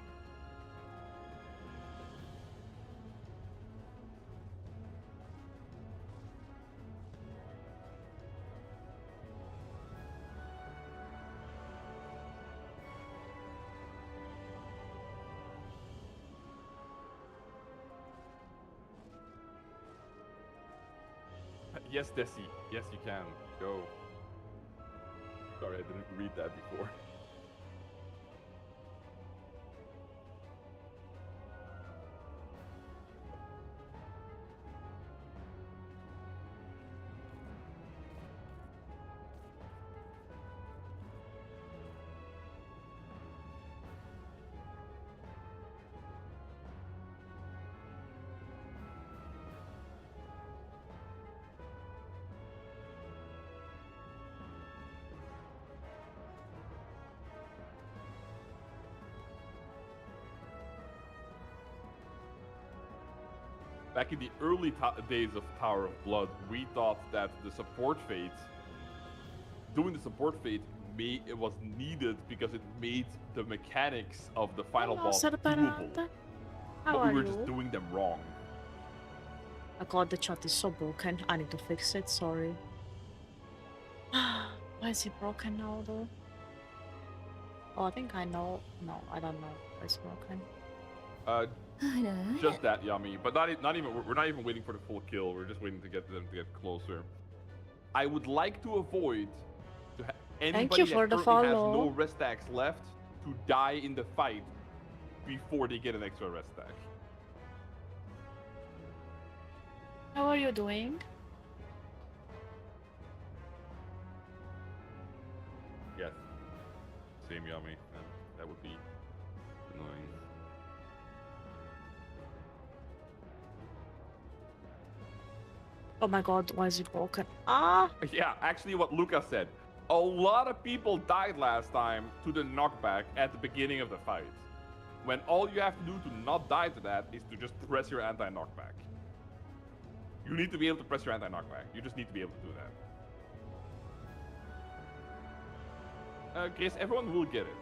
Yes, Desi. Yes, you can. Go. Sorry, I didn't read that before. Back in the early days of Tower of Blood, we thought that the support fate, doing the support fate, it was needed because it made the mechanics of the final boss doable. How But are we were you? just doing them wrong. Oh god, the chat is so broken. I need to fix it, sorry. Why is it broken now though? Oh, I think I know. No, I don't know. It's broken. Just that, Yummy. But not even. We're not even waiting for the full kill. We're just waiting to get them to get closer. I would like to avoid anybody you for that the currently has follow. no rest stacks left to die in the fight before they get an extra rest stack. How are you doing? Yes. Same, Yummy. Oh my god, why is it broken? Ah! Yeah, actually, what Lucas said. A lot of people died last time to the knockback at the beginning of the fight. When all you have to do to not die to that is to just press your anti-knockback. You need to be able to press your anti-knockback. You just need to be able to do that. Chris, everyone will get it.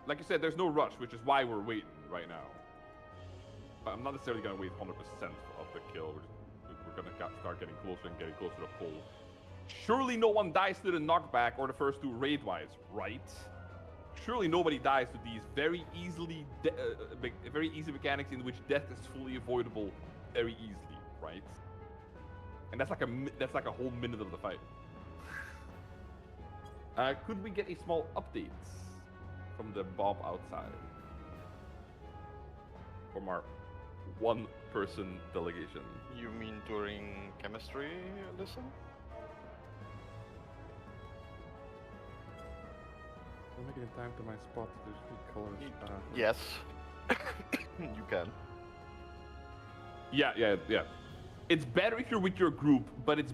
Like you said, there's no rush, which is why we're waiting right now. But I'm not necessarily going to wait 100% of the kill. We're going to start getting closer and getting closer to pull. Surely no one dies to the knockback or the first two raid-wise, right? Surely nobody dies to these very easy mechanics in which death is fully avoidable very easily, right? And that's like a whole minute of the fight. Could we get a small update from the Bob outside? From our one-person delegation. You mean during chemistry lesson? I'm making time to my spot. There's three colors. Yes. You can. Yeah. It's better if you're with your group, but it's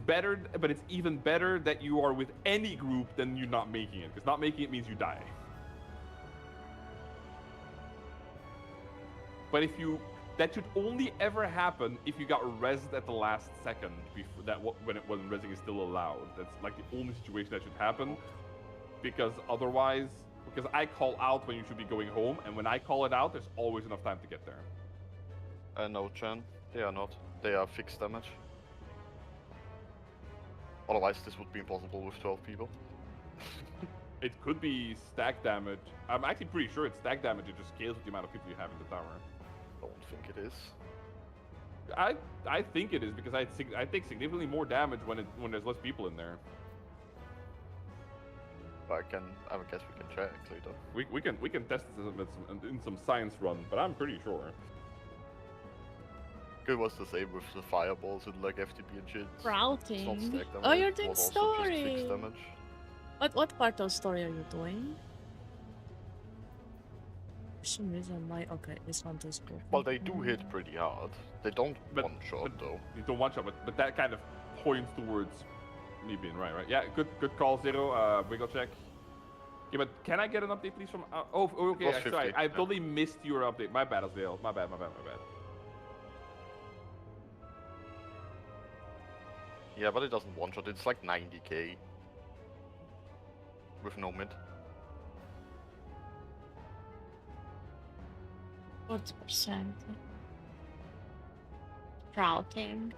even better that you are with any group than you not making it, because not making it means you die. But that should only ever happen if you got rezzed at the last second before when rezzing is still allowed. That's like the only situation that should happen, because I call out when you should be going home, and when I call it out, there's always enough time to get there. No, Chan. They are not. They are fixed damage. Otherwise, this would be impossible with 12 people. It could be stack damage. I'm actually pretty sure it's stack damage. It just scales with the amount of people you have in the tower. Don't think it is. I think it is, because I take significantly more damage when there's less people in there. I guess we can check later. We can test this in some science run, but I'm pretty sure. It was the same with the fireballs and like FTP and shit. Routing. Oh, you're doing story. What part of story are you doing? For some reason, okay, this one does go. Well, they do hit pretty hard. They don't one shot though. You don't one shot, but that kind of points towards me being right. Yeah, good call, Zero. Wiggle check. Yeah, but can I get an update, please, from? Okay. Sorry, I totally missed your update. My bad, Azrael. My bad. Yeah, but it doesn't one shot. It's like 90k with no mid. 40%. Routing.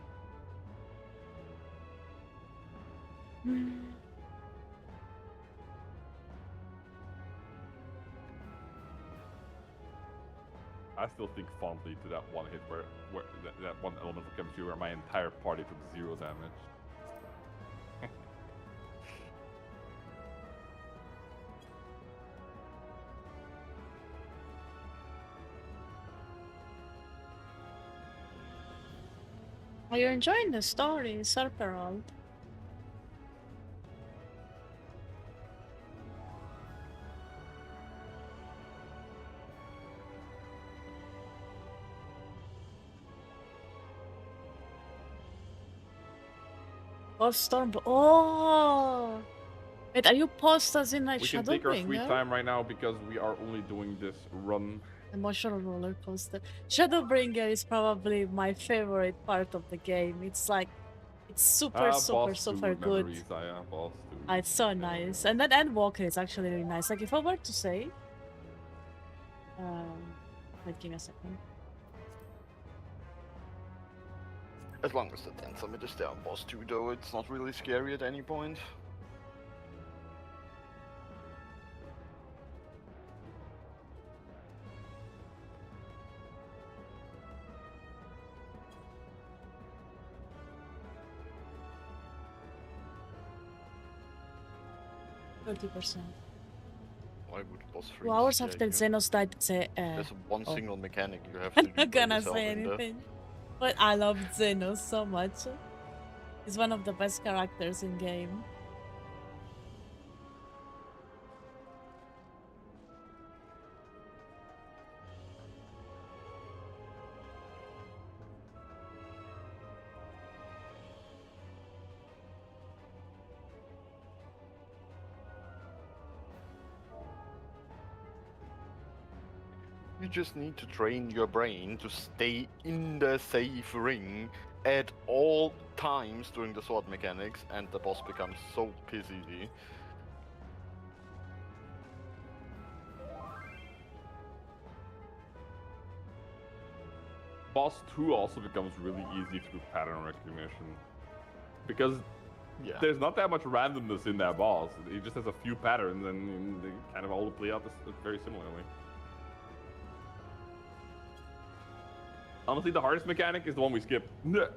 I still think fondly to that one hit where that one element of chemistry where my entire party took 0 damage. Are you enjoying the story, Serperold? Storm. Oh! Wait, are you paused as in like Shadowbringer? We can take our sweet time right now because we are only doing this run. Emotional roller coaster. Shadowbringer is probably my favorite part of the game. It's like, it's super good. It's so nice. And then Endwalker is actually really nice. Like if I were to say, wait, give me a second. As long as the 10 summit is down boss 2 though, it's not really scary at any point. Why would boss 3 2 hours after Xenos died, there's one single mechanic you have to do. I'm not gonna say anything. But I love Xenos so much. He's one of the best characters in game. You just need to train your brain to stay in the safe ring at all times during the sword mechanics, and the boss becomes so piss easy. Boss 2 also becomes really easy through pattern recognition. Because there's not that much randomness in that boss. It just has a few patterns and they kind of all play out very similarly. Honestly, the hardest mechanic is the one we skip. Yeah.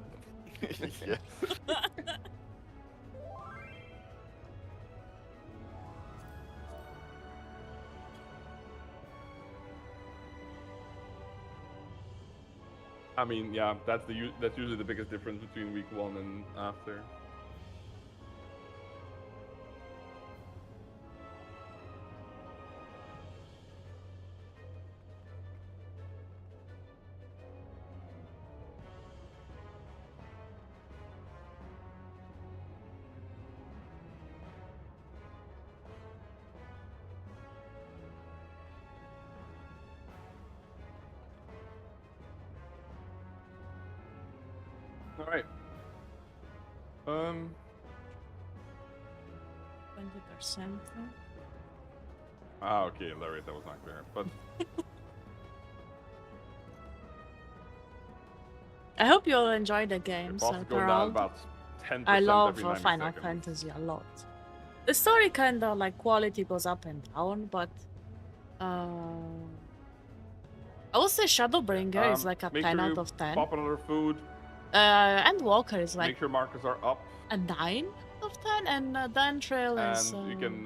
I mean, yeah, that's usually the biggest difference between week 1 and after. All right. 20%. Okay, Larry, that was not clear. But I hope you all enjoy the the games. bosses go down about 10% I love every 90 Final seconds. Fantasy a lot. The story kind of like quality goes up and down, but I would say Shadowbringer is like a Make 10 sure out you of 10. pop another food. And Walker is like Make sure markers are up. a 9 out of 10, and Dan Trail is And you can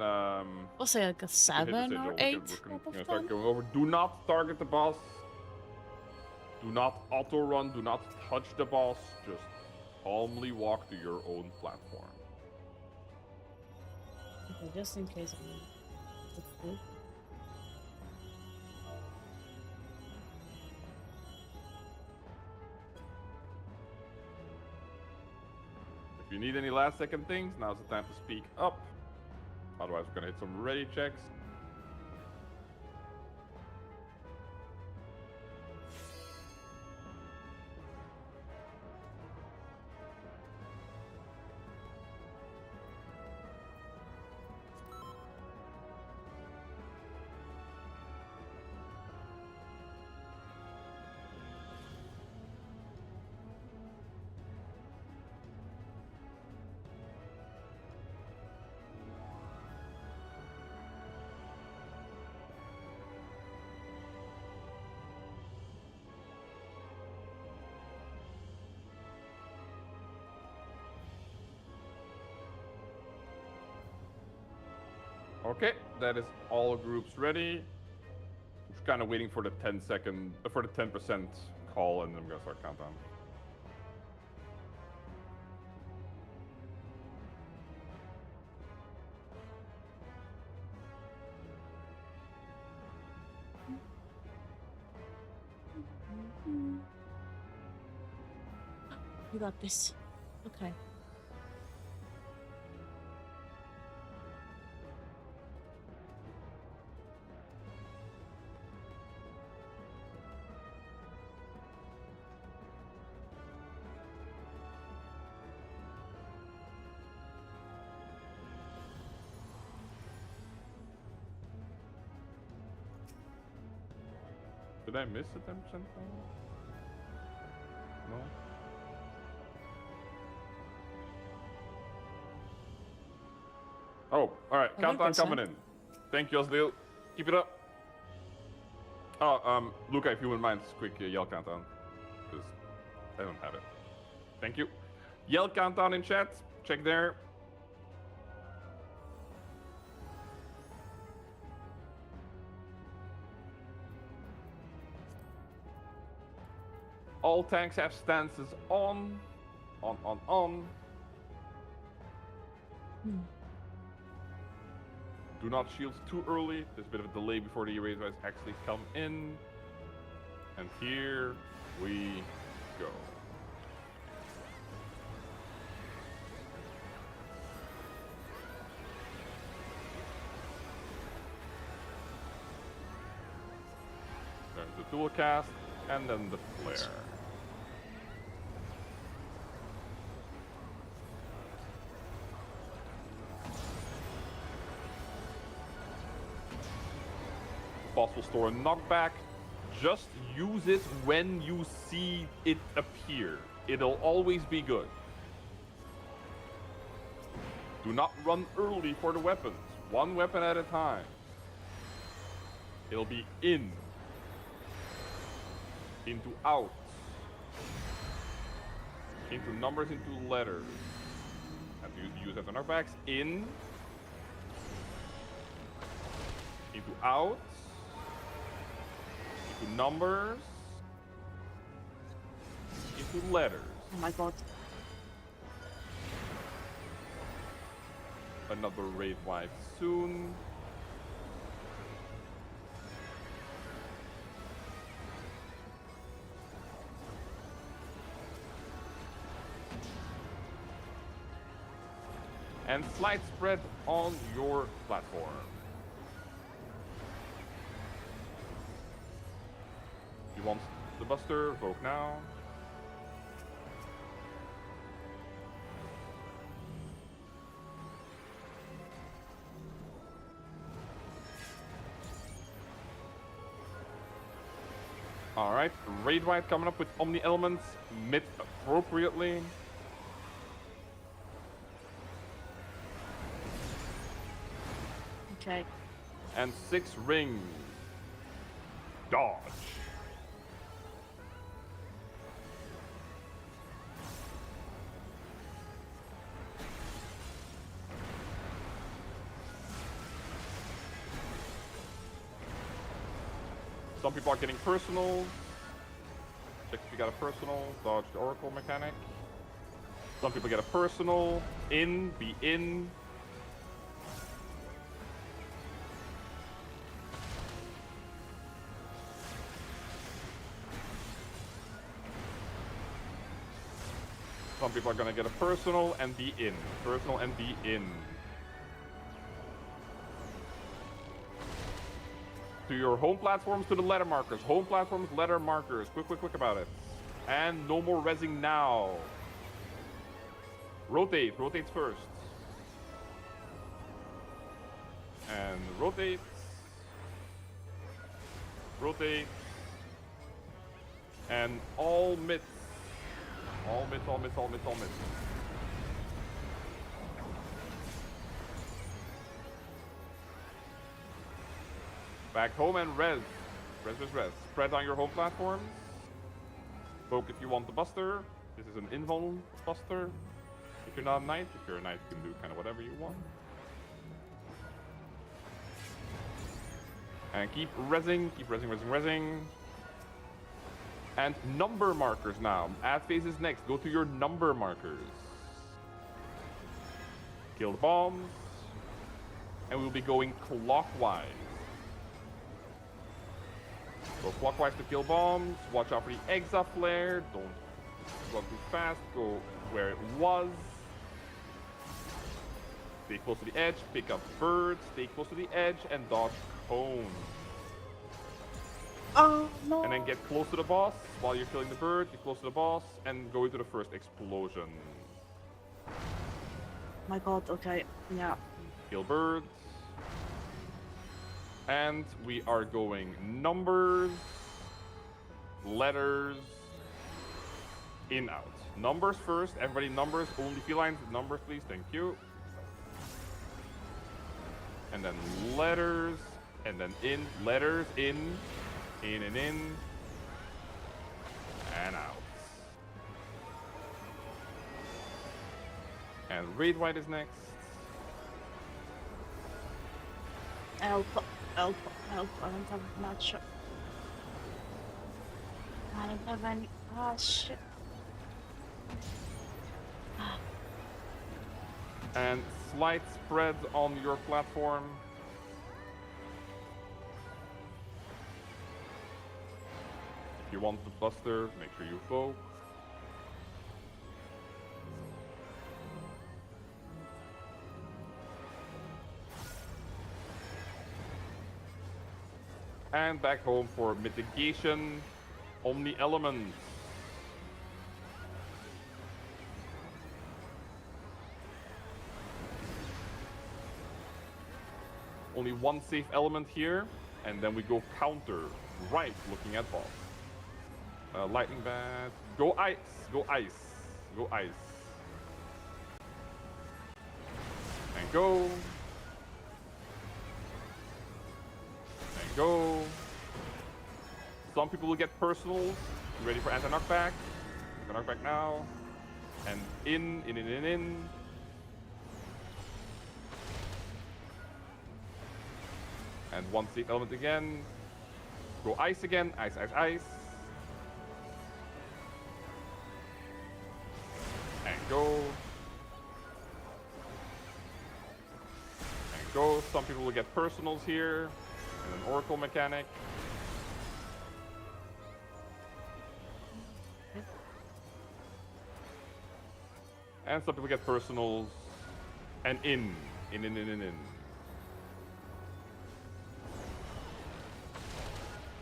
we'll say like a you can hit the 7 or sigil. 8 We're out gonna of start 10. going over. Do not target the boss. Do not auto run. Do not touch the boss. Just calmly walk to your own platform. Okay, just in case I need the food. If you need any last second things, now's the time to speak up. Otherwise, we're gonna hit some ready checks. Okay, that is all groups ready. I'm just kind of waiting for the 10% call, and then I'm gonna start countdown. You got this. Okay. Did I miss the 10% call? No. Oh, all right. Countdown coming in. Thank you, Osdale. Keep it up. Oh, Luca, if you wouldn't mind, just quick yell countdown, because I don't have it. Thank you. Yell countdown in chat. Check there. All tanks have stances on. On. Do not shield too early. There's a bit of a delay before the erase guys actually come in. And here we go. There's the dual cast, and then the flare. Boss will store a knockback. Just use it when you see it appear. It'll always be good. Do not run early for the weapons. One weapon at a time. It'll be in. Into out. Into numbers, into letters. And use as knockbacks. In. Into out. Into numbers. Into letters. Oh my god. Another raid wipe soon. And slide spread on your platform. You want the Buster? Vote now. Alright, Raid White coming up with Omni Elements mid appropriately. Okay. And 6 rings. Dodge. Some people are getting personal. Check if you got a personal. Dodge the Oracle mechanic. Some people get a personal. In, be in. Some people are gonna get a personal and be in. Personal and be in. To your home platforms, to the letter markers. Home platforms, letter markers. Quick, quick, quick about it. And no more rezzing now. Rotate. Rotates first. And rotate. Rotate. And all mitts. All mitts, all mitts, all mitts, all mitts. Back home and res. Res, res, res. Spread on your home platforms. Poke if you want the Buster. This is an invuln Buster. If you're not a knight, if you're a knight, you can do kind of whatever you want. And keep rezzing, rezzing, rezzing. And number markers now. Ad phase is next. Go to your number markers. Kill the bombs. And we'll be going clockwise. Go clockwise to kill bombs. Watch out for the Exa flare. Don't run too fast. Go where it was. Stay close to the edge. Pick up birds. Stay close to the edge and dodge cone. Oh no! And then get close to the boss while you're killing the bird. Get close to the boss and go into the first explosion. My god, okay, yeah. Kill birds. And we are going numbers, letters, in, out. Numbers first. Everybody numbers, only felines. Numbers, please. Thank you. And then letters, and then in. Letters, in and in, and out. And Raid White is next. Help, help, help. I don't have much. I don't have any. Ah, shit. And slight spread on your platform. If you want the Buster, make sure you vote. And back home for mitigation. Omni elements. Only one safe element here, and then we go counter, right, looking at boss. Lightning bat. Go ice. Go ice. Go ice. And go. And go. Some people will get personals. You ready for anti-knockback? Anti-knockback now. And in. And one safe element again. Go ice again. Ice, ice, ice. And go. And go. Some people will get personals here. And an oracle mechanic. And some people get personals. And in. In.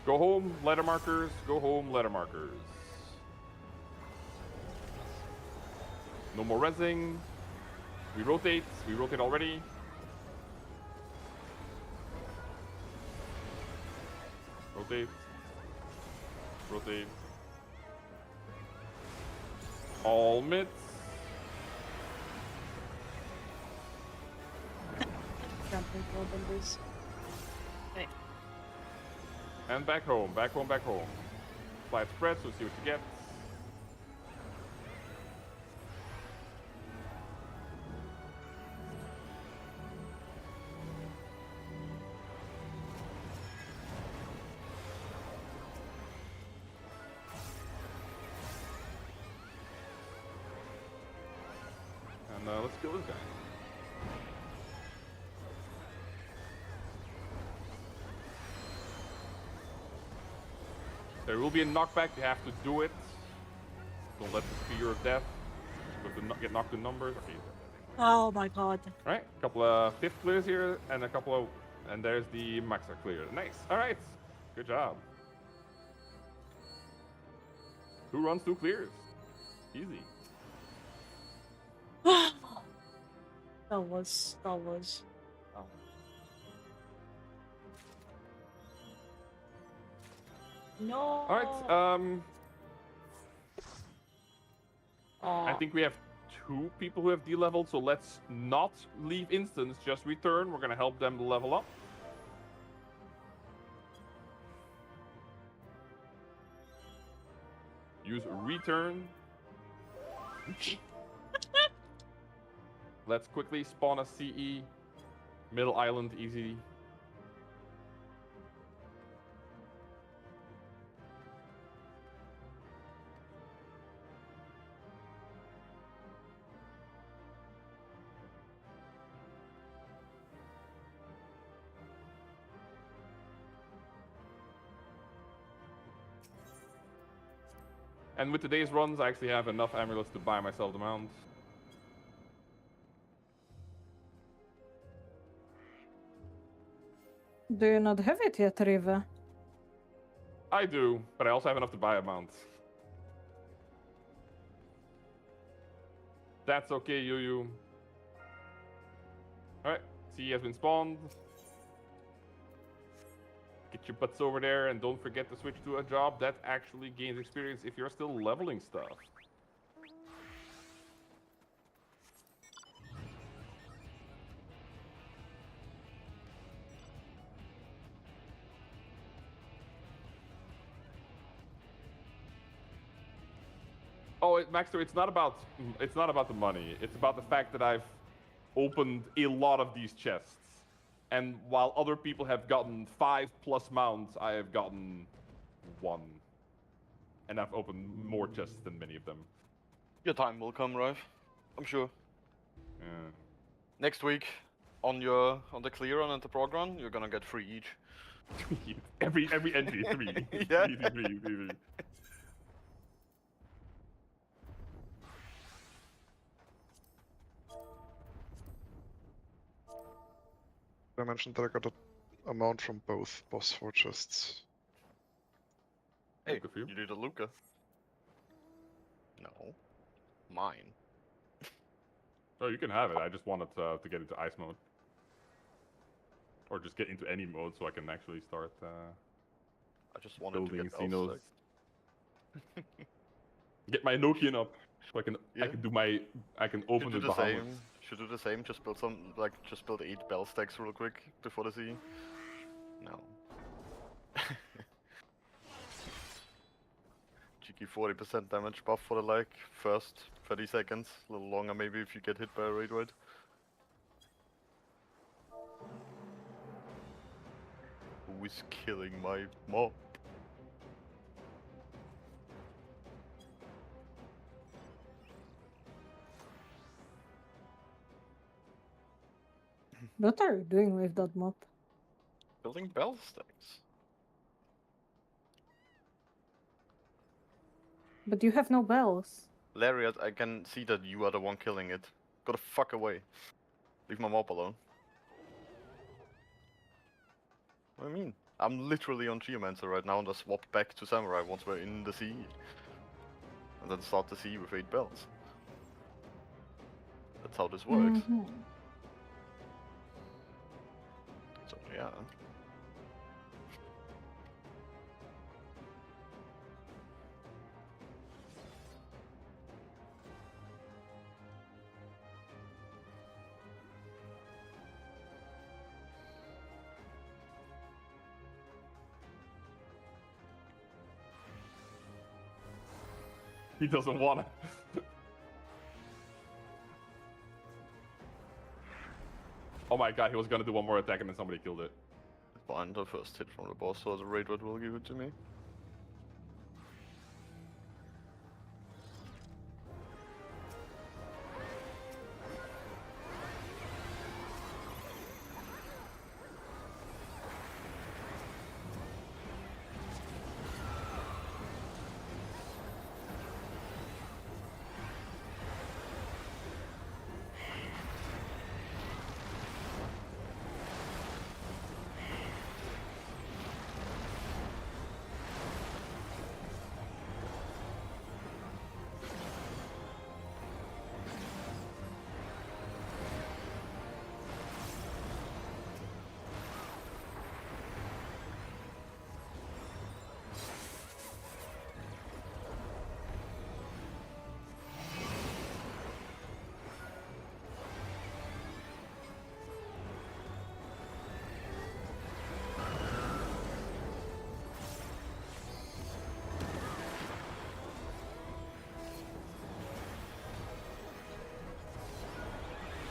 Go home, letter markers. Go home, letter markers. No more rezzing. We rotate. We rotate already. Rotate. Rotate. All mitts. Jumping for this. Okay. And back home, back home, back home. Slide spread, so see what you get. And let's kill this guy. There will be a knockback, you have to do it. Don't let the fear of death get knocked in numbers. Okay. Oh my god. Alright, a couple of fifth clears here, and a couple of... And there's the maxa clear. Nice. Alright. Good job. 2 runs, 2 clears. Easy. That was. Oh. No. Alright, I think we have 2 people who have D-leveled, so let's not leave instance, just return. We're gonna help them level up. Use return. Let's quickly spawn a CE. Middle island, easy. And with today's runs, I actually have enough amulets to buy myself the mount. Do you not have it yet, Riva? I do, but I also have enough to buy a mount. That's okay, Yu. Alright, C has been spawned. Get your butts over there, and don't forget to switch to a job that actually gains experience if you're still leveling stuff. Oh, Maxter, it's not about the money. It's about the fact that I've opened a lot of these chests. And while other people have gotten 5+ mounts, I have gotten 1. And I've opened more chests than many of them. Your time will come, Rive. I'm sure. Yeah. Next week, on the clear run and the prog run, you're gonna get 3 each. every entry, 3. Yeah. 3. I mentioned that I got amount from both boss war chests. Hey, good for you. you did a Luca. No. Mine. Oh, you can have it. I just wanted to get into ice mode. Or just get into any mode so I can actually start I just wanted to building get Xenos. Belstack. Get my Nokian up. So I can Yeah. I can open Should the do the Bahamas. same. Should do the same. Just build just build 8 bell stacks real quick before the sea. No. Cheeky 40% damage buff for the first 30 seconds. A little longer maybe if you get hit by a raid raid. Who is killing my mob? What are you doing with that mob? Building bell stacks. But you have no bells. Lariat, I can see that you are the one killing it. Go the fuck away. Leave my mob alone. What do you mean? I'm literally on Geomancer right now and I swap back to Samurai once we're in the sea. And then start the sea with 8 bells. That's how this works. Mhm. So yeah. He doesn't want it. Oh my god, he was gonna do one more attack and then somebody killed it. Find the first hit from the boss, so the raid raid will give it to me.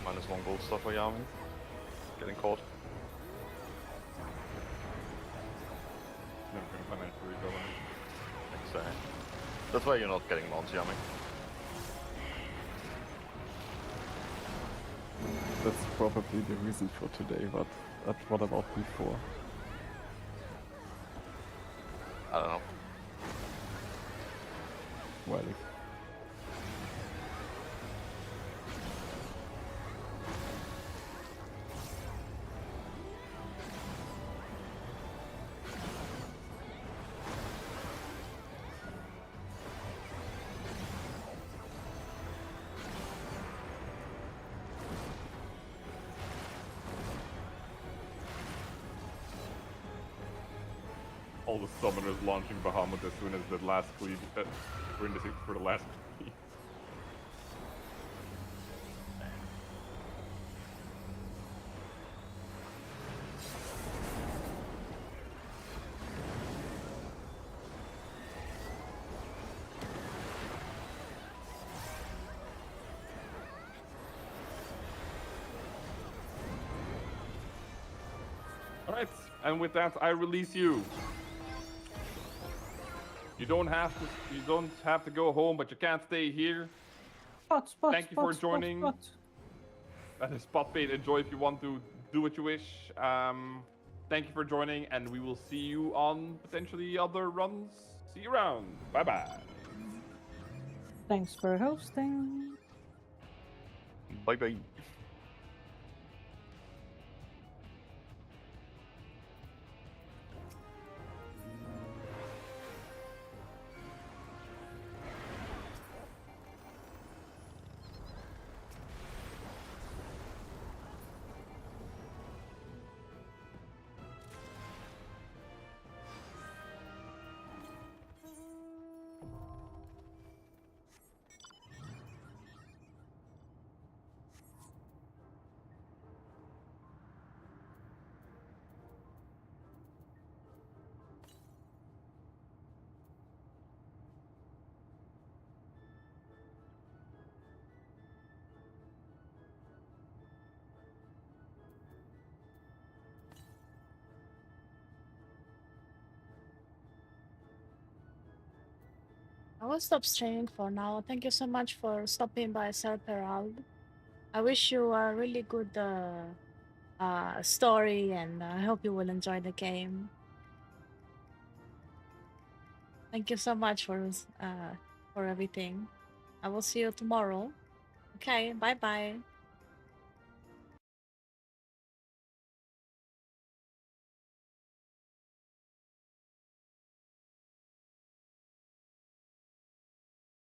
-1 gold stuff for Yami. Getting caught. Never gonna financially recover. Exactly. That's why you're not getting mods, Yami. That's probably the reason for today, but what about before? I don't know. Well, All the summoners launching Bahamut as soon as the last cleave we're in for the last cleave. Alright, and with that I release you. You don't have to go home, but you can't stay here. Spot. Thank you for joining. That is spot bait. Enjoy if you want to do what you wish. Thank you for joining, and we will see you on potentially other runs. See you around. Bye bye. Thanks for hosting. Bye bye. will stop streaming for now. Thank you so much for stopping by, Sir Perald. I wish you a really good story, and I hope you will enjoy the game. Thank you so much for everything. I will see you tomorrow. Okay, bye bye.